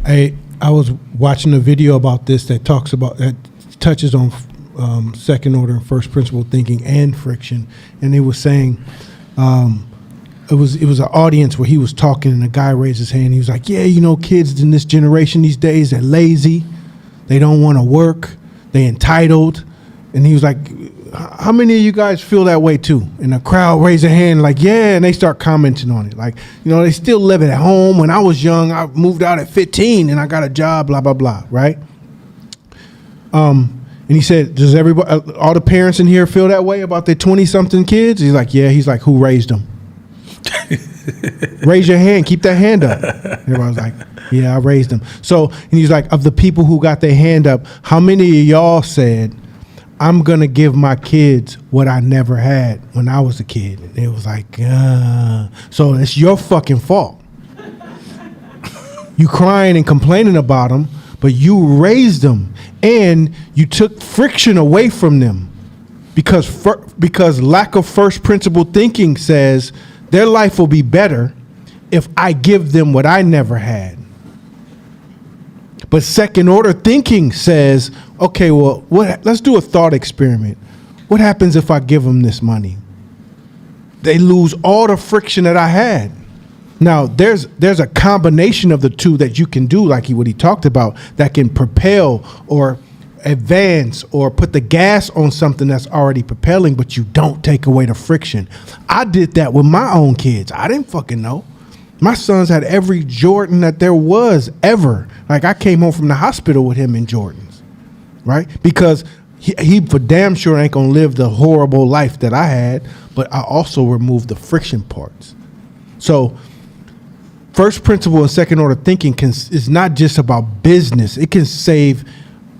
I was watching a video about this that touches on second order and first principle thinking and friction, and they were saying it was an audience where he was talking, and a guy raised his hand. He was like, "Yeah, kids in this generation these days, they're lazy, they don't want to work, they entitled," and he was like, "How many of you guys feel that way too?" And the crowd raised their hand like, "Yeah," and they start commenting on it. Like, they still live at home. When I was young, I moved out at 15 and I got a job, blah, blah, blah, right? And he said, does everybody, all the parents in here feel that way about their 20-something kids? He's like, yeah. He's like, who raised them? Raise your hand. Keep that hand up. Everybody's like, yeah, I raised them. So, and he's like, of the people who got their hand up, how many of y'all said, I'm going to give my kids what I never had when I was a kid? And it was like, so it's your fucking fault. You crying and complaining about them, but you raised them and you took friction away from them because lack of first principle thinking says their life will be better if I give them what I never had. But second order thinking says, okay, well, let's do a thought experiment. What happens if I give them this money? They lose all the friction that I had. Now, there's a combination of the two that you can do, like what he talked about, that can propel or advance or put the gas on something that's already propelling, but you don't take away the friction. I did that with my own kids. I didn't fucking know. My sons had every Jordan that there was ever. Like, I came home from the hospital with him in Jordans, right? Because he for damn sure ain't gonna live the horrible life that I had, but I also removed the friction parts. So first principle and second order thinking is not just about business. It can save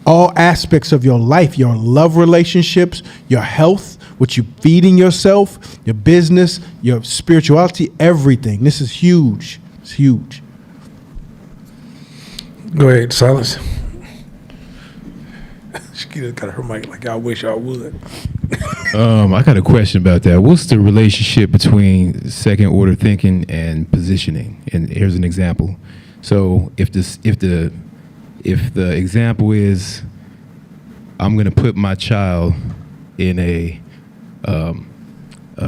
all aspects of your life, your love relationships, your health, what you're feeding yourself, your business, your spirituality, everything. This is huge. It's huge. Go ahead, Silas. Shakita got her mic like I wish I would. I got a question about that. What's the relationship between second order thinking and positioning? And here's an example. So if the example is I'm going to put my child in a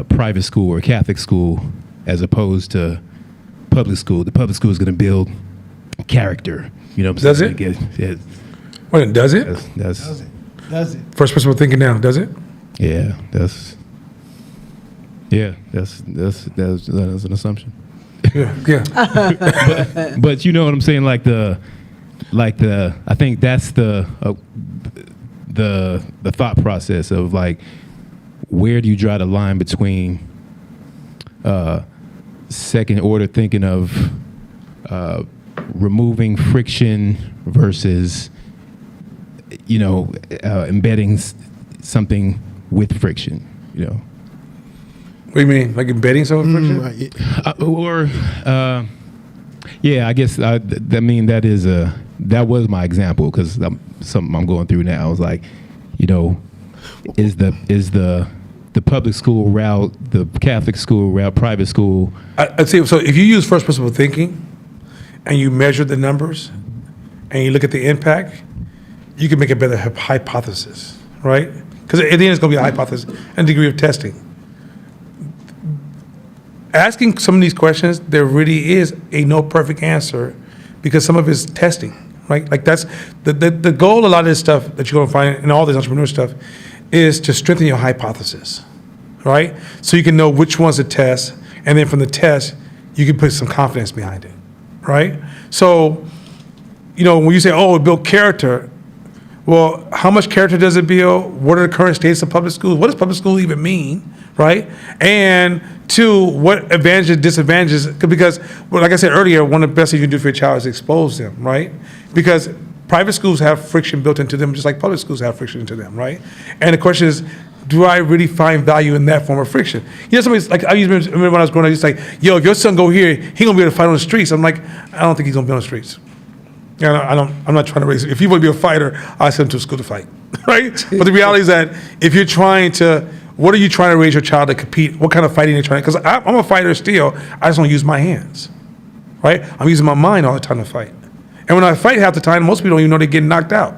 private school or Catholic school as opposed to public school, the public school is going to build character. You know what I'm saying? Does it? Does it? First principle thinking now, does it? Yeah, that's an assumption. Yeah. But you know what I'm saying? Like the I think that's the thought process of like, where do you draw the line between second order thinking of removing friction versus, embedding something with friction, What do you mean? Like embedding some friction? I guess that was my example because something I'm going through now. I was like, is the public school route, the Catholic school route, private school? I'd say, so if you use first principle thinking and you measure the numbers and you look at the impact, you can make a better hypothesis, right? Because at the end, it's going to be a hypothesis and a degree of testing. Asking some of these questions, there really is a no perfect answer because some of it's testing, right? Like that's the goal. A lot of this stuff that you're going to find in all this entrepreneur stuff is to strengthen your hypothesis, right? So you can know which ones to test, and then from the test, you can put some confidence behind it, right? So, when you say, "Oh, it built character," well, how much character does it build? What are the current status of public schools? What does public school even mean, right? And two, what advantages, disadvantages? Because, well, like I said earlier, one of the best things you can do for your child is expose them, right? Because private schools have friction built into them, just like public schools have friction into them, right? And the question is, do I really find value in that form of friction? Somebody's like, I remember when I was growing up, he's like, yo, if your son go here, he gonna be able to fight on the streets. I'm like, I don't think he's gonna be on the streets. I'm not trying to raise. If he want to be a fighter, I send him to school to fight, right? But the reality is that if you're trying to, what are you trying to raise your child to compete? What kind of fighting are you trying to? Because I'm a fighter still. I just don't use my hands, right? I'm using my mind all the time to fight. And when I fight half the time, most people don't even know they're getting knocked out,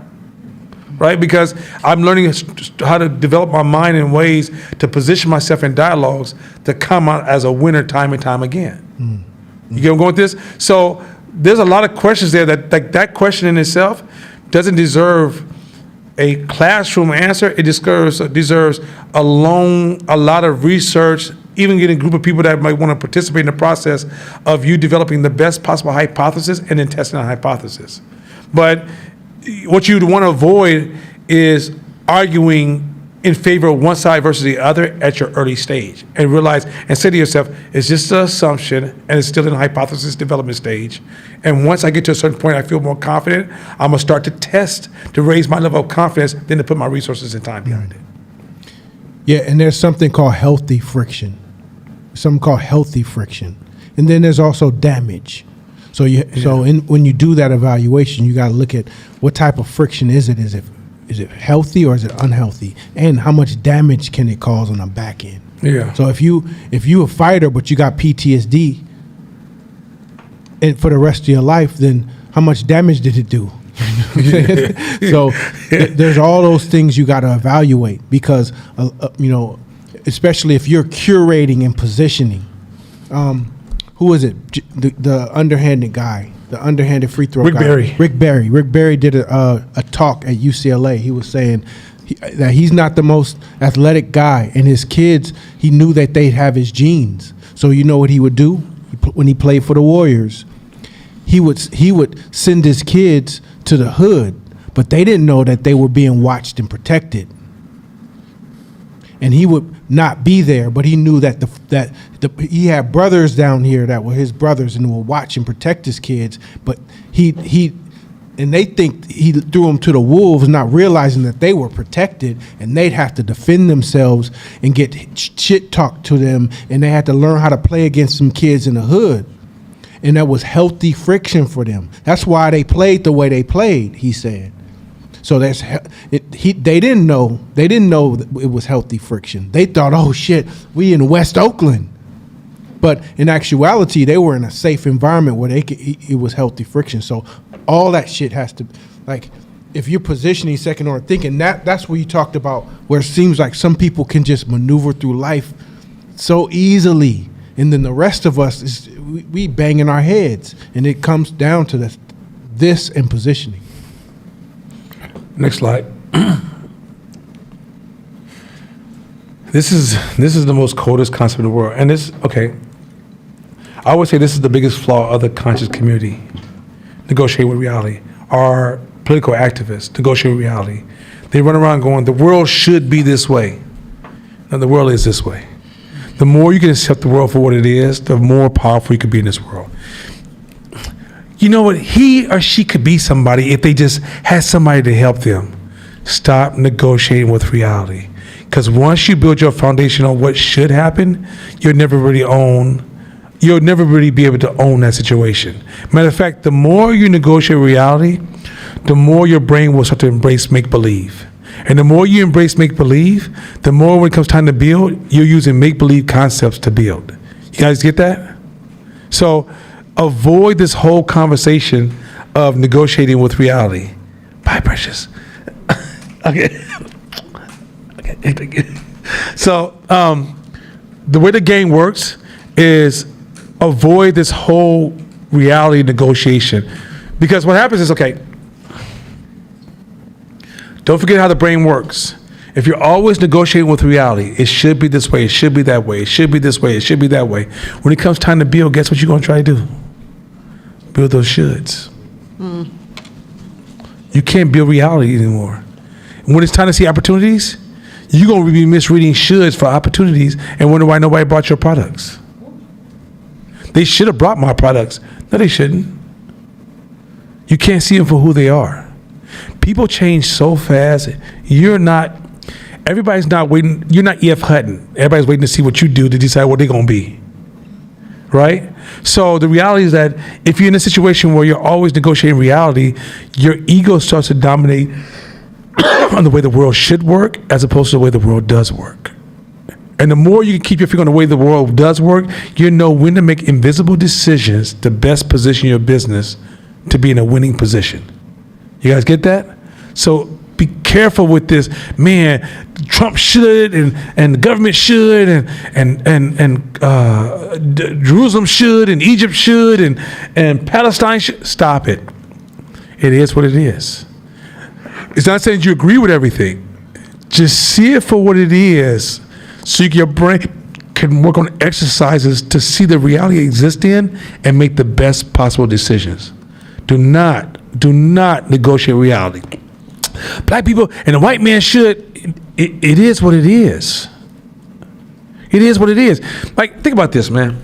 right? Because I'm learning how to develop my mind in ways to position myself in dialogues to come out as a winner time and time again. You get where I'm going with this? So there's a lot of questions there that question in itself doesn't deserve a classroom answer. It deserves a lot of research, even getting a group of people that might want to participate in the process of you developing the best possible hypothesis and then testing a hypothesis. But what you'd want to avoid is arguing in favor of one side versus the other at your early stage, and realize and say to yourself, it's just an assumption and it's still in the hypothesis development stage. And once I get to a certain point, I feel more confident, I'm gonna start to test to raise my level of confidence, then to put my resources and time behind it. Yeah, and there's something called healthy friction. And then there's also damage. So when you do that evaluation, you got to look at what type of friction is it? Is it healthy or is it unhealthy? And how much damage can it cause on the back end? Yeah. So if you a fighter but you got PTSD and for the rest of your life, then how much damage did it do? So there's all those things you got to evaluate because especially if you're curating and positioning. Who is it? The underhanded guy, the underhanded free throw guy. Rick Barry. Rick Barry did a talk at UCLA. He was saying that he's not the most athletic guy, and his kids, he knew that they'd have his genes. So you know what he would do when he played for the Warriors? He would send his kids to the hood, but they didn't know that they were being watched and protected. And he would not be there, but he knew that he had brothers down here that were his brothers and would watch and protect his kids. But and they think he threw them to the wolves, not realizing that they were protected and they'd have to defend themselves and get shit talked to them, and they had to learn how to play against some kids in the hood. And that was healthy friction for them. That's why they played the way they played, he said. So they didn't know it was healthy friction. They thought, oh shit, we in West Oakland. But in actuality, they were in a safe environment where it was healthy friction. So all that shit has to, like, if you're positioning second order thinking, that's where you talked about where it seems like some people can just maneuver through life so easily, and then the rest of us we banging our heads, and it comes down to this and positioning. Next slide. This is the most coldest concept in the world. And I would say this is the biggest flaw of the conscious community. Negotiate with reality. Our political activists negotiate with reality. They run around going, the world should be this way. And the world is this way. The more you can accept the world for what it is, the more powerful you can be in this world. You know what? He or she could be somebody if they just had somebody to help them. Stop negotiating with reality. Because once you build your foundation on what should happen, you'll never really be able to own that situation. Matter of fact, the more you negotiate reality, the more your brain will start to embrace make-believe. And the more you embrace make-believe, the more when it comes time to build, you're using make-believe concepts to build. You guys get that? So avoid this whole conversation of negotiating with reality. Bye, precious. Okay. So the way the game works is avoid this whole reality negotiation. Because what happens is, okay, don't forget how the brain works. If you're always negotiating with reality, it should be this way, it should be that way, it should be this way, it should be that way. When it comes time to build, guess what you're going to try to do? Build those shoulds. You can't build reality anymore. When it's time to see opportunities, you're going to be misreading shoulds for opportunities and wonder why nobody bought your products. They should have brought my products. No, they shouldn't. You can't see them for who they are. People change so fast. Everybody's not waiting. You're not E.F. Hutton. Everybody's waiting to see what you do to decide what they're going to be. Right? So the reality is that if you're in a situation where you're always negotiating reality, your ego starts to dominate on the way the world should work as opposed to the way the world does work. And the more you can keep your finger on the way the world does work, you know when to make invisible decisions to best position your business to be in a winning position. You guys get that? So be careful with this. Man, Trump should and the government should and Jerusalem should and Egypt should and Palestine should. Stop it. It is what it is. It's not saying you agree with everything. Just see it for what it is so your brain can work on exercises to see the reality exist in and make the best possible decisions. Do not negotiate reality. Black people and the white man should. It is what it is. It is what it is. Like, think about this, man.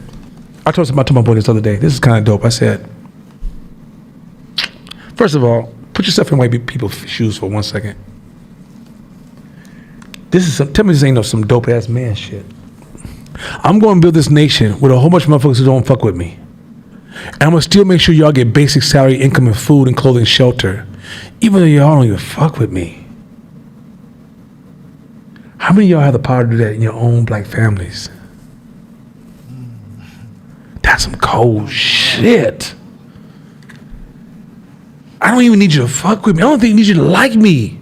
I told my boy this other day. This is kind of dope. I said, first of all, put yourself in white people's shoes for 1 second. Tell me this ain't some dope ass man shit. I'm going to build this nation with a whole bunch of motherfuckers who don't fuck with me. And I'm going to still make sure y'all get basic salary, income, and food, and clothing, shelter. Even though y'all don't even fuck with me. How many of y'all have the power to do that in your own black families? That's some cold shit. I don't even need you to fuck with me. I don't even need you to like me.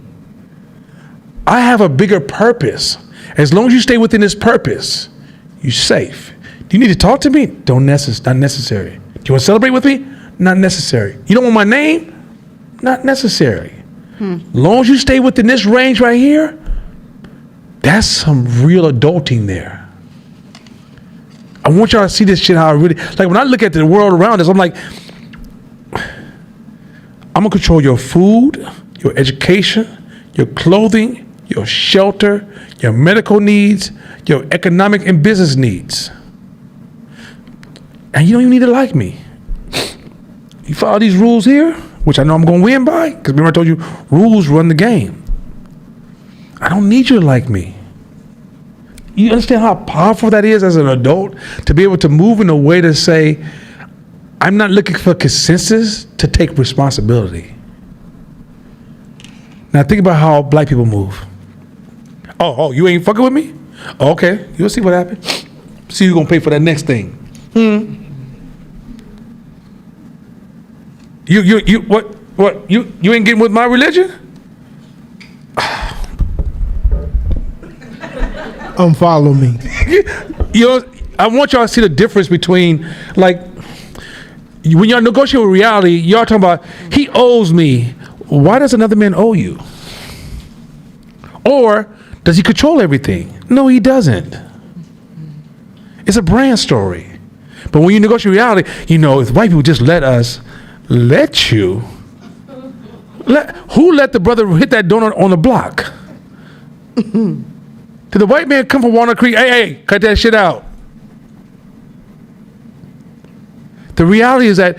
I have a bigger purpose. As long as you stay within this purpose, you're safe. Do you need to talk to me? Not necessary. Do you want to celebrate with me? Not necessary. You don't want my name? Not necessary. As long as you stay within this range right here, that's some real adulting there. I want y'all to see this shit how I really, like when I look at the world around us, I'm like, I'm gonna control your food, your education, your clothing, your shelter, your medical needs, your economic and business needs. And you don't even need to like me. You follow these rules here, which I know I'm gonna win by, because remember I told you, rules run the game. I don't need you to like me. You understand how powerful that is as an adult to be able to move in a way to say, I'm not looking for consensus to take responsibility. Now think about how black people move. Oh, you ain't fucking with me? Oh, okay, you'll see what happens. See who's gonna pay for that next thing. You ain't getting with my religion? Unfollow me. I want y'all to see the difference between, like, when y'all negotiate with reality, y'all talking about, he owes me. Why does another man owe you? Or does he control everything? No, he doesn't. It's a brand story. But when you negotiate reality, if white people just let you, who let the brother hit that donut on the block? Did the white man come from Walnut Creek? Hey, cut that shit out. The reality is that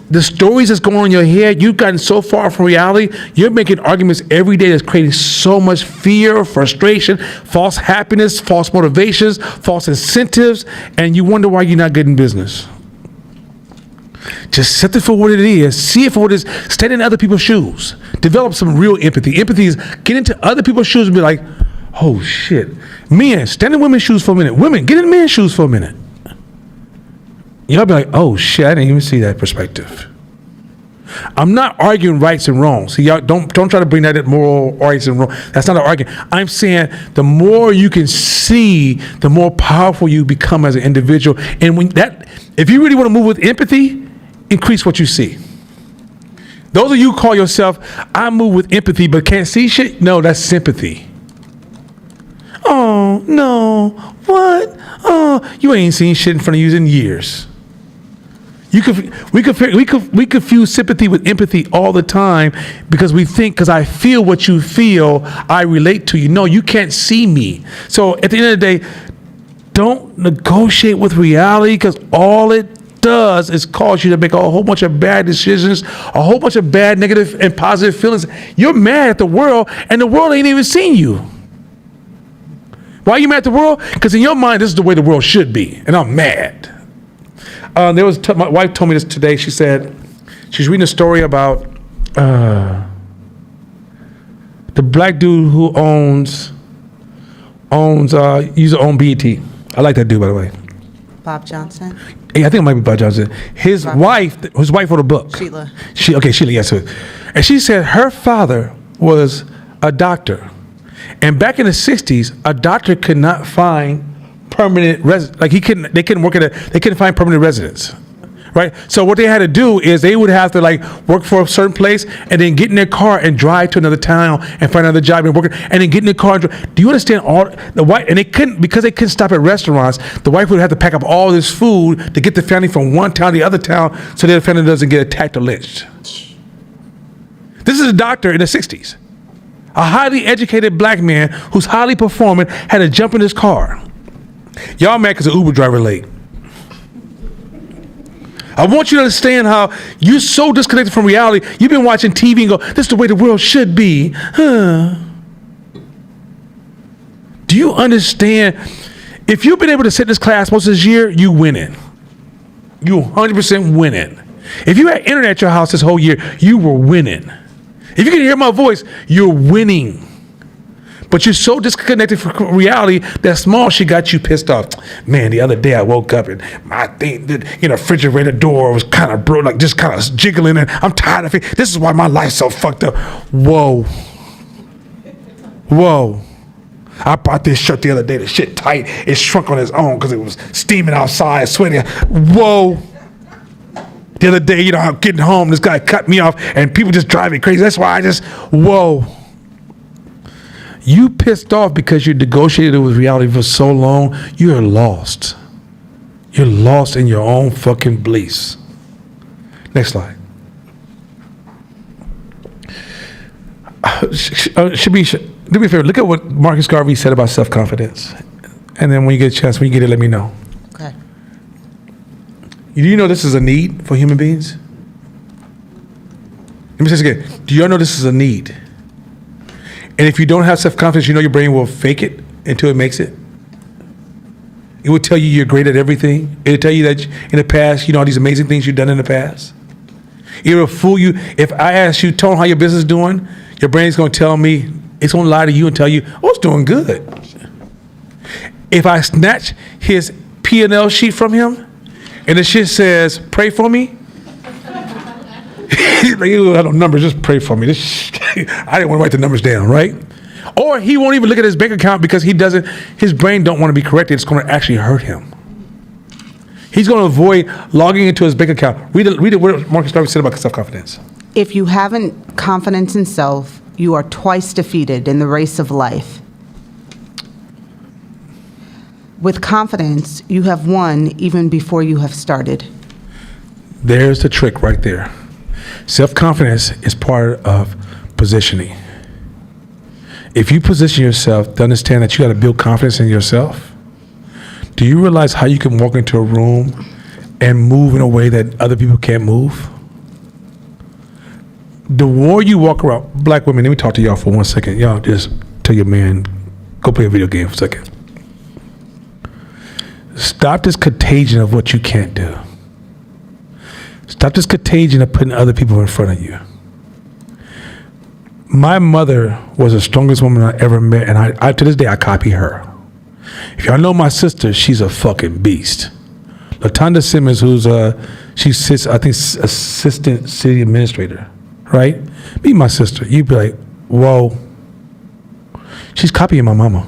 the stories that's going on in your head, you've gotten so far from reality, you're making arguments every day that's creating so much fear, frustration, false happiness, false motivations, false incentives, and you wonder why you're not getting business. Just accept it for what it is. See it for what it is. Stand in other people's shoes. Develop some real empathy. Empathy is get into other people's shoes and be like, oh shit. Men, stand in women's shoes for a minute. Women, get in men's shoes for a minute. Y'all be like, oh shit, I didn't even see that perspective. I'm not arguing rights and wrongs. See, y'all don't try to bring that in moral rights and wrong. That's not an argument. I'm saying the more you can see, the more powerful you become as an individual. And if you really want to move with empathy, increase what you see. Those of you who call yourself, I move with empathy but can't see shit, no, that's sympathy. Oh, no, what? Oh, you ain't seen shit in front of you in years. We confuse sympathy with empathy all the time because we think, because I feel what you feel, I relate to you. No, you can't see me. So at the end of the day, don't negotiate with reality, because all it does is cause you to make a whole bunch of bad decisions, a whole bunch of bad negative and positive feelings. You're mad at the world, and the world ain't even seen you. Why are you mad at the world? Because in your mind, this is the way the world should be, and I'm mad. My wife told me this today. She said she's reading a story about the black dude who owns used to own BET. I like that dude, by the way. Bob Johnson? Yeah, I think it might be Bob Johnson. His wife wrote a book. Sheila. Sheila, yes. And she said her father was a doctor. And back in the 60s, a doctor could not find permanent residence. Like they couldn't find permanent residence. Right? So what they had to do is they would have to like work for a certain place and then get in their car and drive to another town and find another job and work, and then get in their car and drive. Do you understand all the wife? And because they couldn't stop at restaurants, the wife would have to pack up all this food to get the family from one town to the other town so that the family doesn't get attacked or lynched. This is a doctor in the 60s. A highly educated black man who's highly performing had to jump in his car. Y'all mad because the Uber driver late. I want you to understand how you're so disconnected from reality. You've been watching TV and go, this is the way the world should be. Huh. Do you understand? If you've been able to sit in this class most of this year, you winning. You 100% winning. If you had internet at your house this whole year, you were winning. If you can hear my voice, you're winning. But you're so disconnected from reality that small shit got you pissed off. Man, the other day I woke up and my thing, the refrigerator door was kind of broke, like just kind of jiggling, and I'm tired of it. This is why my life's so fucked up. Whoa. I bought this shirt the other day. The shit tight. It shrunk on its own because it was steaming outside, sweating. Whoa. The other day, I'm getting home. This guy cut me off, and people just drive me crazy. That's why whoa. You pissed off because you negotiated with reality for so long, you're lost. You're lost in your own fucking beliefs. Next slide. Do me a favor, look at what Marcus Garvey said about self-confidence. And then when you get a chance, when you get it, let me know. Okay. Do you know this is a need for human beings? Let me say this again. Do you all know this is a need? And if you don't have self-confidence, your brain will fake it until it makes it. It will tell you you're great at everything. It'll tell you that in the past, all these amazing things you've done in the past. It will fool you. If I ask you, Tone, how your business is doing, your brain's going to tell me, it's going to lie to you and tell you, oh, it's doing good. If I snatch his P&L sheet from him, and the shit says, pray for me, like, you got no numbers, just pray for me. I didn't want to write the numbers down, right? Or he won't even look at his bank account because his brain don't want to be corrected. It's going to actually hurt him. He's going to avoid logging into his bank account. Read what Marcus Garvey said about self-confidence. If you haven't confidence in self, you are twice defeated in the race of life. With confidence, you have won even before you have started. There's the trick right there. Self-confidence is part of positioning. If you position yourself to understand that you got to build confidence in yourself, do you realize how you can walk into a room and move in a way that other people can't move? The more you walk around, black women, let me talk to y'all for 1 second. Y'all just tell your man, go play a video game for a second. Stop this contagion of what you can't do. Stop this contagion of putting other people in front of you. My mother was the strongest woman I ever met, and I to this day, I copy her. If y'all know my sister, she's a fucking beast. LaTonda Simmons, she sits, I think, assistant city administrator, right? Meet my sister. You'd be like, whoa. She's copying my mama.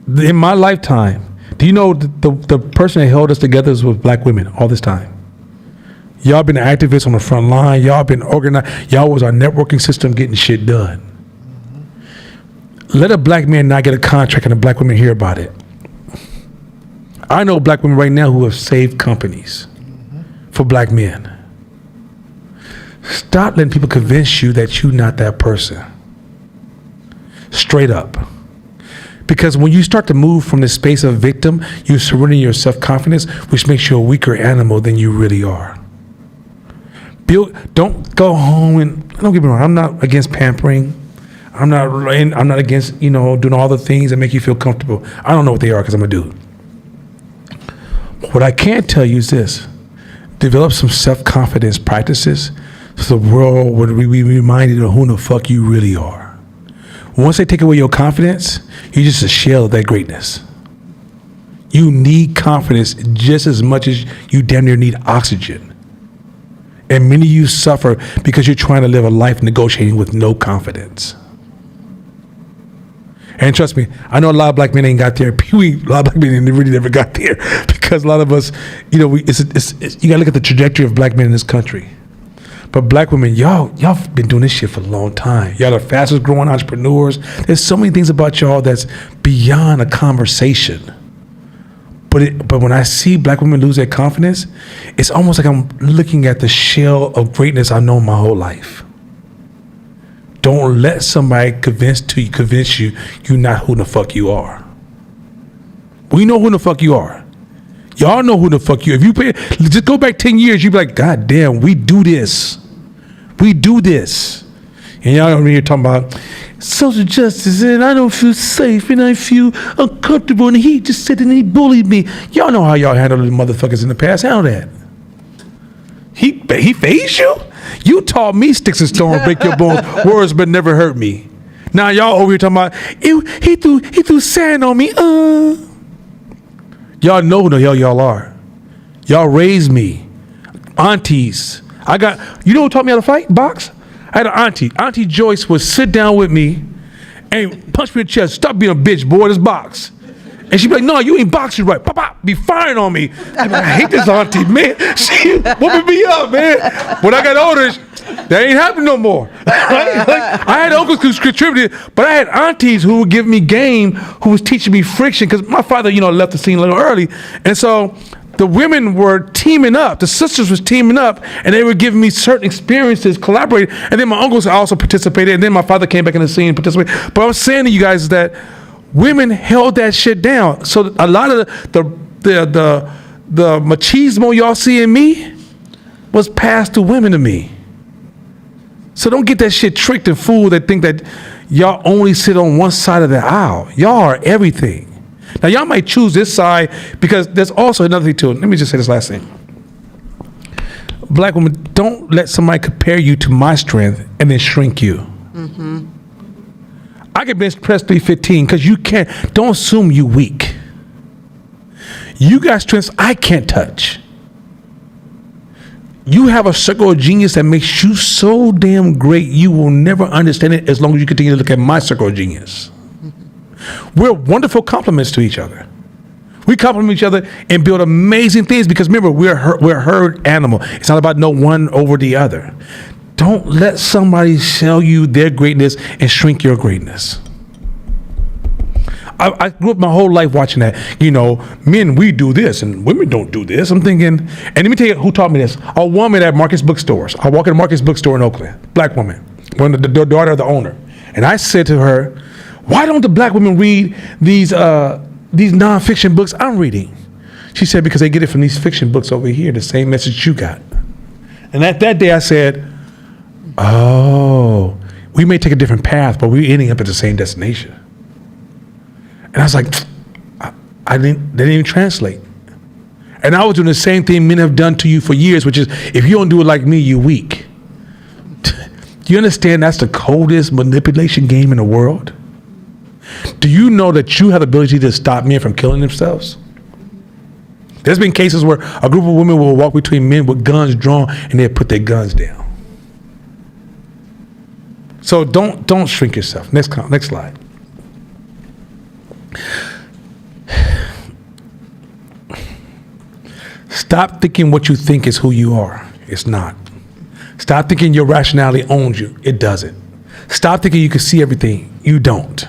In my lifetime, do you know the person that held us together was black women all this time? Y'all been activists on the front line. Y'all been organized. Y'all was our networking system getting shit done. Let a black man not get a contract and a black woman hear about it. I know black women right now who have saved companies for black men. Stop letting people convince you that you're not that person. Straight up. Because when you start to move from the space of victim, you surrender your self-confidence, which makes you a weaker animal than you really are. Don't go home and, don't get me wrong, I'm not against pampering. I'm not against, doing all the things that make you feel comfortable. I don't know what they are because I'm a dude. What I can tell you is this. Develop some self-confidence practices so the world would be reminded of who the fuck you really are. Once they take away your confidence, you're just a shell of that greatness. You need confidence just as much as you damn near need oxygen. And many of you suffer because you're trying to live a life negotiating with no confidence. And trust me, I know a lot of black men ain't got there. A lot of black men really never got there because a lot of us, you gotta look at the trajectory of black men in this country. But black women, y'all been doing this shit for a long time. Y'all the fastest growing entrepreneurs. There's so many things about y'all that's beyond a conversation. But when I see black women lose their confidence, it's almost like I'm looking at the shell of greatness I've known my whole life. Don't let somebody convince you you're not who the fuck you are. We know who the fuck you are. Y'all know who the fuck you are. If you just go back 10 years, you'd be like, God damn, we do this. We do this. And y'all over here talking about social justice, and I don't feel safe, and I feel uncomfortable, and he just said and he bullied me. Y'all know how y'all handled the motherfuckers in the past. Handle that. He phased you? You taught me sticks and stones break your bones, words but never hurt me. Now y'all over here talking about, he threw sand on me. Y'all know who the hell y'all are. Y'all raised me. Aunties. You know who taught me how to fight? Box? I had an auntie. Auntie Joyce would sit down with me and punch me in the chest. Stop being a bitch, boy. This box. And she'd be like, no, you ain't boxing right. Pop, pop, be firing on me. I'd be like, I hate this auntie, man. She whooping me up, man. When I got older, that ain't happening no more. Right? Like, I had uncles who contributed, but I had aunties who would give me game, who was teaching me friction, because my father, left the scene a little early. And so the women were teaming up. The sisters was teaming up, and they were giving me certain experiences, collaborating. And then my uncles also participated, and then my father came back in the scene and participated. But I was saying to you guys that women held that shit down. So a lot of the machismo y'all see in me was passed to women to me. So don't get that shit tricked and fooled that think that y'all only sit on one side of the aisle. Y'all are everything. Now y'all might choose this side because there's also another thing too. Let me just say this last thing. Black women, don't let somebody compare you to my strength and then shrink you. Mm-hmm. I can bench press 315 because you can't. Don't assume you weak. You got strengths I can't touch. You have a circle of genius that makes you so damn great you will never understand it as long as you continue to look at my circle of genius. We're wonderful complements to each other. We complement each other and build amazing things because remember, we're a herd animal. It's not about no one over the other. Don't let somebody sell you their greatness and shrink your greatness. I grew up my whole life watching that. Men, we do this, and women don't do this. I'm thinking, and let me tell you who taught me this. A woman at Marcus Bookstores. I walk in a Marcus Bookstore in Oakland, black woman, the daughter of the owner. And I said to her, why don't the black women read these nonfiction books I'm reading? She said, because they get it from these fiction books over here, the same message you got. And at that day I said, oh, we may take a different path, but we're ending up at the same destination. And I was like, they didn't even translate. And I was doing the same thing men have done to you for years, which is, if you don't do it like me, you're weak. Do you understand that's the coldest manipulation game in the world? Do you know that you have the ability to stop men from killing themselves? There's been cases where a group of women will walk between men with guns drawn and they'll put their guns down. So don't shrink yourself. Next slide. Stop thinking what you think is who you are. It's not. Stop thinking your rationality owns you. It doesn't. Stop thinking you can see everything. You don't.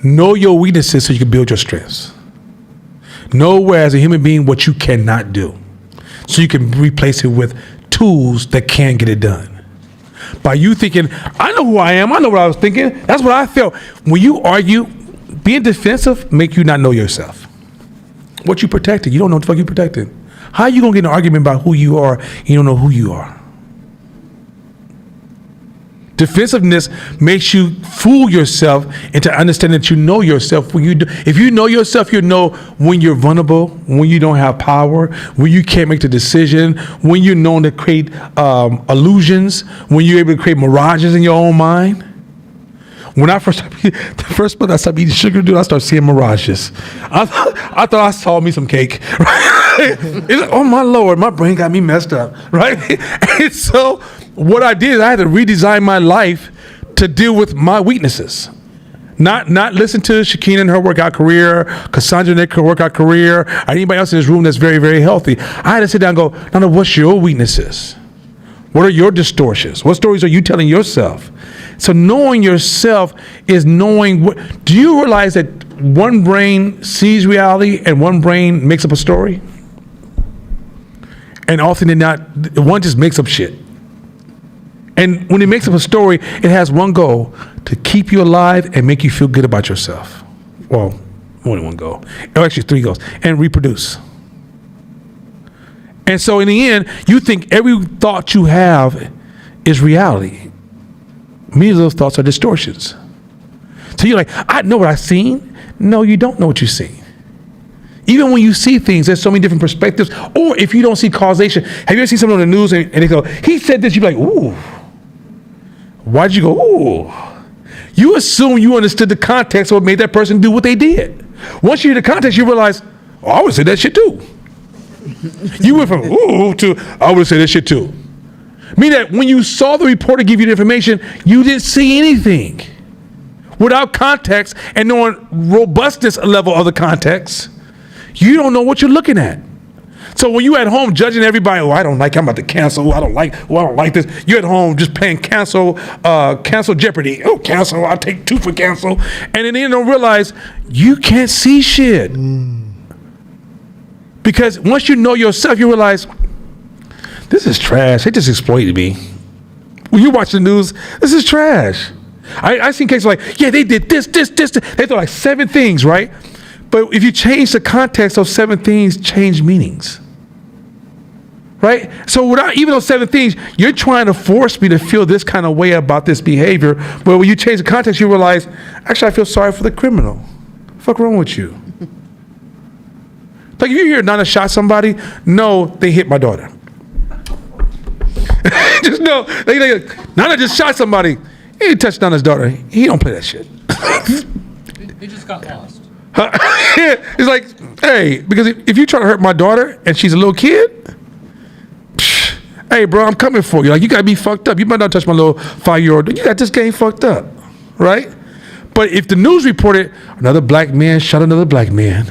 Know your weaknesses so you can build your strengths. Know where, as a human being, what you cannot do, so you can replace it with tools that can get it done. By you thinking, I know who I am, I know what I was thinking, that's what I felt. When you argue, being defensive make you not know yourself. What you protected, you don't know what the fuck you protected. How you gonna get in an argument about who you are and you don't know who you are? Defensiveness makes you fool yourself into understanding that you know yourself. If you know yourself, you know when you're vulnerable, when you don't have power, when you can't make the decision, when you're known to create illusions, when you're able to create mirages in your own mind. When I the first month I stopped eating sugar, dude, I started seeing mirages. I thought I saw me some cake. Right? It's like, oh my Lord, my brain got me messed up, right? And so what I did, I had to redesign my life to deal with my weaknesses. Not listen to Shakina and her workout career, Cassandra and her workout career, or anybody else in this room that's very, very healthy. I had to sit down and go, no, what's your weaknesses? What are your distortions? What stories are you telling yourself? So knowing yourself is knowing what. Do you realize that one brain sees reality and one brain makes up a story? And often than not, one just makes up shit. And when it makes up a story, it has one goal: to keep you alive and make you feel good about yourself. Well, more than one goal. Oh, actually, 3 goals. And reproduce. And so in the end, you think every thought you have is reality. Many of those thoughts are distortions. So you're like, I know what I've seen. No, you don't know what you've seen. Even when you see things, there's so many different perspectives. Or if you don't see causation, have you ever seen someone on the news and they go, he said this, you'd be like, ooh. Why'd you go, ooh? You assume you understood the context of what made that person do what they did. Once you hear the context, you realize, oh, I would say that shit too. You went from ooh to I would say that shit too. Meaning that when you saw the reporter give you the information, you didn't see anything. Without context and knowing robustness level of the context, you don't know what you're looking at. So when you at home judging everybody, oh, I don't like, I'm about to cancel, I don't like this. You're at home just playing cancel Jeopardy. Oh, cancel, I'll take 2 for cancel. And then you don't realize you can't see shit. Because once you know yourself, you realize, this is trash. They just exploited me. When you watch the news, this is trash. I seen cases like, yeah, they did this. They thought like 7 things, right? But if you change the context, those 7 things change meanings. Right? So without even those 7 things, you're trying to force me to feel this kind of way about this behavior. But when you change the context, you realize, actually, I feel sorry for the criminal. What the fuck wrong with you? Like if you hear Nana shot somebody, no, they hit my daughter. Just know, Nana just shot somebody. He didn't touch Nana's daughter. He don't play that shit. He just got lost. It's like, hey, because if you try to hurt my daughter and she's a little kid, hey, bro, I'm coming for you. Like, you got to be fucked up. You might not touch my little 5-year-old. You got this game fucked up, right? But if the news reported, another black man shot another black man,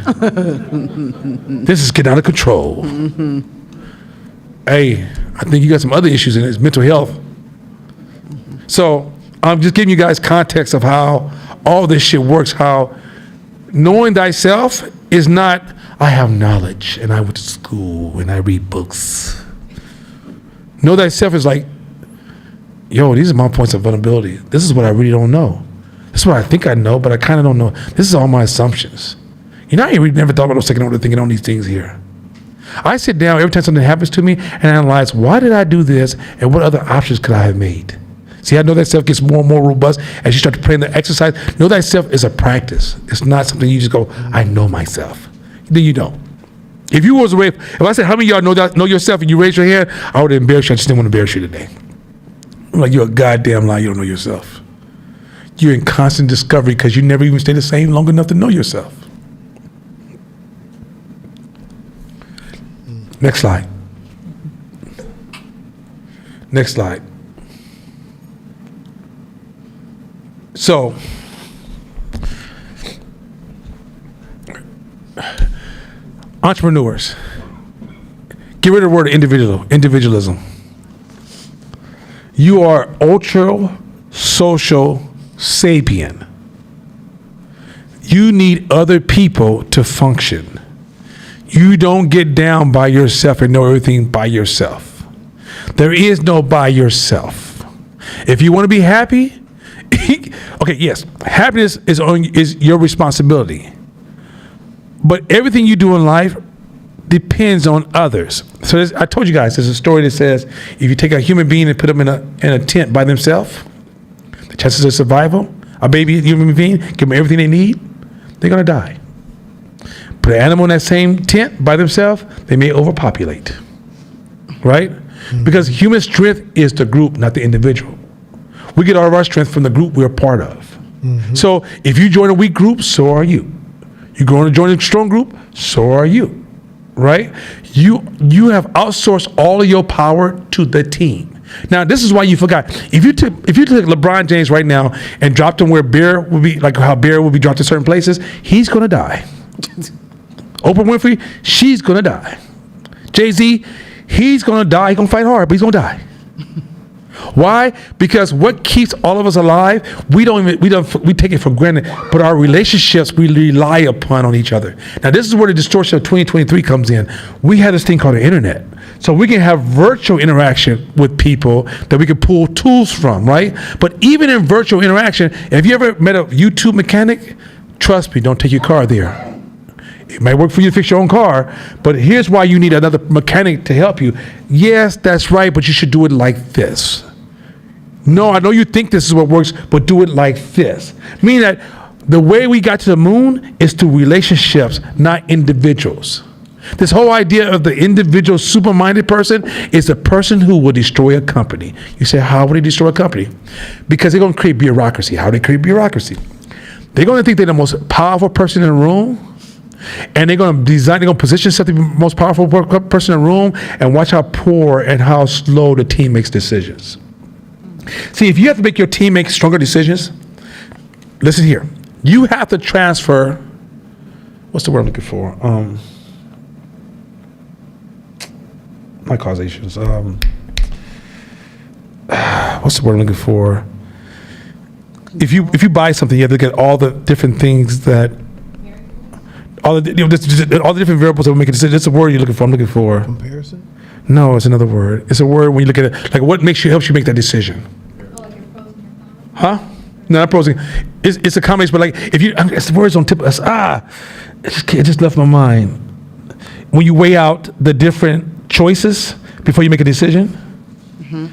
this is getting out of control. Hey, I think you got some other issues in it. It's mental health. So I'm just giving you guys context of how all this shit works, how knowing thyself is not, I have knowledge and I went to school and I read books. Know thyself is like, yo, these are my points of vulnerability. This is what I really don't know. This is what I think I know, but I kind of don't know. This is all my assumptions. You know, I ain't really never thought about no second order thinking on these things here. I sit down every time something happens to me and analyze, why did I do this and what other options could I have made? See, I know that self gets more and more robust as you start to play in the exercise. Know that self is a practice. It's not something you just go, I know myself. Then you don't. If you was away, if I said, how many of y'all know yourself and you raise your hand, I would embarrass you. I just didn't want to embarrass you today. I'm like, you're a goddamn lie. You don't know yourself. You're in constant discovery because you never even stay the same long enough to know yourself. Next slide. Next slide. So, entrepreneurs, get rid of the word individualism. You are ultra social sapien. You need other people to function. You don't get down by yourself and know everything by yourself. There is no by yourself. If you want to be happy, okay, yes, happiness is your responsibility. But everything you do in life depends on others. So I told you guys, there's a story that says if you take a human being and put them in a tent by themselves, the chances of survival, a baby human being, give them everything they need, they're gonna die. Put an animal in that same tent by themselves, they may overpopulate, right? Mm-hmm. Because human strength is the group, not the individual. We get all of our strength from the group we're a part of. Mm-hmm. So if you join a weak group, so are you. You go and join a strong group, so are you, right? You have outsourced all of your power to the team. Now, this is why you forgot. If you took LeBron James right now and dropped him where Bear would be, like how Bear would be dropped in certain places, he's gonna die. Oprah Winfrey, she's gonna die. Jay-Z, he's gonna die. He's gonna fight hard, but he's gonna die. Why? Because what keeps all of us alive, we take it for granted, but our relationships we rely upon on each other. Now, this is where the distortion of 2023 comes in. We have this thing called the internet. So we can have virtual interaction with people that we can pull tools from, right? But even in virtual interaction, if you ever met a YouTube mechanic, trust me, don't take your car there. It might work for you to fix your own car, but here's why you need another mechanic to help you. Yes, that's right, but you should do it like this. No, I know you think this is what works, but do it like this. Meaning that the way we got to the moon is through relationships, not individuals. This whole idea of the individual super-minded person is the person who will destroy a company. You say, how would they destroy a company? Because they're going to create bureaucracy. How do they create bureaucracy? They're going to think they're the most powerful person in the room, and they're going to position themselves to be the most powerful person in the room, and watch how poor and how slow the team makes decisions. See, if you have to make your team make stronger decisions, listen here. You have to transfer, what's the word I'm looking for? Not causations. What's the word I'm looking for? If you buy something, you have to look at all the different things that, all the different variables that will make a decision. That's the word you're looking for. I'm looking for. Comparison? No, it's another word. It's a word when you look at it, like what helps you make that decision. Huh? No, not pros. It's a combination, but like if you, it's the words on tip. It just left my mind. When you weigh out the different choices before you make a decision. Mm-hmm.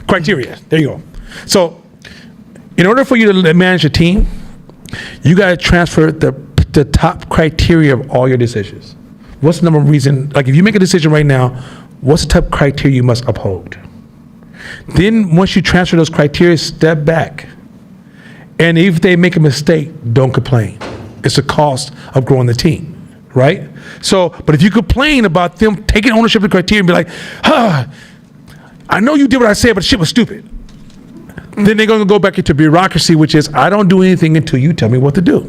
Criteria. There you go. So, in order for you to manage a team, you got to transfer the top criteria of all your decisions. What's the number of reason? Like if you make a decision right now, what's the top criteria you must uphold? Then once you transfer those criteria, step back. And if they make a mistake, don't complain. It's a cost of growing the team, right? So, but if you complain about them taking ownership of the criteria and be like, I know you did what I said, but shit was stupid. Then they're going to go back into bureaucracy, which is, I don't do anything until you tell me what to do.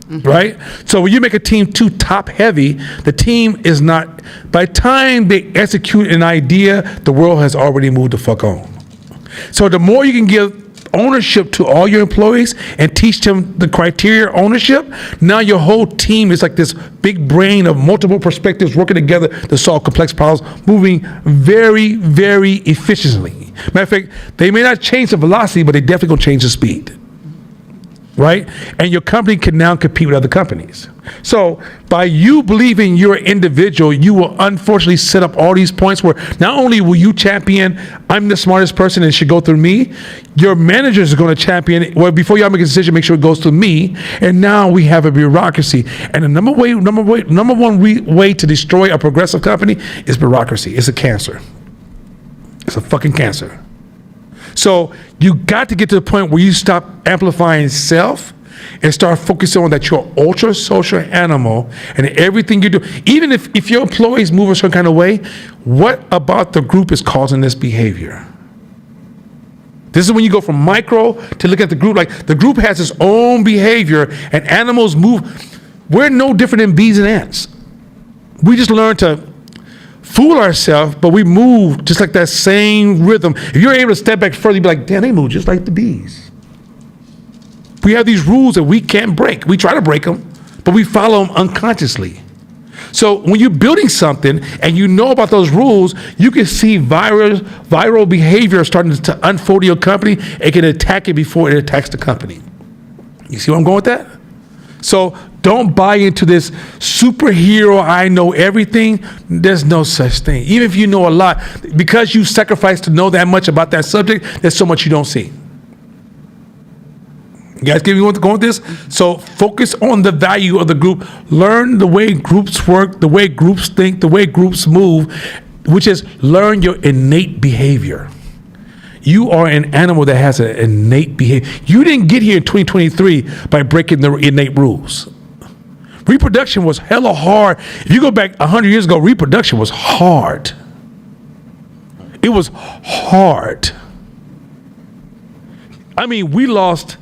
Mm-hmm. Right? So when you make a team too top heavy, the team is not, by the time they execute an idea, the world has already moved the fuck on. So the more you can give ownership to all your employees and teach them the criteria ownership, now your whole team is like this big brain of multiple perspectives working together to solve complex problems, moving very, very efficiently. Matter of fact, they may not change the velocity, but they definitely gonna change the speed. right? And your company can now compete with other companies. So by you believing you're an individual, you will unfortunately set up all these points where not only will you champion, I'm the smartest person and it should go through me, your managers are going to champion, well, before y'all make a decision, make sure it goes through me. And now we have a bureaucracy. And the number one way to destroy a progressive company is bureaucracy. It's a cancer. It's a fucking cancer. So you got to get to the point where you stop amplifying self and start focusing on that you're an ultra social animal, and everything you do, even if your employees move a certain kind of way, what about the group is causing this behavior? This is when you go from micro to look at the group. Like the group has its own behavior, and animals move. We're no different than bees and ants. We just learn to fool ourselves, but we move just like that same rhythm. If you're able to step back further, you'd be like, damn, they move just like the bees. We have these rules that we can't break. We try to break them, but we follow them unconsciously. So when you're building something and you know about those rules, you can see viral behavior starting to unfold in your company. It can attack it before it attacks the company. You see where I'm going with that? So don't buy into this superhero, I know everything. There's no such thing. Even if you know a lot, because you sacrificed to know that much about that subject, there's so much you don't see. You guys get me going with this? So focus on the value of the group. Learn the way groups work, the way groups think, the way groups move, which is learn your innate behavior. You are an animal that has an innate behavior. You didn't get here in 2023 by breaking the innate rules. Reproduction was hella hard. If you go back 100 years ago, reproduction was hard. It was hard. I mean, we lost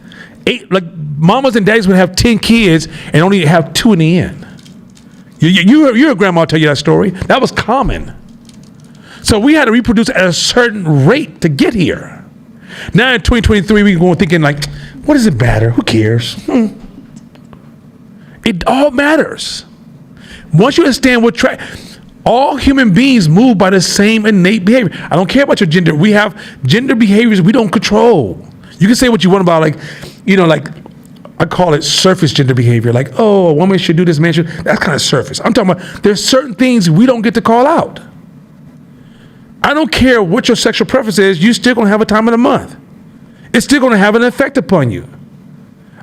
8, like mamas and daddies would have 10 kids and only have 2 in the end. Your grandma will tell you that story. That was common. So we had to reproduce at a certain rate to get here. Now in 2023, we're going thinking like, what does it matter? Who cares? It all matters. Once you understand what all human beings move by the same innate behavior. I don't care about your gender. We have gender behaviors we don't control. You can say what you want about like I call it surface gender behavior. Like, oh, a woman should do this, man should. That's kind of surface. I'm talking about there's certain things we don't get to call out. I don't care what your sexual preference is, you're still gonna have a time of the month. It's still gonna have an effect upon you.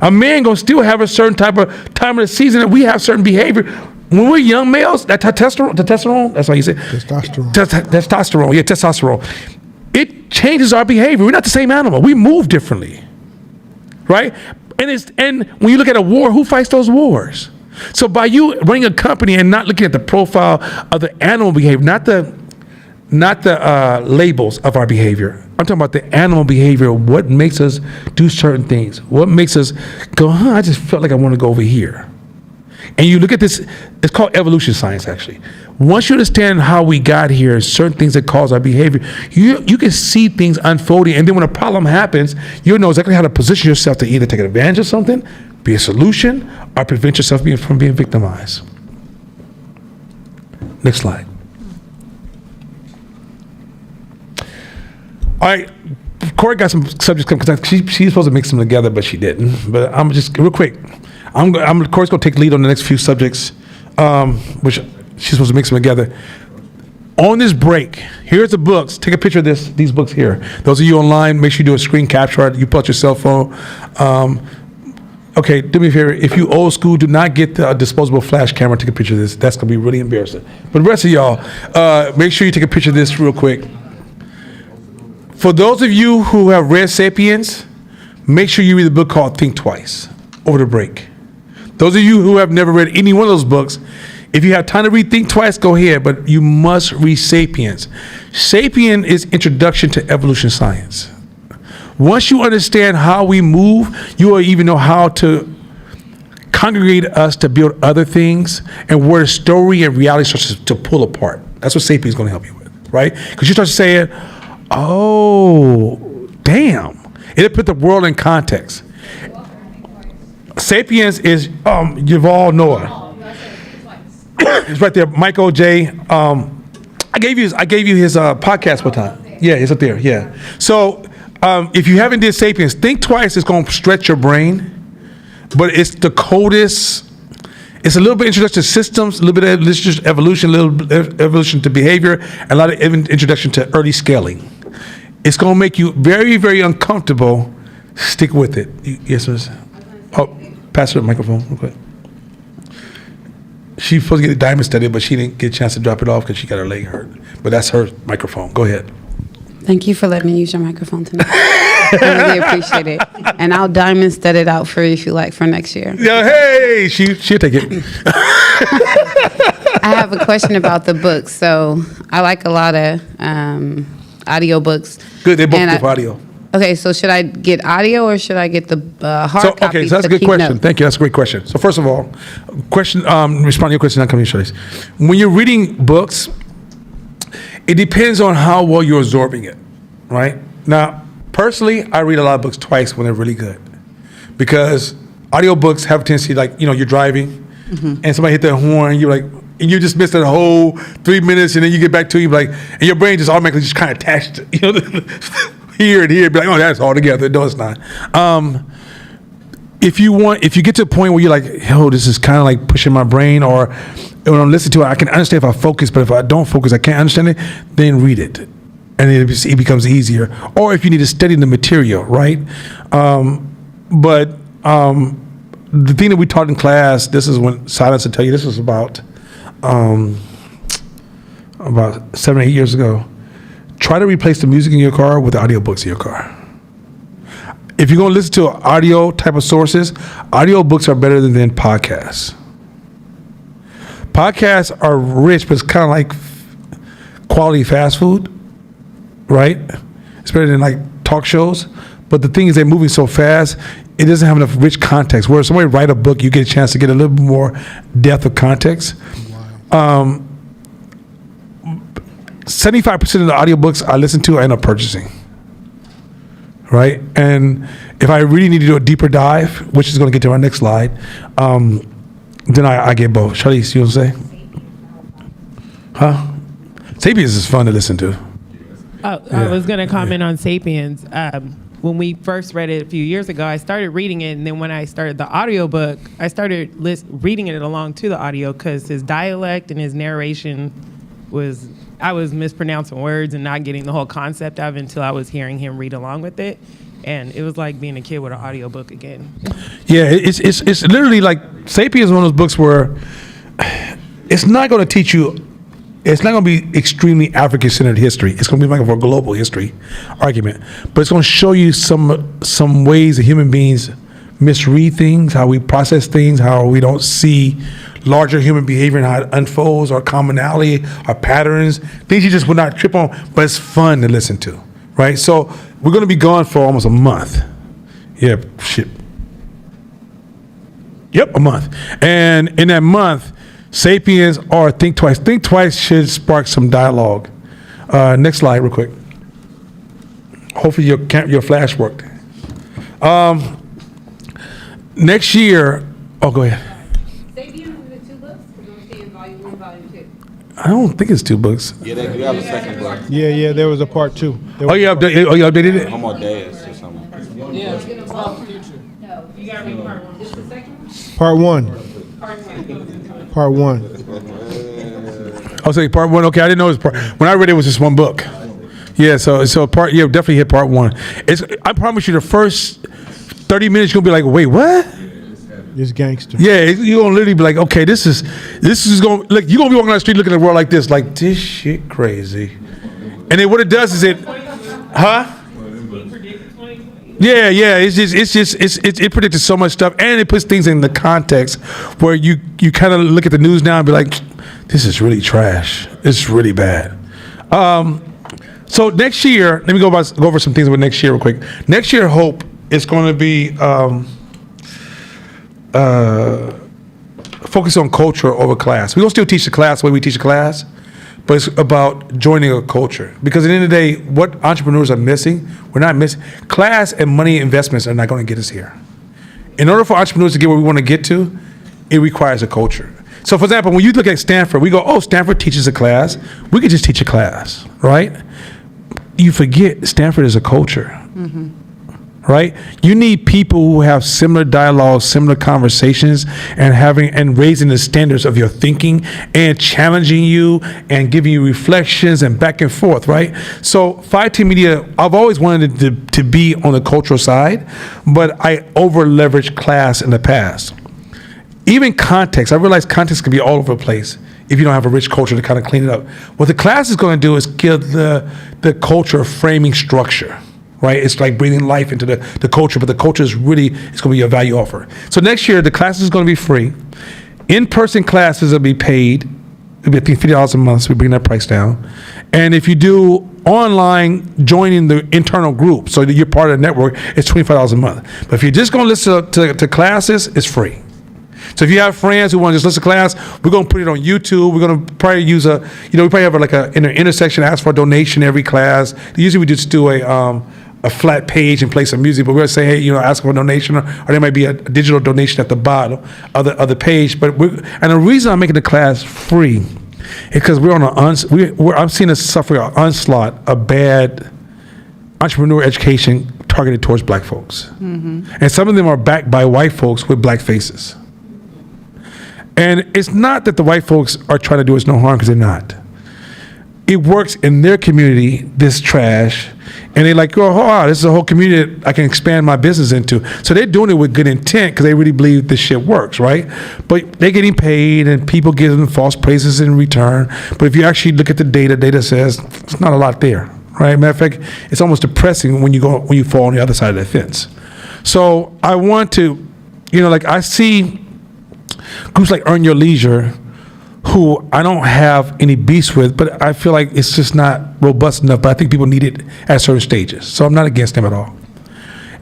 A man gonna still have a certain type of time of the season that we have certain behavior. When we're young males, that testosterone, that's how you say it. Testosterone. Testosterone, yeah, testosterone. It changes our behavior. We're not the same animal. We move differently, right? And when you look at a war, who fights those wars? So by you running a company and not looking at the profile of the animal behavior, not the labels of our behavior. I'm talking about the animal behavior, what makes us do certain things, what makes us go, I just felt like I want to go over here. And you look at this, it's called evolution science, actually. Once you understand how we got here, certain things that cause our behavior, you can see things unfolding. And then when a problem happens, you'll know exactly how to position yourself to either take advantage of something, be a solution, or prevent yourself from being victimized. Next slide. All right, Corey got some subjects coming because she's supposed to mix them together, but she didn't. But I'm just real quick. Corey's going to take lead on the next few subjects, which she's supposed to mix them together. On this break, here's the books. Take a picture of these books here. Those of you online, make sure you do a screen capture. You put your cell phone. Okay, do me a favor. If you old school, do not get the disposable flash camera. Take a picture of this. That's going to be really embarrassing. But the rest of y'all, make sure you take a picture of this real quick. For those of you who have read Sapiens, make sure you read the book called Think Twice over the break. Those of you who have never read any one of those books, if you have time to read Think Twice, go ahead, but you must read Sapiens. Sapiens is introduction to evolution science. Once you understand how we move, you will even know how to congregate us to build other things and where the story and reality starts to pull apart. That's what Sapiens is going to help you with, right? Because you start saying, oh, damn. It'll put the world in context. Sapiens is Yuval Noah. It's right there. Michael J. I gave you his podcast one time. Yeah, it's up there. Yeah. So if you haven't did Sapiens, Think Twice is going to stretch your brain. but it's the coldest. It's a little bit introduction to systems, a little bit of evolution, a little bit evolution to behavior, and a lot of introduction to early scaling. It's going to make you very, very uncomfortable. Stick with it. Yes, miss. Oh, pass her the microphone real quick. She's supposed to get a diamond studied, but she didn't get a chance to drop it off because she got her leg hurt. But that's her microphone. Go ahead. Thank you for letting me use your microphone tonight. I really appreciate it. And I'll diamond stud it out for you if you like for next year. Yeah, hey, she'll take it. I have a question about the books. So I like a lot of audio books. Good, they both And give audio. Okay, so should I get audio or should I get the hard copy? Okay, so that's a to good keep question. notes? Thank you. That's a great question. So first of all, respond to your question. I'm coming to this. When you're reading books, it depends on how well you're absorbing it, right? Now, personally, I read a lot of books twice when they're really good, because audiobooks have a tendency, like, you're driving, and somebody hit their horn, you're like, and you just missed that whole 3 minutes, and then you get back to it, you're like, and your brain just automatically just kind of attached, here and here, be like, oh, that's all together. No, it's not. If you get to a point where you're like, yo, this is kind of like pushing my brain, or when I'm listening to it, I can understand if I focus, but if I don't focus, I can't understand it, then read it. And it becomes easier. Or if you need to study the material, right? But the thing that we taught in class, this is when Silence will tell you, this was about 7 or 8 years ago. Try to replace the music in your car with the audiobooks in your car. If you're going to listen to audio type of sources, audiobooks are better than podcasts. Podcasts are rich, but it's kind of like quality fast food, right? It's better than like talk shows. But the thing is, they're moving so fast, it doesn't have enough rich context. Whereas somebody write a book, you get a chance to get a little bit more depth of context. 75% of the audiobooks I listen to, I end up purchasing. Right? And if I really need to do a deeper dive, which is going to get to our next slide, then I get both. Charlize, you want to say? Huh? Sapiens is fun to listen to. I was going to comment on Sapiens. When we first read it a few years ago, I started reading it, and then when I started the audiobook, I started reading it along to the audio because his dialect and his narration I was mispronouncing words and not getting the whole concept of it until I was hearing him read along with it. And it was like being a kid with an audiobook again. Yeah, it's literally like Sapiens is one of those books where it's not going to teach you, it's not going to be extremely African-centered history. It's going to be like a global history argument. But it's going to show you some ways that human beings misread things, how we process things, how we don't see larger human behavior and how it unfolds, or commonality, or patterns, things you just would not trip on, but it's fun to listen to, right? So we're going to be gone for almost a month. Yeah, shit. Yep, a month. And in that month, Sapiens or Think Twice. Think Twice should spark some dialogue. Next slide real quick. Hopefully your flash worked. Next year, go ahead. I don't think it's 2 books. Yeah, they do have a second book. Yeah, there was a part 2. You updated it? I'm on days or something. Part 1. Part 1. I'll say part 1. Okay, I didn't know it was part. When I read it was just 1 book. Yeah, so definitely hit part 1. I promise you, the first 30 minutes you're gonna be like, wait, what? It's gangster. Yeah, you're gonna literally be like, okay, this is gonna look. You're gonna be walking down the street looking at the world like this shit crazy. And then what it does is it it predicted so much stuff, and it puts things in the context where you kind of look at the news now and be like, this is really trash. It's really bad. So next year, let me go over some things with next year real quick. Next year, hope is going to be focus on culture over class. We're going to still teach the class the way we teach the class, but it's about joining a culture. Because at the end of the day, what entrepreneurs are missing, we're not missing. Class and money investments are not going to get us here. In order for entrepreneurs to get where we want to get to, it requires a culture. So for example, when you look at Stanford, we go, oh, Stanford teaches a class. We could just teach a class, right? You forget Stanford is a culture. right? You need people who have similar dialogues, similar conversations, and raising the standards of your thinking and challenging you and giving you reflections and back and forth, right? So 5T Media, I've always wanted to be on the cultural side, but I over leveraged class in the past. Even context, I realize context can be all over the place if you don't have a rich culture to kind of clean it up. What the class is going to do is give the culture a framing structure, right? It's like breathing life into the culture, but the culture is really, it's going to be a value offer. So next year, the class is going to be free. In-person classes will be paid. It'll be, I think, $50 a month, so we bring that price down. And if you do online, joining the internal group, so that you're part of the network, it's $25 a month. But if you're just going to listen to classes, it's free. So if you have friends who want to just listen to class, we're going to put it on YouTube. We're going to probably use we probably have in an intersection, ask for a donation every class. Usually we just do a flat page and play some music, but we're going to say, hey, ask for a donation, or there might be a digital donation at the bottom of the page. And the reason I'm making the class free is because we're on I'm seeing us suffer an onslaught of bad entrepreneur education targeted towards black folks. Mm-hmm. And some of them are backed by white folks with black faces. And it's not that the white folks are trying to do us no harm, because they're not. It works in their community, this trash, and they're like, oh, wow, this is a whole community that I can expand my business into. So they're doing it with good intent because they really believe this shit works, right? But they're getting paid and people give them false praises in return. But if you actually look at the data says it's not a lot there, right? Matter of fact, it's almost depressing when you fall on the other side of the fence. So I want to, I see groups like Earn Your Leisure, who I don't have any beefs with, but I feel like it's just not robust enough, but I think people need it at certain stages. So I'm not against them at all.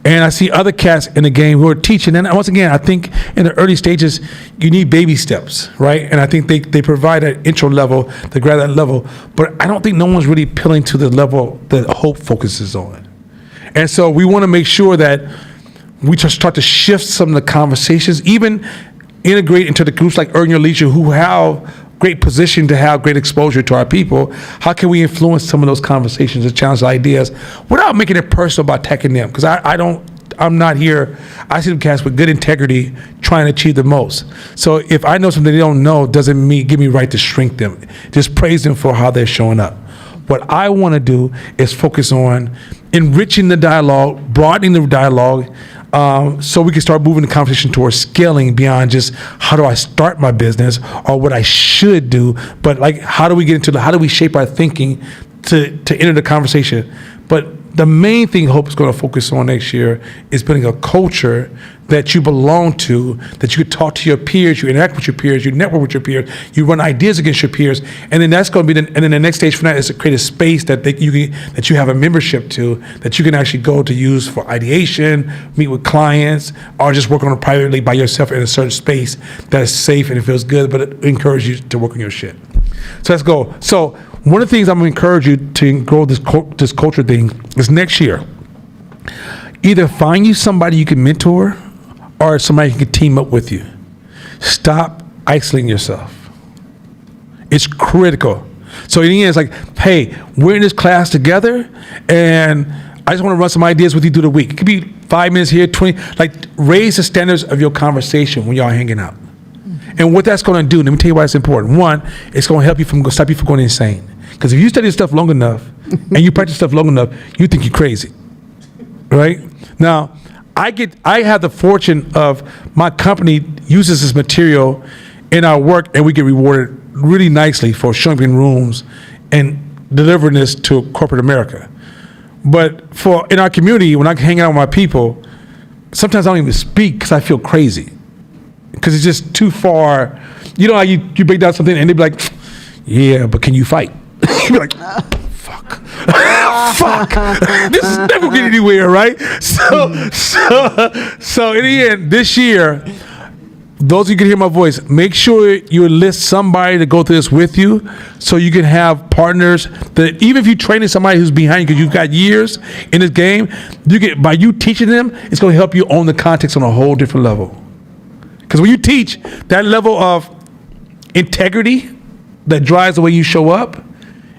And I see other cats in the game who are teaching. And once again, I think in the early stages, you need baby steps, right? And I think they provide an intro level to grab that level. But I don't think no one's really appealing to the level that Hope focuses on. And so we want to make sure that we just start to shift some of the conversations, even integrate into the groups like Earn Your Leisure, who have great position to have great exposure to our people. How can we influence some of those conversations and challenge ideas without making it personal about attacking them? Because I'm not here. I see them cats with good integrity trying to achieve the most. So if I know something they don't know, doesn't give me right to shrink them. Just praise them for how they're showing up. What I want to do is focus on enriching the dialogue, broadening the dialogue, so we can start moving the conversation towards scaling beyond just how do I start my business or what I should do, but like how do we get into how do we shape our thinking to enter the conversation. But the main thing Hope is going to focus on next year is building a culture that you belong to, that you could talk to your peers, you interact with your peers, you network with your peers, you run ideas against your peers, and then that's going to be and then the next stage from that is to create a space that you have a membership to, that you can actually go to use for ideation, meet with clients, or just work on it privately by yourself in a certain space that is safe and it feels good, but it encourages you to work on your shit. So let's go. So one of the things I'm going to encourage you to grow this culture thing is next year, either find you somebody you can mentor or somebody who can team up with you. Stop isolating yourself. It's critical. So in the end, it's like, hey, we're in this class together, and I just want to run some ideas with you through the week. It could be 5 minutes here, 20. Like, raise the standards of your conversation when y'all hanging out. And what that's going to do, let me tell you why it's important. One, it's going to help you stop you from going insane. Because if you study stuff long enough and you practice stuff long enough, you think you're crazy, right? Now, I have the fortune of my company uses this material in our work, and we get rewarded really nicely for showing up in rooms and delivering this to corporate America. But in our community, when I hang out with my people, sometimes I don't even speak because I feel crazy. Because it's just too far. You know how you break down something and they be like, yeah, but can you fight? You be like, fuck. Fuck. This is never getting anywhere, right? So in the end, this year, those of you can hear my voice, make sure you enlist somebody to go through this with you so you can have partners that even if you're training somebody who's behind you because you've got years in this game, by you teaching them, it's going to help you own the context on a whole different level. Because when you teach, that level of integrity that drives the way you show up,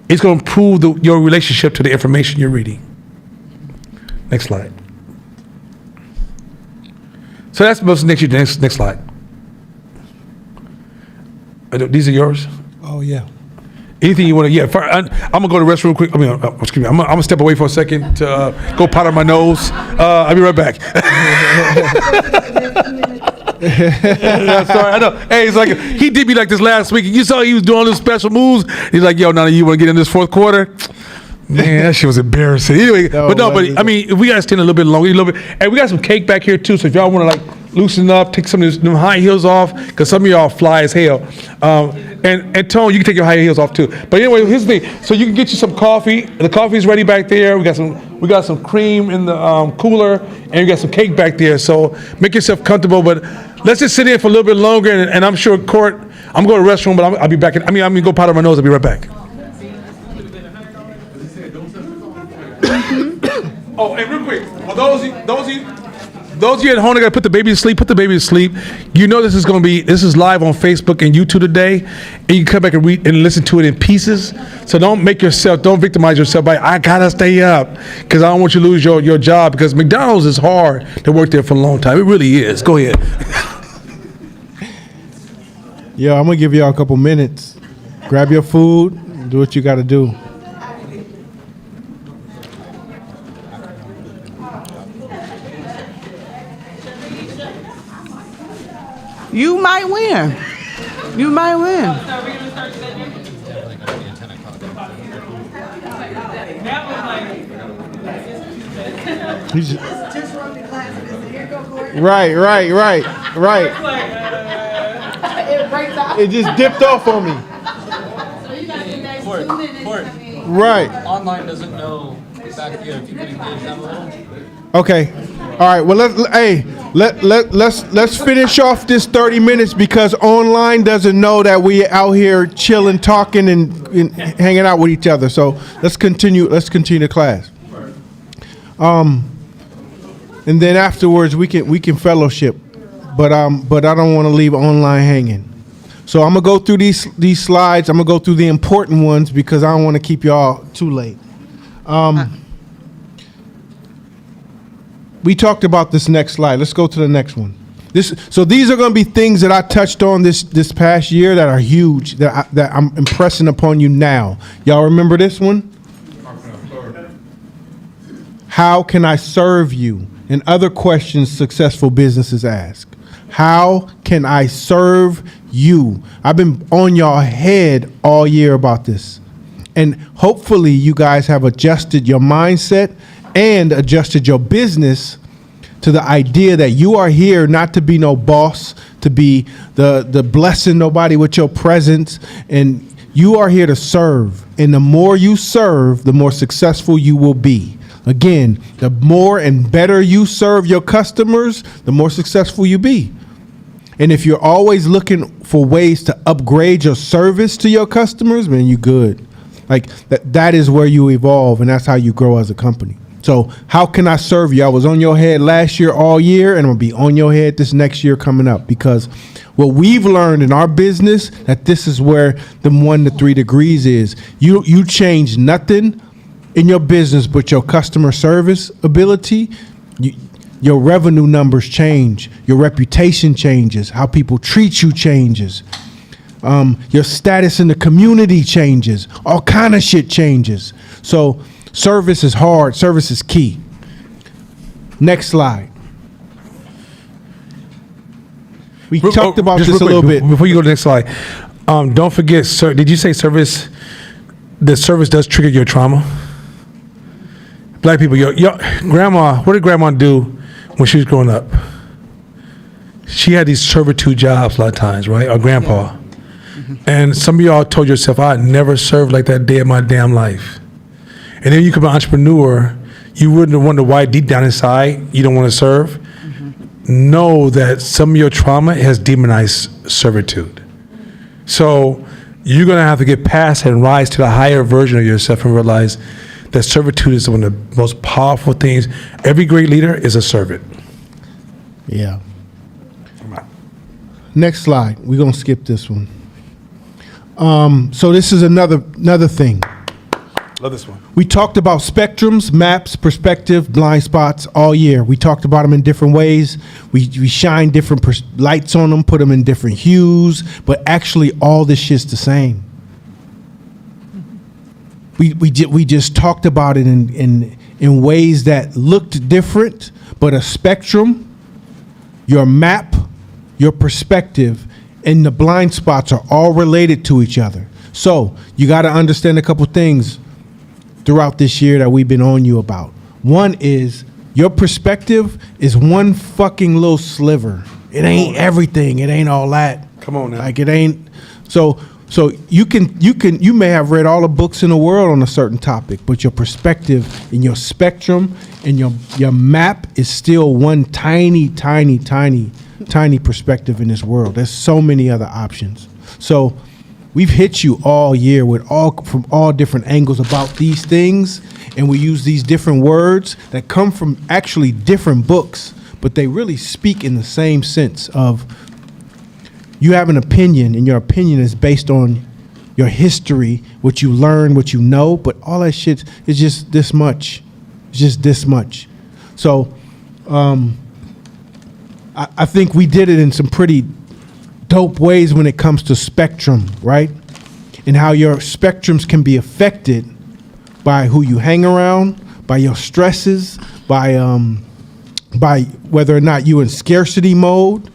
it's going to improve your relationship to the information you're reading. Next slide. So that's most next year. Next slide. These are yours. Oh yeah. Anything you want to? Yeah, I'm gonna go to the restroom quick. I mean, excuse me. I'm gonna step away for a second to go powder my nose. I'll be right back. Sorry, I know. Hey, it's like he did me like this last week. You saw he was doing all those special moves. He's like, "Yo, now you want to get in this fourth quarter?" Man, that shit was embarrassing. Anyway, but I mean, we gotta stand a little bit longer, a little bit. And we got some cake back here too. So if y'all want to like loosen up, take some of them high heels off, because some of y'all fly as hell. And Tone, you can take your high heels off too. But anyway, here's the thing. So you can get you some coffee. The coffee's ready back there. We got some cream in the cooler, and we got some cake back there. So make yourself comfortable. But let's just sit in for a little bit longer. And I'm sure Court, I'm going to the restroom, but I'll be back. I'm gonna go powder my nose. I'll be right back. Oh, and real quick, for those of you at home that got to put the baby to sleep, put the baby to sleep. You know this is live on Facebook and YouTube today, and you can come back and read and listen to it in pieces. So don't victimize yourself by, I gotta stay up, because I don't want you to lose your job, because McDonald's is hard to work there for a long time. It really is. Go ahead. Yo, I'm gonna give y'all a couple minutes. Grab your food, do what you gotta do. You might win. You might win. Right. It just dipped off on me. Court. Right. Online doesn't know back here if you can engage them a little. Okay. All right. Well, let's finish off this 30 minutes, because online doesn't know that we out here chilling, talking, and hanging out with each other. So let's continue the class. And then afterwards we can fellowship, but I don't want to leave online hanging. So I'm gonna go through these slides. I'm gonna go through the important ones, because I don't want to keep y'all too late. We talked about this next slide. Let's go to the next one. So these are going to be things that I touched on this past year that are huge, that I'm impressing upon you now. Y'all remember this one? How can I serve you? And other questions successful businesses ask. How can I serve you? I've been on y'all head all year about this. And hopefully you guys have adjusted your mindset and adjusted your business to the idea that you are here not to be no boss, to be the blessing nobody with your presence, and you are here to serve. And the more you serve, the more successful you will be. Again, the more and better you serve your customers, the more successful you be. And if you're always looking for ways to upgrade your service to your customers, man, you good. Like that is where you evolve, and that's how you grow as a company. So how can I serve you? I was on your head last year, all year, and I'm gonna be on your head this next year coming up, because what we've learned in our business, that this is where the 1 to 3 degrees is. You change nothing in your business but your customer service ability. Your revenue numbers change. Your reputation changes. How people treat you changes. Your status in the community changes. All kind of shit changes. So service is hard. Service is key. Next slide. We talked about Just this a real little quick, bit. before you go to the next slide. Don't forget, sir, did you say service? The service does trigger your trauma. Black people, your grandma, what did grandma do when she was growing up? She had these servitude jobs a lot of times, right? Or grandpa. Mm-hmm. And some of y'all told yourself, I'd never served like that day of my damn life. And then you become an entrepreneur, you wouldn't wonder why deep down inside you don't want to serve. Mm-hmm. Know that some of your trauma has demonized servitude. So you're going to have to get past and rise to the higher version of yourself and realize that servitude is one of the most powerful things. Every great leader is a servant. Yeah. Next slide. We're going to skip this one. So this is another thing. Love this one. We talked about spectrums, maps, perspective, blind spots all year. We talked about them in different ways. We shine different lights on them, put them in different hues, but actually all this shit's the same. We just talked about it in ways that looked different, but a spectrum, your map, your perspective, and the blind spots are all related to each other. So you got to understand a couple things throughout this year that we've been on you about. One is your perspective is one fucking little sliver. It ain't everything. It ain't all that. Come on now. Like it ain't. So you may have read all the books in the world on a certain topic, but your perspective and your spectrum and your map is still one tiny perspective in this world. There's so many other options. So we've hit you all year from all different angles about these things, and we use these different words that come from actually different books, but they really speak in the same sense of you have an opinion, and your opinion is based on your history, what you learn, what you know, but all that shit is just this much. It's just this much. So I think we did it in some pretty dope ways when it comes to spectrum, right? And how your spectrums can be affected by who you hang around, by your stresses, by whether or not you in scarcity mode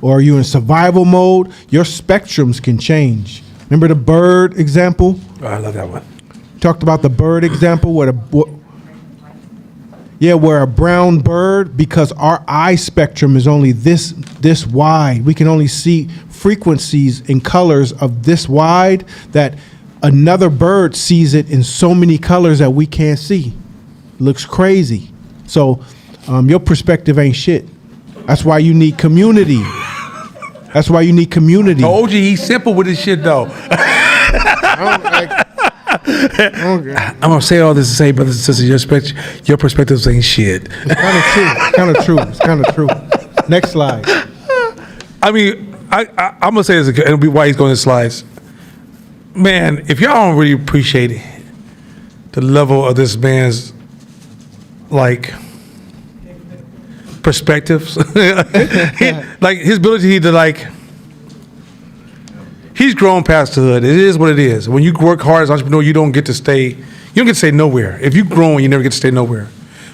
or you in survival mode. Your spectrums can change. Remember the bird example? Oh, I love that one. Talked about the bird example where where a brown bird, because our eye spectrum is only this wide. We can only see frequencies and colors of this wide, that another bird sees it in so many colors that we can't see. Looks crazy. So your perspective ain't shit. That's why you need community. That's why you need community. OG, he's simple with his shit though. I'm gonna say all this to say, brothers and sisters, your perspectives ain't shit. It's kind of true. It's kind of true. Next slide. I mean, I'm gonna say this again, and it'll be why he's going to slides. Man, if y'all don't really appreciate the level of this man's like perspectives, like his ability to like. He's grown past the hood. It is what it is. When you work hard as an entrepreneur, you don't get to stay nowhere. If you grow, you never get to stay nowhere.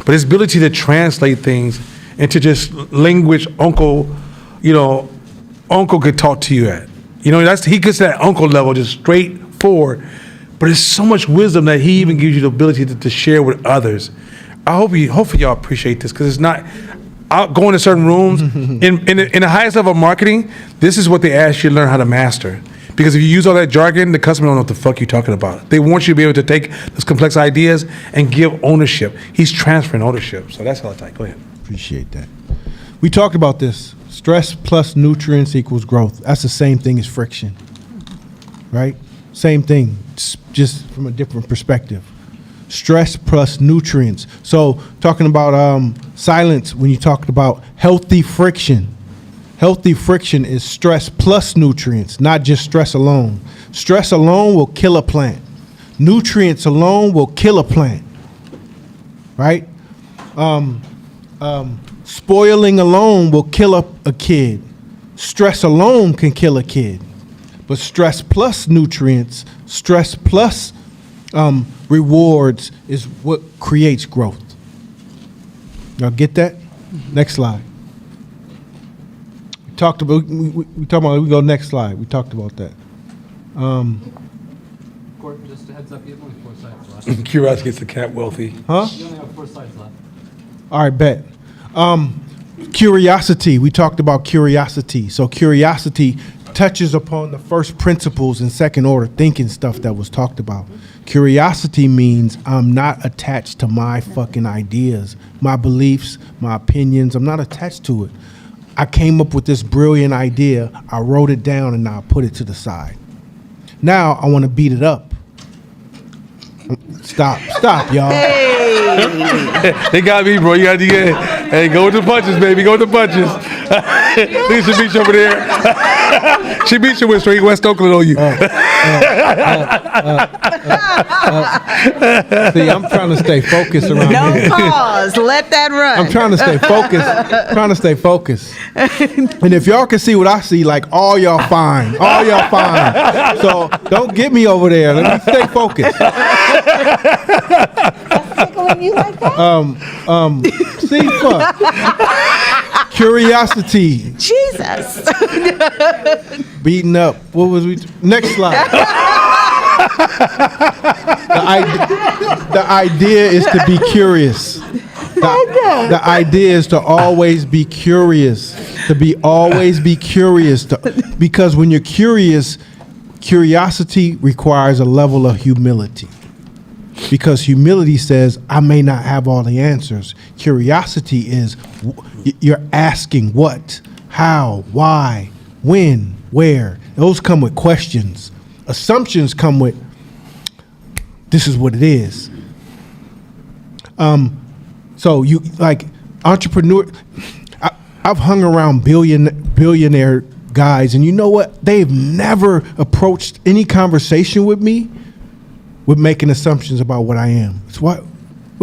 But his ability to translate things into just language uncle could talk to you at. He gets to that uncle level, just straightforward. But there's so much wisdom that he even gives you the ability to share with others. Hopefully y'all appreciate this, because it's not. I'll go into certain rooms. in the highest level of marketing, this is what they ask you to learn how to master. Because if you use all that jargon, the customer don't know what the fuck you're talking about. They want you to be able to take those complex ideas and give ownership. He's transferring ownership. So that's all I take. Go ahead. Appreciate that. We talked about this. Stress plus nutrients equals growth. That's the same thing as friction, right? Same thing, just from a different perspective. Stress plus nutrients. So talking about silence, when you talked about healthy friction. Healthy friction is stress plus nutrients, not just stress alone. Stress alone will kill a plant. Nutrients alone will kill a plant, right? Spoiling alone will kill a kid. Stress alone can kill a kid. But stress plus nutrients, stress plus rewards is what creates growth. Y'all get that? Next slide. We talked about. We go next slide. We talked about that. Court, just a heads up, you have only 4 slides left. Curiosity gets the cat wealthy. Huh? You only have 4 slides left. All right, bet. Curiosity. We talked about curiosity. So curiosity touches upon the first principles and second order thinking stuff that was talked about. Curiosity means I'm not attached to my fucking ideas, my beliefs, my opinions. I'm not attached to it. I came up with this brilliant idea. I wrote it down and now I put it to the side. Now I want to beat it up. Stop, y'all. They got me, bro. You got to get. Hey, go with the punches, baby. Go with the punches. Lisa Beach over there. She beat you with straight West Oakland on you. See, I'm trying to stay focused around No here. pause. Let that run. I'm trying to stay focused. Trying to stay focused. And if y'all can see what I see, like all y'all fine. All y'all fine. So don't get me over there. Let me stay focused. See, fuck. Curiosity. Jesus. Beating up. What was we? Next slide. The idea is to be curious. The idea is to always be curious. Because when you're curious, curiosity requires a level of humility. Because humility says, I may not have all the answers. Curiosity is you're asking what, how, why, when, where. Those come with questions. Assumptions come with, this is what it is. So you like entrepreneur. I've hung around billionaire guys, and you know what? They've never approached any conversation with me with making assumptions about what I am. It's what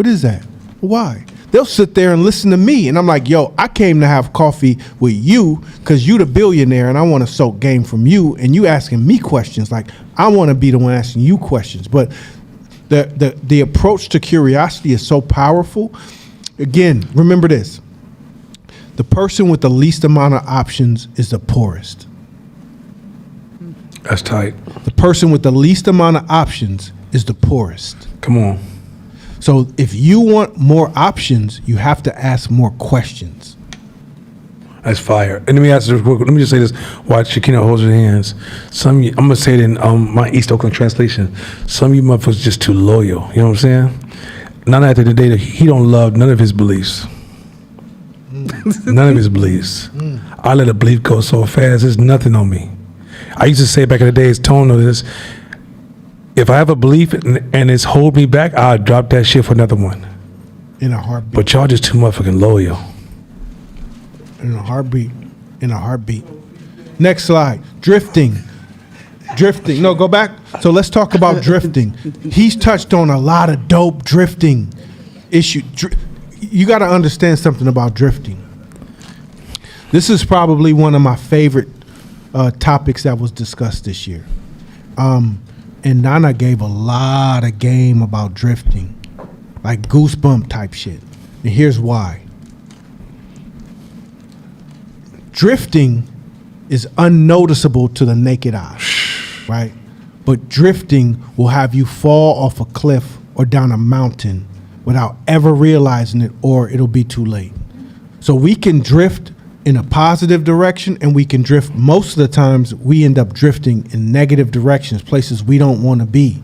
is that? Why? They'll sit there and listen to me, and I'm like, yo, I came to have coffee with you because you the billionaire, and I want to soak game from you, and you asking me questions. Like, I want to be the one asking you questions. But the approach to curiosity is so powerful. Again, remember this. The person with the least amount of options is the poorest. That's tight. The person with the least amount of options is the poorest. Come on. So if you want more options, you have to ask more questions. That's fire. And let me ask this real quick. Let me just say this while Shakina holds her hands. I'm going to say it in my East Oakland translation. Some of you motherfuckers just too loyal. You know what I'm saying? None at the end of the day, he don't love none of his beliefs. None of his beliefs. I let a belief go so fast, there's nothing on me. I used to say back in the days, tone of this, if I have a belief and it's hold me back, I'll drop that shit for another one. In a heartbeat. But y'all just too motherfucking loyal. In a heartbeat. In a heartbeat. Next slide. Drifting. No, go back. So let's talk about drifting. He's touched on a lot of dope drifting issue. You got to understand something about drifting. This is probably one of my favorite topics that was discussed this year. And Nana gave a lot of game about drifting, like goosebump type shit. And here's why. Drifting is unnoticeable to the naked eye, right? But drifting will have you fall off a cliff or down a mountain without ever realizing it, or it'll be too late. So we can drift in a positive direction, and we can drift, most of the times we end up drifting in negative directions, places we don't want to be.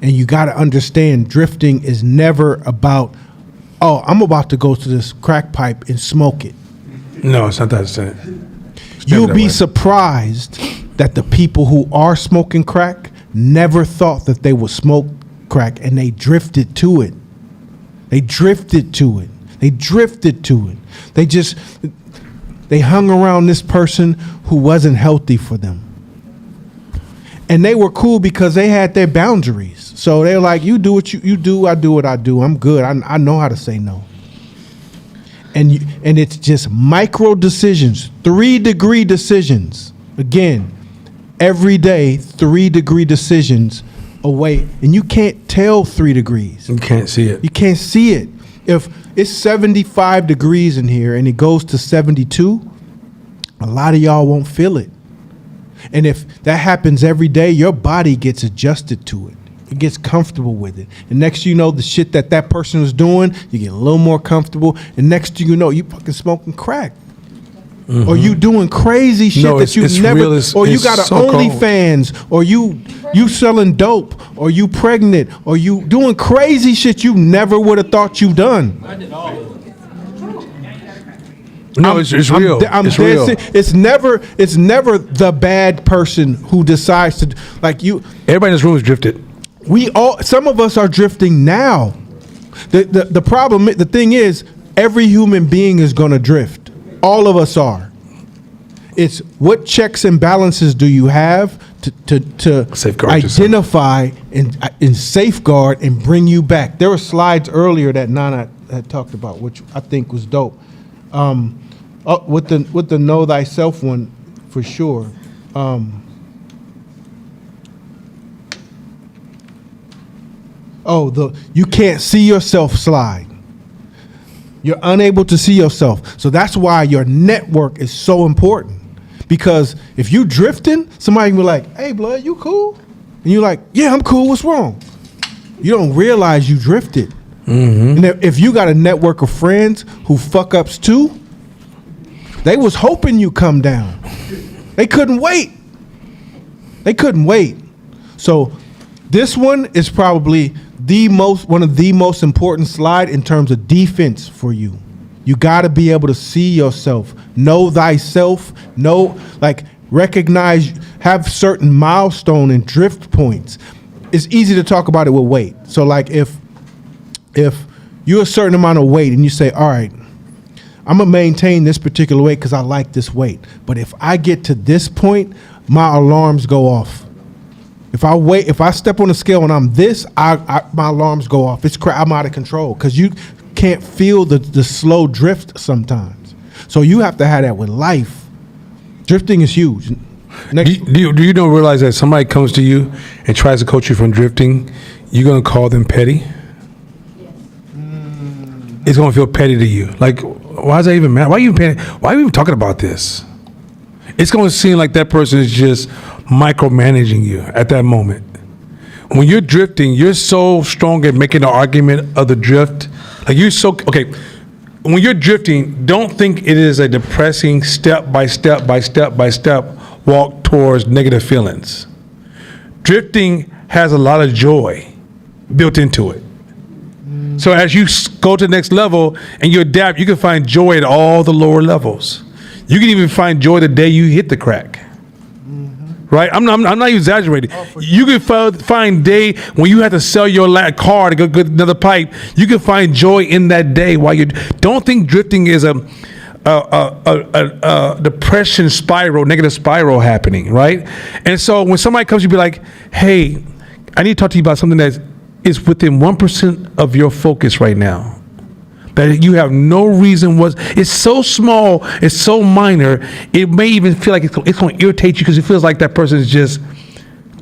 And you got to understand, drifting is never about, oh, I'm about to go to this crack pipe and smoke it. No, it's not that sense. You'll be surprised that the people who are smoking crack never thought that they would smoke crack, and they drifted to it. They drifted to it. They hung around this person who wasn't healthy for them. And they were cool because they had their boundaries. So they're like, you do what you do, I do what I do. I'm good. I know how to say no. And it's just micro decisions, 3-degree decisions. Again, every day, 3-degree decisions away. And you can't tell 3 degrees. You can't see it. You can't see it. If it's 75 degrees in here and it goes to 72, a lot of y'all won't feel it. And if that happens every day, your body gets adjusted to it. It gets comfortable with it. And next thing you know, the shit that person is doing, you get a little more comfortable. And next thing you know, you fucking smoking crack. Mm-hmm. Or you doing crazy shit that you've never, real, or you got an so OnlyFans, or you selling dope, or you pregnant, or you doing crazy shit you never would have thought you done. I did all of them. No, it's real. It's real. It's never the bad person who decides to, like you. Everybody in this room is drifted. Some of us are drifting now. The problem, the thing is, every human being is going to drift. All of us are. It's what checks and balances do you have to Safeguard yourself. identify and safeguard and bring you back. There were slides earlier that Nana had talked about, which I think was dope. With the know thyself one, for sure. You can't see yourself slide. You're unable to see yourself. So that's why your network is so important. Because if you drifting, somebody can be like, "Hey, blood, you cool?" And you're like, "Yeah, I'm cool. What's wrong?" You don't realize you drifted. And if you got a network of friends who fuck ups too, they was hoping you come down. They couldn't wait. So this one is probably one of the most important slide in terms of defense for you. You got to be able to see yourself, know thyself, recognize, have certain milestone and drift points. It's easy to talk about it with weight. So like if you're a certain amount of weight and you say, all right, I'm gonna maintain this particular weight because I like this weight. But if I get to this point, my alarms go off. If I step on the scale and I'm this, my alarms go off. I'm out of control because you can't feel the slow drift sometimes. So you have to have that with life. Drifting is huge. Do you don't realize that somebody comes to you and tries to coach you from drifting, you're gonna call them petty? It's gonna feel petty to you. Like, why does that even matter? Why are you even talking about this? It's gonna seem like that person is just micromanaging you at that moment. When you're drifting, you're so strong at making the argument of the drift. Like when you're drifting, don't think it is a depressing step by step walk towards negative feelings. Drifting has a lot of joy built into it. So as you go to the next level and you adapt, you can find joy at all the lower levels. You can even find joy the day you hit the crack. Right? I'm not exaggerating. You can find day when you have to sell your car to go get another pipe. You can find joy in that day. Don't think drifting is a depression spiral, negative spiral happening, right? And so when somebody comes, you be like, "Hey, I need to talk to you about something that is within 1% of your focus right now. That you have no reason it's so small, it's so minor, it may even feel like it's going to irritate you because it feels like that person is just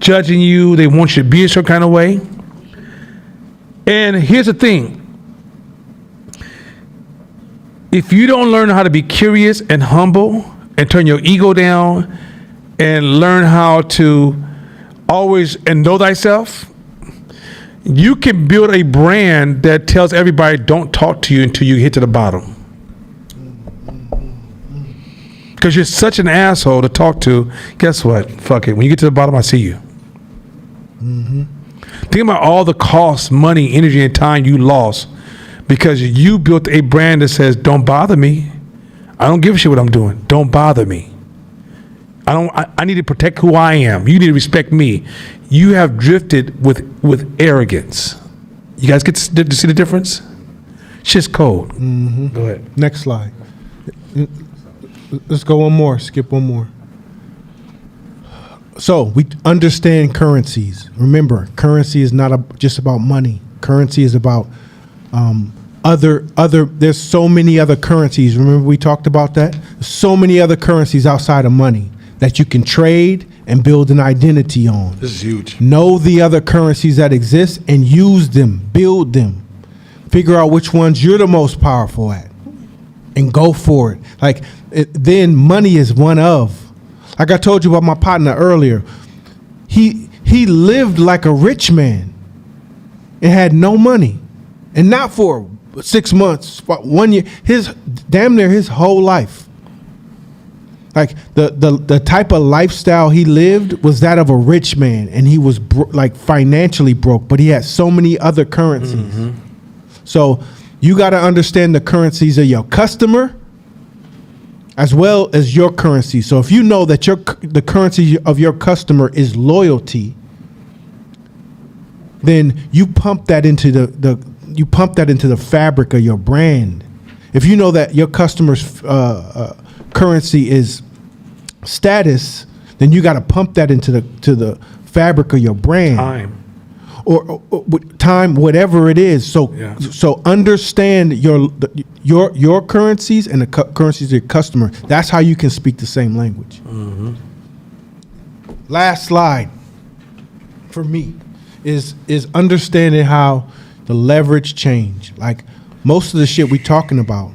judging you, they want you to be a certain kind of way." And here's the thing. If you don't learn how to be curious and humble and turn your ego down and learn how to always and know thyself, you can build a brand that tells everybody don't talk to you until you hit to the bottom. Because you're such an asshole to talk to. Guess what? Fuck it. When you get to the bottom, I see you. Think about all the costs, money, energy, and time you lost because you built a brand that says don't bother me. I don't give a shit what I'm doing. Don't bother me. I need to protect who I am. You need to respect me. You have drifted with arrogance. You guys get to see the difference? Shit's cold. Go ahead. Next slide. Let's go one more. Skip one more. So we understand currencies. Remember, currency is not just about money. Currency is about other. There's so many other currencies. Remember we talked about that? So many other currencies outside of money that you can trade and build an identity on. This is huge. Know the other currencies that exist and use them, build them. Figure out which ones you're the most powerful at and go for it. Then money is one of. Like I told you about my partner earlier, he lived like a rich man and had no money. And not for 6 months, 1 year, damn near his whole life. Like the type of lifestyle he lived was that of a rich man, and he was financially broke, but he had so many other currencies. So you got to understand the currencies of your customer as well as your currency. So if you know that the currency of your customer is loyalty, then you pump that into the fabric of your brand. If you know that your customer's currency is status, then you got to pump that into the fabric of your brand. Time. Or time, whatever it is. So Yeah. so understand your currencies and the currencies of your customer. That's how you can speak the same language. Last slide for me is understanding how the leverage change. Like most of the shit we talking about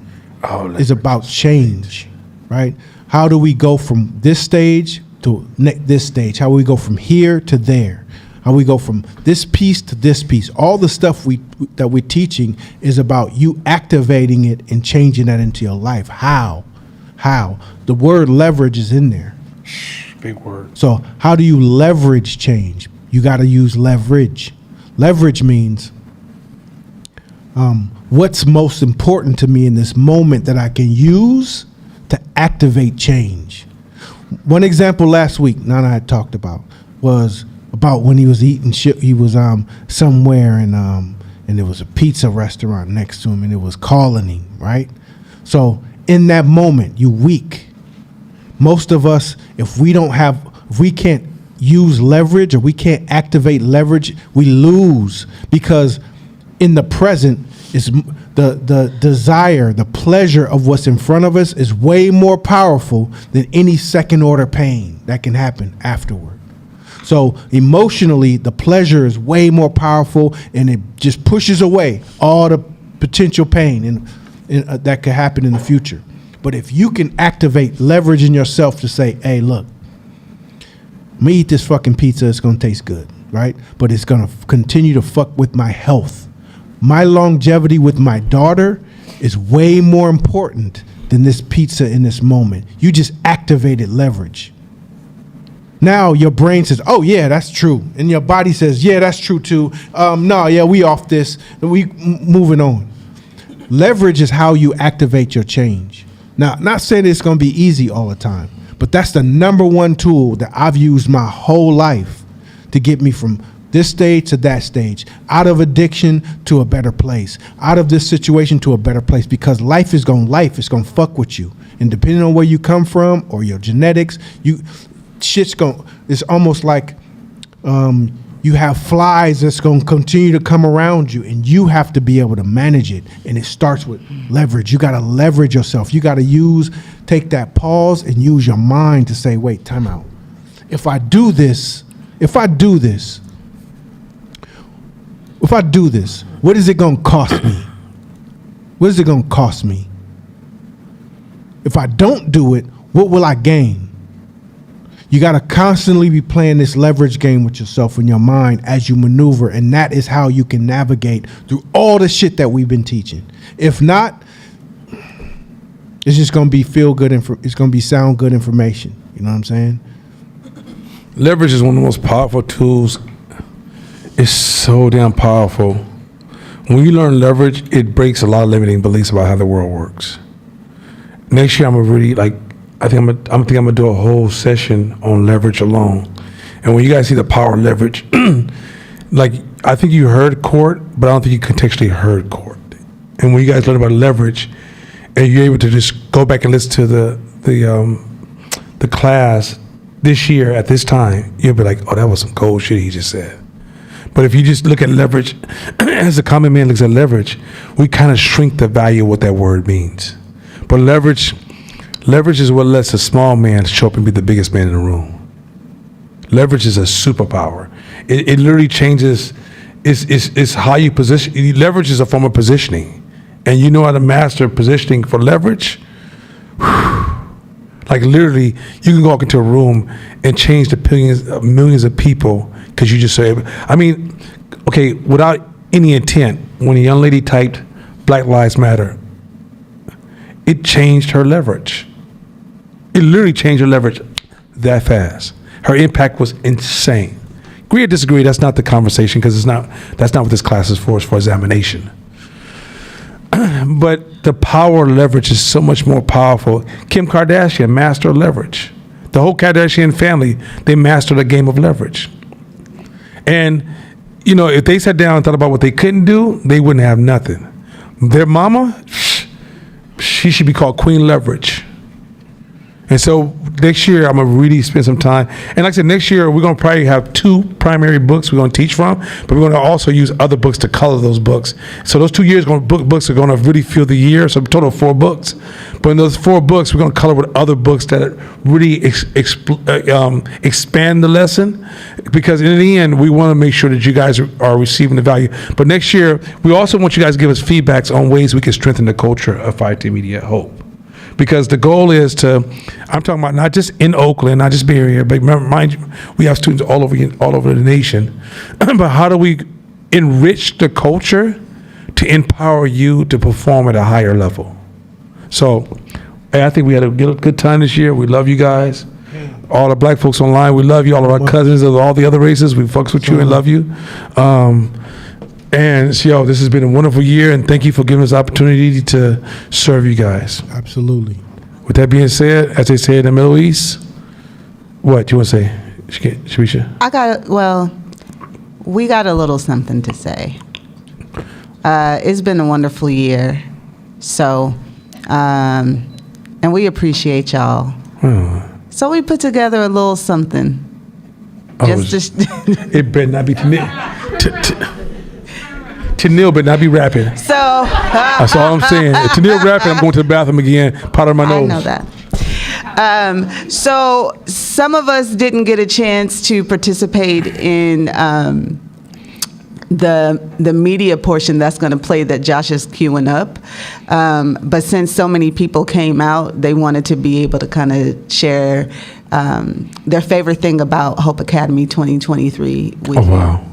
is about change, right? How do we go from this stage to this stage? How do we go from here to there? How we go from this piece to this piece? All the stuff that we're teaching is about you activating it and changing that into your life. How? The word leverage is in there. Big word. So how do you leverage change? You got to use leverage. Leverage means what's most important to me in this moment that I can use to activate change. One example last week, Nana had talked about, was about when he was eating shit. He was somewhere and there was a pizza restaurant next to him and it was calling him, right? So in that moment, you weak. Most of us, if we can't use leverage or we can't activate leverage, we lose, because in the present is the desire, the pleasure of what's in front of us is way more powerful than any second order pain that can happen afterward. So emotionally, the pleasure is way more powerful, and it just pushes away all the potential pain that could happen in the future. But if you can activate leverage in yourself to say, hey, look, me eat this fucking pizza, it's gonna taste good, right? But it's gonna continue to fuck with my health. My longevity with my daughter is way more important than this pizza in this moment. You just activated leverage. Now your brain says, oh yeah, that's true. And your body says, yeah, that's true too. We off this, we moving on. Leverage is how you activate your change. Now, not saying it's gonna be easy all the time, but that's the number one tool that I've used my whole life to get me from this stage to that stage, out of addiction to a better place, out of this situation to a better place, because life is gonna fuck with you. And depending on where you come from or your genetics, it's almost like you have flies that's going to continue to come around you, and you have to be able to manage it. And it starts with leverage. You got to leverage yourself. You got to take that pause and use your mind to say, wait, time out. If I do this, what is it going to cost me? What is it going to cost me? If I don't do it, what will I gain? You got to constantly be playing this leverage game with yourself in your mind as you maneuver, and that is how you can navigate through all the shit that we've been teaching. If not, it's just going to be it's going to be sound good information. You know what I'm saying? Leverage is one of the most powerful tools. It's so damn powerful. When you learn leverage, it breaks a lot of limiting beliefs about how the world works. Next year, I'm gonna do a whole session on leverage alone. And when you guys see the power of leverage, like, I think you heard court, but I don't think you contextually heard court. And when you guys learn about leverage, and you're able to just go back and listen to the class this year at this time, you'll be like, oh, that was some cold shit he just said. But if you just look at leverage, as a common man looks at leverage, we kind of shrink the value of what that word means. But leverage is what lets a small man show up and be the biggest man in the room. Leverage is a superpower. It literally changes, it's how you position. Leverage is a form of positioning. And you know how to master positioning for leverage? Like, literally, you can walk into a room and change the millions of people because you just say, okay, without any intent, when a young lady typed Black Lives Matter, it changed her leverage. It literally changed her leverage that fast. Her impact was insane. Agree or disagree, that's not the conversation, because that's not what this class is for. It's for examination. But the power of leverage is so much more powerful. Kim Kardashian, master of leverage. The whole Kardashian family, they mastered the game of leverage. And, if they sat down and thought about what they couldn't do, they wouldn't have nothing. Their mama, she should be called Queen Leverage. And so next year I'm gonna really spend some time. And like I said, next year we're gonna probably have 2 primary books we're gonna teach from, but we're gonna also use other books to color those books. So those 2 years books are gonna really fill the year. So a total of 4 books. But in those 4 books, we're gonna color with other books that really expand the lesson. Because in the end, we want to make sure that you guys are receiving the value. But next year, we also want you guys to give us feedbacks on ways we can strengthen the culture of 5T Media Hope. Because the goal is to, I'm talking about not just in Oakland, not just Bay Area, but mind you, we have students all over the nation. But how do we enrich the culture to empower you to perform at a higher level? So I think we had a good time this year. We love you guys. All the black folks online, we love you. All of our cousins of all the other races, we fucks with you and love you. And so, this has been a wonderful year, and thank you for giving us the opportunity to serve you guys. Absolutely. With that being said, as they say in the Middle East, what do you want to say, Sharisha? We got a little something to say. It's been a wonderful year. So, and we appreciate y'all. So we put together a little something. It better not be Tennille better not be rapping. So that's all I'm saying. If Tennille rapping, I'm going to the bathroom again, powder my nose. I know that. So some of us didn't get a chance to participate in the media portion that's going to play that Josh is queuing up. But since so many people came out, they wanted to be able to kind of share their favorite thing about Hope Academy 2023 with you. Wow.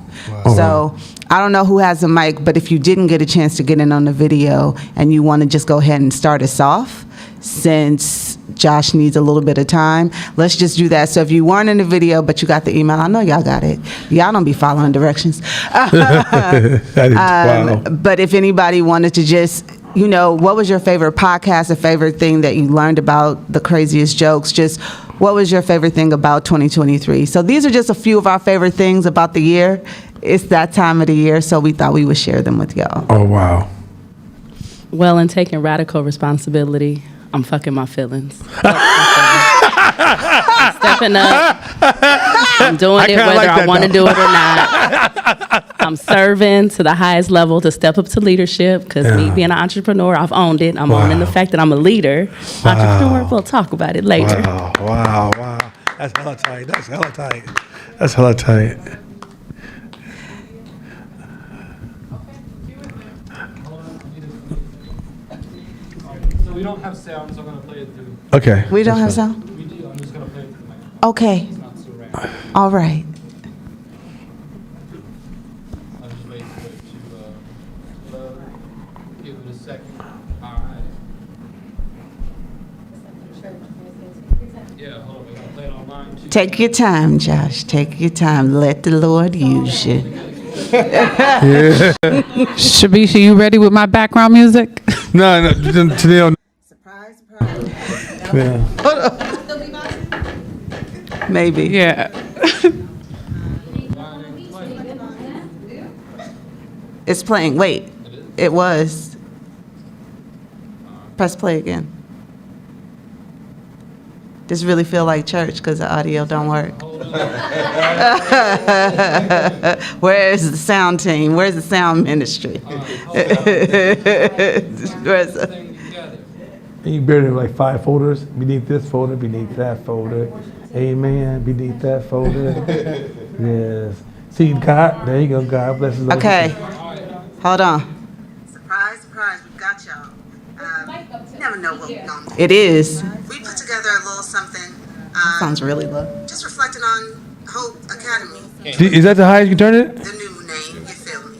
So I don't know who has a mic, but if you didn't get a chance to get in on the video and you want to just go ahead and start us off, since Josh needs a little bit of time, let's just do that. So if you weren't in the video, but you got the email, I know y'all got it. Y'all don't be following directions. Wow. But if anybody wanted to just, what was your favorite podcast, a favorite thing that you learned about, the craziest jokes, just what was your favorite thing about 2023? So these are just a few of our favorite things about the year. It's that time of the year, so we thought we would share them with y'all. Oh, wow. Well, in taking radical responsibility, I'm fucking my feelings. I'm stepping up. I'm doing it whether I want to do it or not. I'm serving to the highest level to step up to leadership because me being an entrepreneur, I've owned it. I'm owning the fact that I'm a leader. Entrepreneur, we'll talk about it later. Wow. That's hella tight. We don't have sound, so I'm going to play it through. Okay. We don't have sound? We do. I'm just going to play it through the microphone. Okay. It's not surround. All right. I'll just wait for it to load. Give it a second. All right. Yeah, hold on. We're going to play it online too. Take your time, Josh. Take your time. Let the Lord use you. Shabisha, you ready with my background music? No, Tennille. Surprise. Yeah. Maybe. Yeah. It's playing. Wait. It was. Press play again. This really feel like church because the audio don't work. Where's the sound team? Where's the sound ministry? Where's the... And you buried in like 5 folders. Beneath this folder, beneath that folder. Amen. Beneath that folder. Yes. See, God. There you go. God bless you. Okay. Hold on. Surprise, we got y'all. You never know what we're going to do. It is. We put together a little something. Sounds really low. Just reflecting on Hope Academy. Is that the highest you can turn it? The new name, you feel me?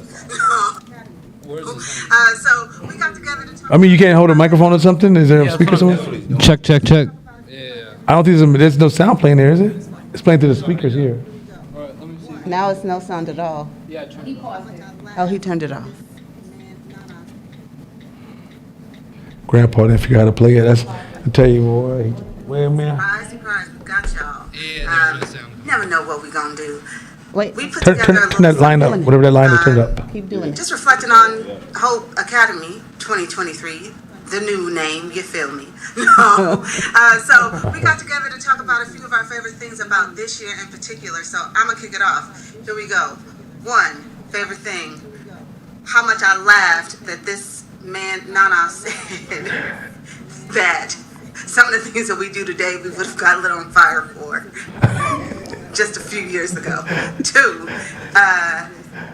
So we got together to talk. I mean, you can't hold a microphone or something? Is there a speaker somewhere? Check. Yeah. I don't think there's no sound playing there, is it? It's playing through the speakers here. All right, let me see. Now it's no sound at all. Yeah, turn it off. Oh, he turned it off. Grandpa didn't figure out how to play it. I tell you, boy. Well, man. Surprise, we got y'all. Yeah, there's the sound. Never know what we're going to do. Wait, we put Turn that line up. Whatever that line is, turn it up. Keep doing it. Just reflecting on Hope Academy 2023. the new name, you feel me? No. So we got together to talk about a few of our favorite things about this year in particular. So I'm gonna kick it off. Here we go. One favorite thing: how much I laughed that this man Nana said that some of the things that we do today we would have got lit on fire for just a few years ago. Two,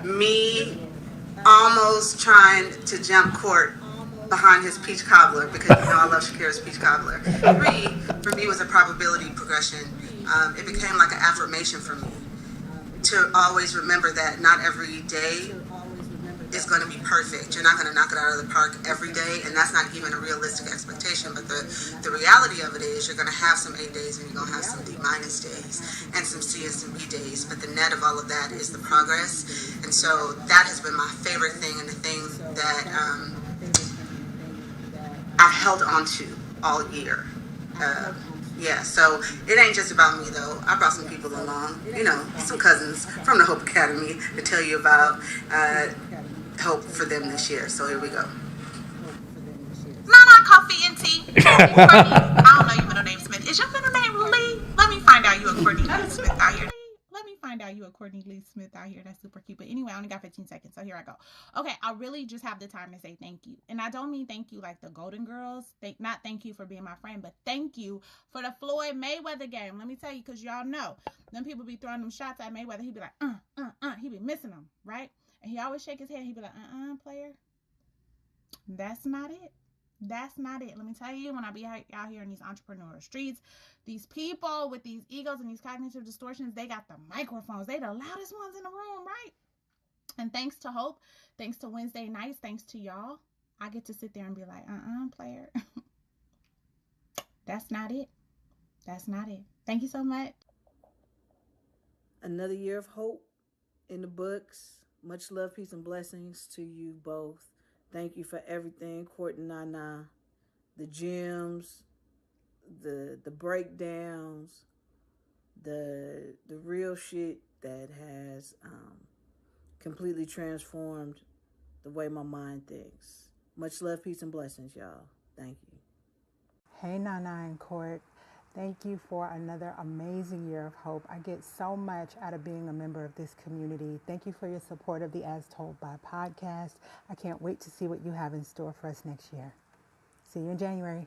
me almost trying to jump court behind his peach cobbler because you know I love Shakira's peach cobbler. Three, for me, was a probability progression. It became like an affirmation for me to always remember that not every day is going to be perfect. You're not going to knock it out of the park every day, and that's not even a realistic expectation. But the reality of it is you're going to have some A days and you're going to have some D minus days and some C and some B days. But the net of all of that is the progress. And so that has been my favorite thing and the thing that I've held on to all year. Yeah, so it ain't just about me though. I brought some people along, you know, some cousins from the Hope Academy to tell you about hope for them this year. So here we go. Nana Coffee and Tea. Courtney, I don't know your middle name, Smith. Is your middle name Lee? Let me find out you a Courtney Lee Smith out here. Let me find out you a Courtney Lee Smith out here. That's super cute. But anyway, I only got 15 seconds, so here I go. Okay, I really just have the time to say thank you. And I don't mean thank you like the Golden Girls. Not thank you for being my friend, but thank you for the Floyd Mayweather game. Let me tell you, because y'all know, them people be throwing them shots at Mayweather. He be like, he be missing them, right? And he always shake his head. He be like, player. That's not it. That's not it. Let me tell you, when I be out here in these entrepreneur streets, these people with these egos and these cognitive distortions, they got the microphones. They the loudest ones in the room, right? And thanks to Hope, thanks to Wednesday nights, thanks to y'all, I get to sit there and be like, player. That's not it. That's not it. Thank you so much. Another year of hope in the books. Much love, peace, and blessings to you both. Thank you for everything, Court and Nana. The gems, the breakdowns, the real shit that has completely transformed the way my mind thinks. Much love, peace, and blessings, y'all. Thank you. Hey, Nana and Court. Thank you for another amazing year of hope. I get so much out of being a member of this community. Thank you for your support of the As Told By podcast. I can't wait to see what you have in store for us next year. See you in January.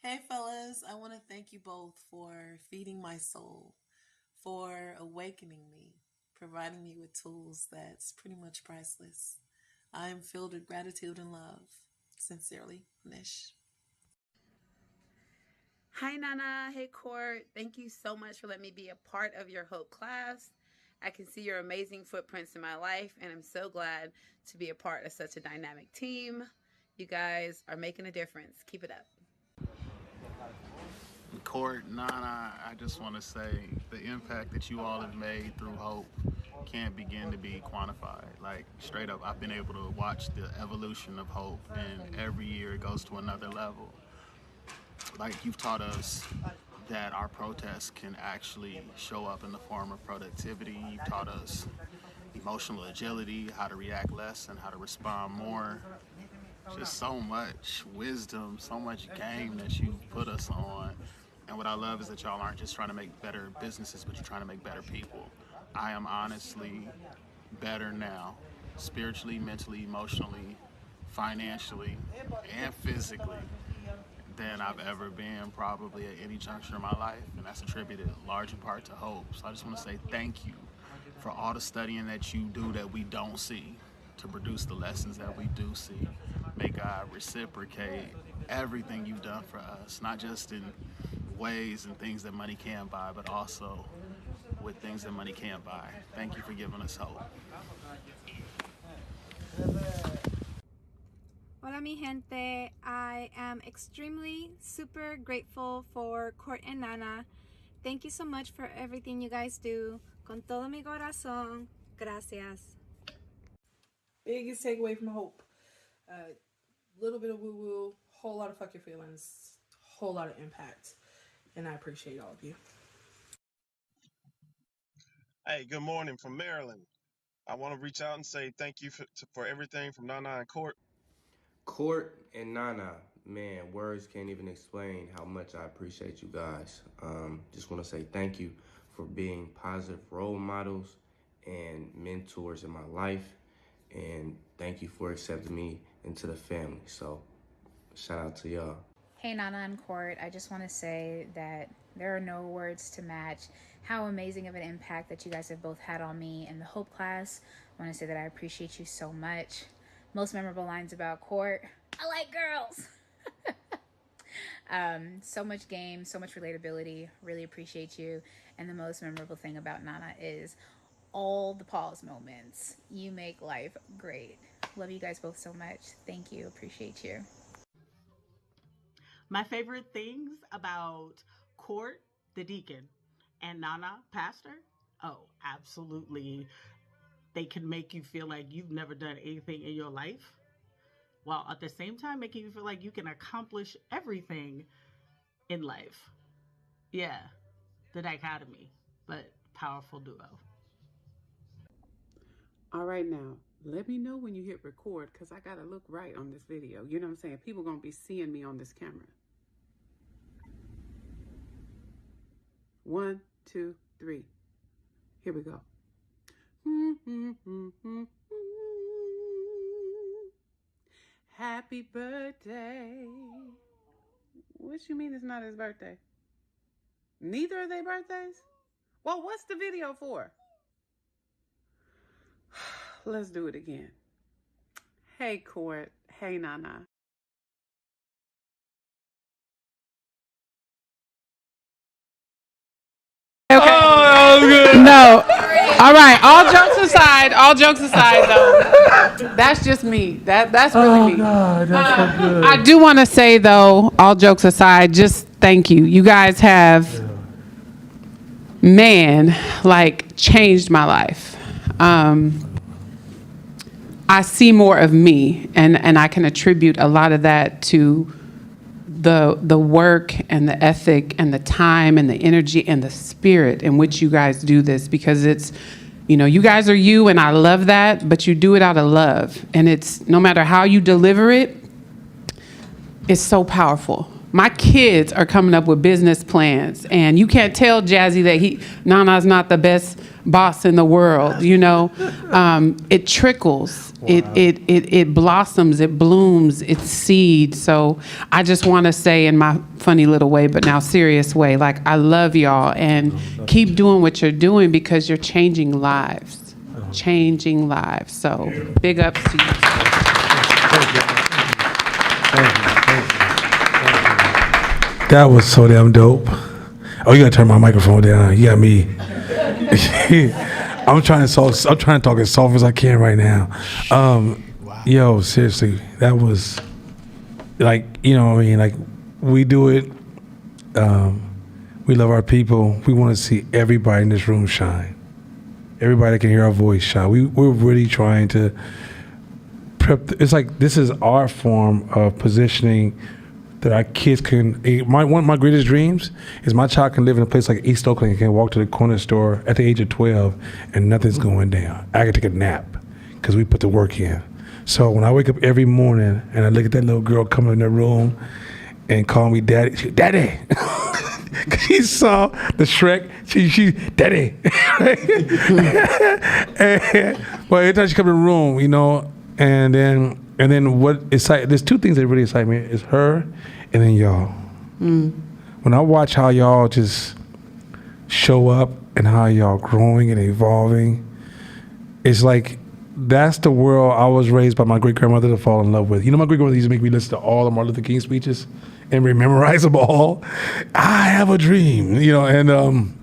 Hey fellas, I want to thank you both for feeding my soul, for awakening me, providing me with tools that's pretty much priceless. I am filled with gratitude and love. Sincerely, Nish. Hi, Nana. Hey, Court. Thank you so much for letting me be a part of your Hope class. I can see your amazing footprints in my life, and I'm so glad to be a part of such a dynamic team. You guys are making a difference. Keep it up. Court, Nana, I just want to say the impact that you all have made through Hope can't begin to be quantified. Like, straight up, I've been able to watch the evolution of Hope, and every year it goes to another level. Like, you've taught us that our protests can actually show up in the form of productivity. You've taught us emotional agility, how to react less and how to respond more. Just so much wisdom, so much game that you've put us on. And what I love is that y'all aren't just trying to make better businesses, but you're trying to make better people. I am honestly better now, spiritually, mentally, emotionally, financially, and physically than I've ever been probably at any juncture in my life. And that's attributed large in part to Hope. So I just want to say thank you for all the studying that you do that we don't see to produce the lessons that we do see. May God reciprocate everything you've done for us, not just in ways and things that money can't buy, but also with things that money can't buy. Thank you for giving us hope. Hola mi gente, I am extremely super grateful for Court and Nana. Thank you so much for everything you guys do. Con todo mi corazón, gracias. Biggest takeaway from Hope. Little bit of woo-woo, whole lot of fuck your feelings, whole lot of impact. And I appreciate all of you. Hey, good morning from Maryland. I want to reach out and say thank you for everything from Nana and Court. Court and Nana, man, words can't even explain how much I appreciate you guys. Just want to say thank you for being positive role models and mentors in my life. And thank you for accepting me into the family. So shout out to y'all. Hey, Nana and Court, I just want to say that there are no words to match how amazing of an impact that you guys have both had on me in the Hope class. I want to say that I appreciate you so much. Most memorable lines about Court: I like girls. So much game, so much relatability. Really appreciate you. And the most memorable thing about Nana is all the pause moments. You make life great. Love you guys both so much. Thank you. Appreciate you. My favorite things about Court, the deacon, and Nana, pastor, oh, absolutely. They can make you feel like you've never done anything in your life, while at the same time making you feel like you can accomplish everything in life. Yeah, the dichotomy, but powerful duo. All right, now, let me know when you hit record, because I got to look right on this video. You know what I'm saying? People going to be seeing me on this camera. 1, 2, 3. Here we go. Happy birthday. What you mean it's not his birthday? Neither are their birthdays? Well, what's the video for? Let's do it again. Hey, Court. Hey, Nana. Okay. Oh, good. No. All right. All jokes aside, though, that's just me. That's really me. God, that's so good. I do want to say, though, all jokes aside, just thank you. You guys have, changed my life. I see more of me, and I can attribute a lot of that to the work and the ethic and the time and the energy and the spirit in which you guys do this, because it's, you guys are you, and I love that, but you do it out of love. And it's, no matter how you deliver it, it's so powerful. My kids are coming up with business plans, and you can't tell Jazzy that Nana's not the best boss in the world, It trickles, wow. It blossoms, it blooms, it seeds. So I just want to say, in my funny little way, but now serious way, I love y'all, and keep doing what you're doing, because you're changing lives. Changing lives. So big ups to you. Thank you. That was so damn dope. Oh, you gotta turn my microphone down. You got me. I'm trying to talk as soft as I can right now. Yo, seriously, that was we do it. We love our people. We want to see everybody in this room shine. Everybody that can hear our voice shine. We're really trying to prep. It's like this is our form of positioning that our kids can. One of my greatest dreams is my child can live in a place like East Oakland and can walk to the corner store at the age of 12 and nothing's going down. I can take a nap because we put the work in. So when I wake up every morning and I look at that little girl coming in the room and call me daddy, Daddy. She saw the Shrek. She Daddy. Well, every time she comes in the room, and then what excites, there's two things that really excite me. It's her and then y'all. When I watch how y'all just show up and how y'all growing and evolving, it's like that's the world I was raised by my great-grandmother to fall in love with. My great-grandmother used to make me listen to all of Martin Luther King speeches and memorize them all. I have a dream, and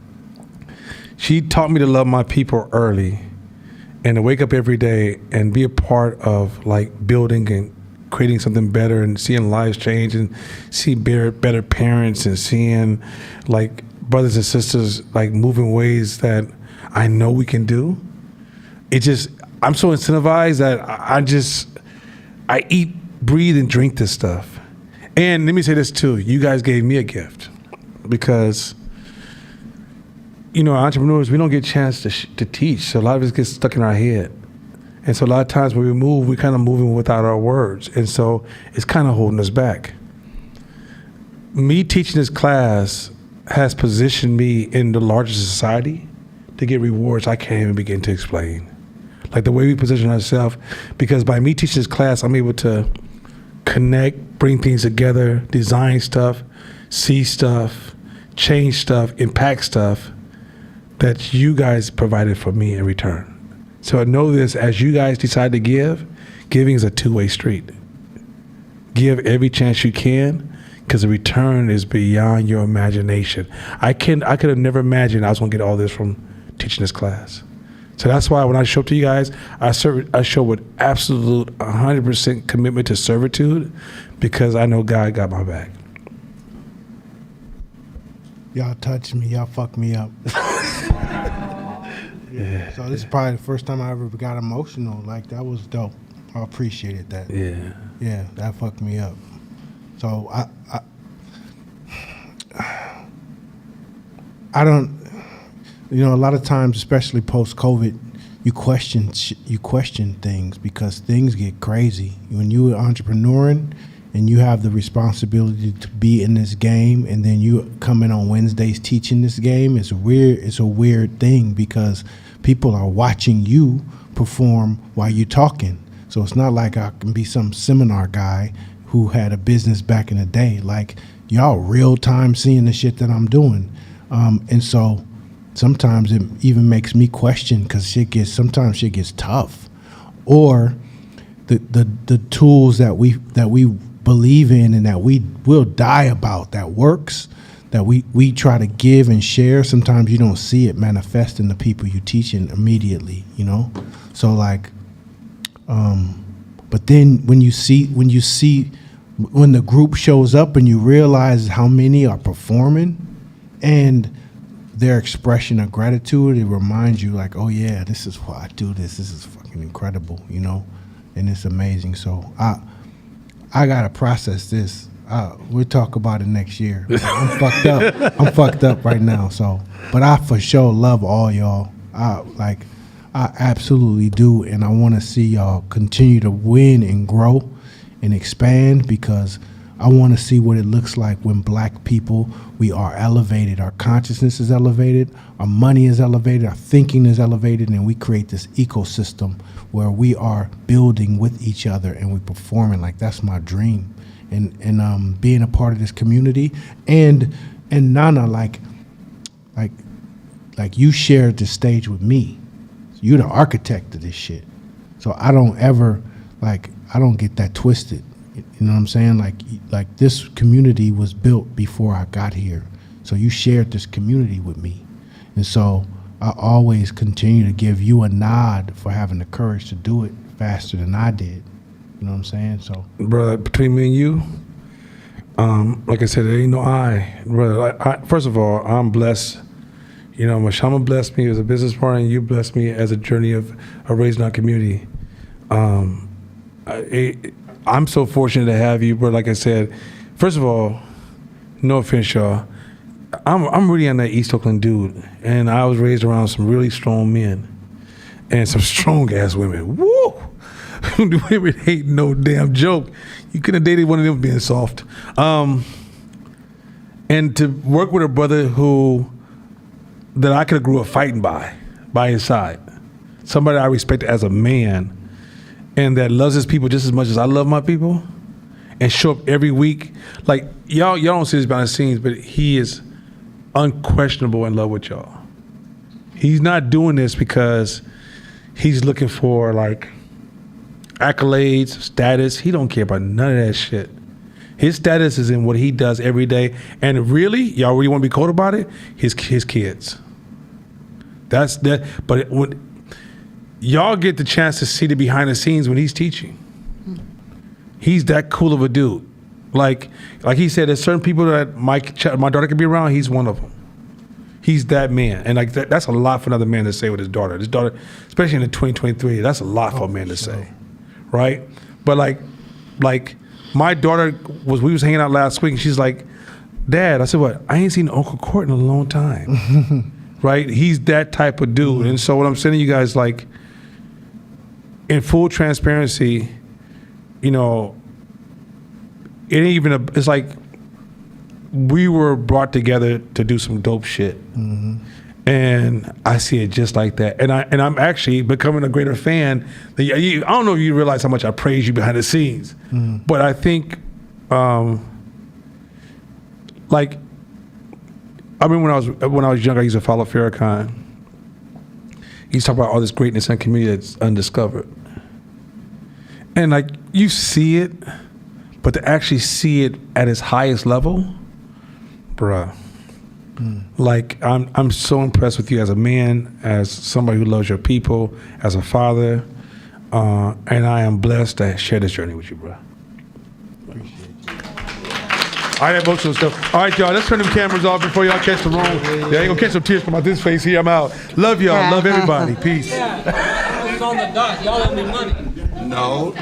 she taught me to love my people early and to wake up every day and be a part of building and creating something better and seeing lives change and see better parents and seeing brothers and sisters move in ways that I know we can do. I'm so incentivized that I eat, breathe, and drink this stuff. And let me say this too, you guys gave me a gift because entrepreneurs, we don't get a chance to teach, so a lot of us get stuck in our head. And so a lot of times when we move, we're kind of moving without our words. And so it's kind of holding us back. Me teaching this class has positioned me in the larger society to get rewards I can't even begin to explain. Like the way we position ourselves, because by me teaching this class, I'm able to connect, bring things together, design stuff, see stuff, change stuff, impact stuff that you guys provided for me in return. So I know this, as you guys decide to give, giving is a two-way street. Give every chance you can, because the return is beyond your imagination. I could have never imagined I was going to get all this from teaching this class. So that's why when I show up to you guys, I show with absolute 100% commitment to servitude, because I know God got my back. Y'all touched me. Y'all fucked me up. Yeah. So this is probably the first time I ever got emotional. Like, that was dope. I appreciated that. Yeah. Yeah, that fucked me up. So I don't, you know, a lot of times, especially post-COVID, you question things because things get crazy. When you're entrepreneuring and you have the responsibility to be in this game, and then you come in on Wednesdays teaching this game, it's a weird thing because people are watching you perform while you're talking. So it's not like I can be some seminar guy who had a business back in the day. Like, y'all real time seeing the shit that I'm doing. And so sometimes it even makes me question, because sometimes shit gets tough. Or the tools that we believe in and that we will die about, that works, that we try to give and share, sometimes you don't see it manifest in the people you teaching immediately, you know? So like, but then when the group shows up and you realize how many are performing and their expression of gratitude, it reminds you like, oh yeah, this is why I do this. This is fucking incredible, you know? And it's amazing. So I gotta process this. We'll talk about it next year. I'm fucked up. I'm fucked up right now. So, but I for sure love all y'all. I absolutely do, and I want to see y'all continue to win and grow and expand, because I want to see what it looks like when black people, we are elevated. Our consciousness is elevated, our money is elevated, our thinking is elevated, and we create this ecosystem where we are building with each other and we're performing. Like, that's my dream. And being a part of this community, and Nana, like you shared the stage with me. You're the architect of this shit. So I don't get that twisted. You know what I'm saying? Like this community was built before I got here. So you shared this community with me. And so I always continue to give you a nod for having the courage to do it faster than I did. You know what I'm saying? So, brother, between me and you, like I said, there ain't no I. Brother, first of all, I'm blessed. You know, Mashama blessed me as a business partner, and you blessed me as a journey of raising our community. I'm so fortunate to have you, bro. Like I said, first of all, no offense, y'all. I'm really on that East Oakland dude, and I was raised around some really strong men and some strong ass women. Woo! Women ain't no damn joke. You couldn't have dated one of them being soft. And to work with a brother that I could have grew up fighting by his side, somebody I respect as a man, and that loves his people just as much as I love my people, and show up every week. Like, y'all don't see this behind the scenes, but he is unquestionable in love with y'all. He's not doing this because he's looking for like accolades, status. He don't care about none of that shit. His status is in what he does every day. And really, y'all really want to be cold about it? His kids. That's that. But when y'all get the chance to see the behind the scenes when he's teaching, he's that cool of a dude. Like he said, there's certain people that my daughter can be around. He's one of them. He's that man, and like that's a lot for another man to say with his daughter. His daughter, especially in the 2023, that's a lot for a man to say, right? But like my daughter we was hanging out last week, and she's like, "Dad," I said, "What? I ain't seen Uncle Court in a long time." Right? He's that type of dude, and so what I'm saying to you guys, like, in full transparency, you know, it ain't even it's like we were brought together to do some dope shit. And I see it just like that. And I'm actually becoming a greater fan. I don't know if you realize how much I praise you behind the scenes, but I think, like, I remember when I was younger, I used to follow Farrakhan. He's talking about all this greatness in the community that's undiscovered. And like, you see it, but to actually see it at its highest level, bruh. Like, I'm so impressed with you as a man, as somebody who loves your people, as a father, and I am blessed to share this journey with you, bro. All right, emotional stuff. All right, y'all, let's turn them cameras off before y'all catch the wrong. Yeah, ain't gonna catch some tears come out this face here. I'm out. Love y'all. Love everybody. Peace. It's on the dot. Y'all owe me money. No,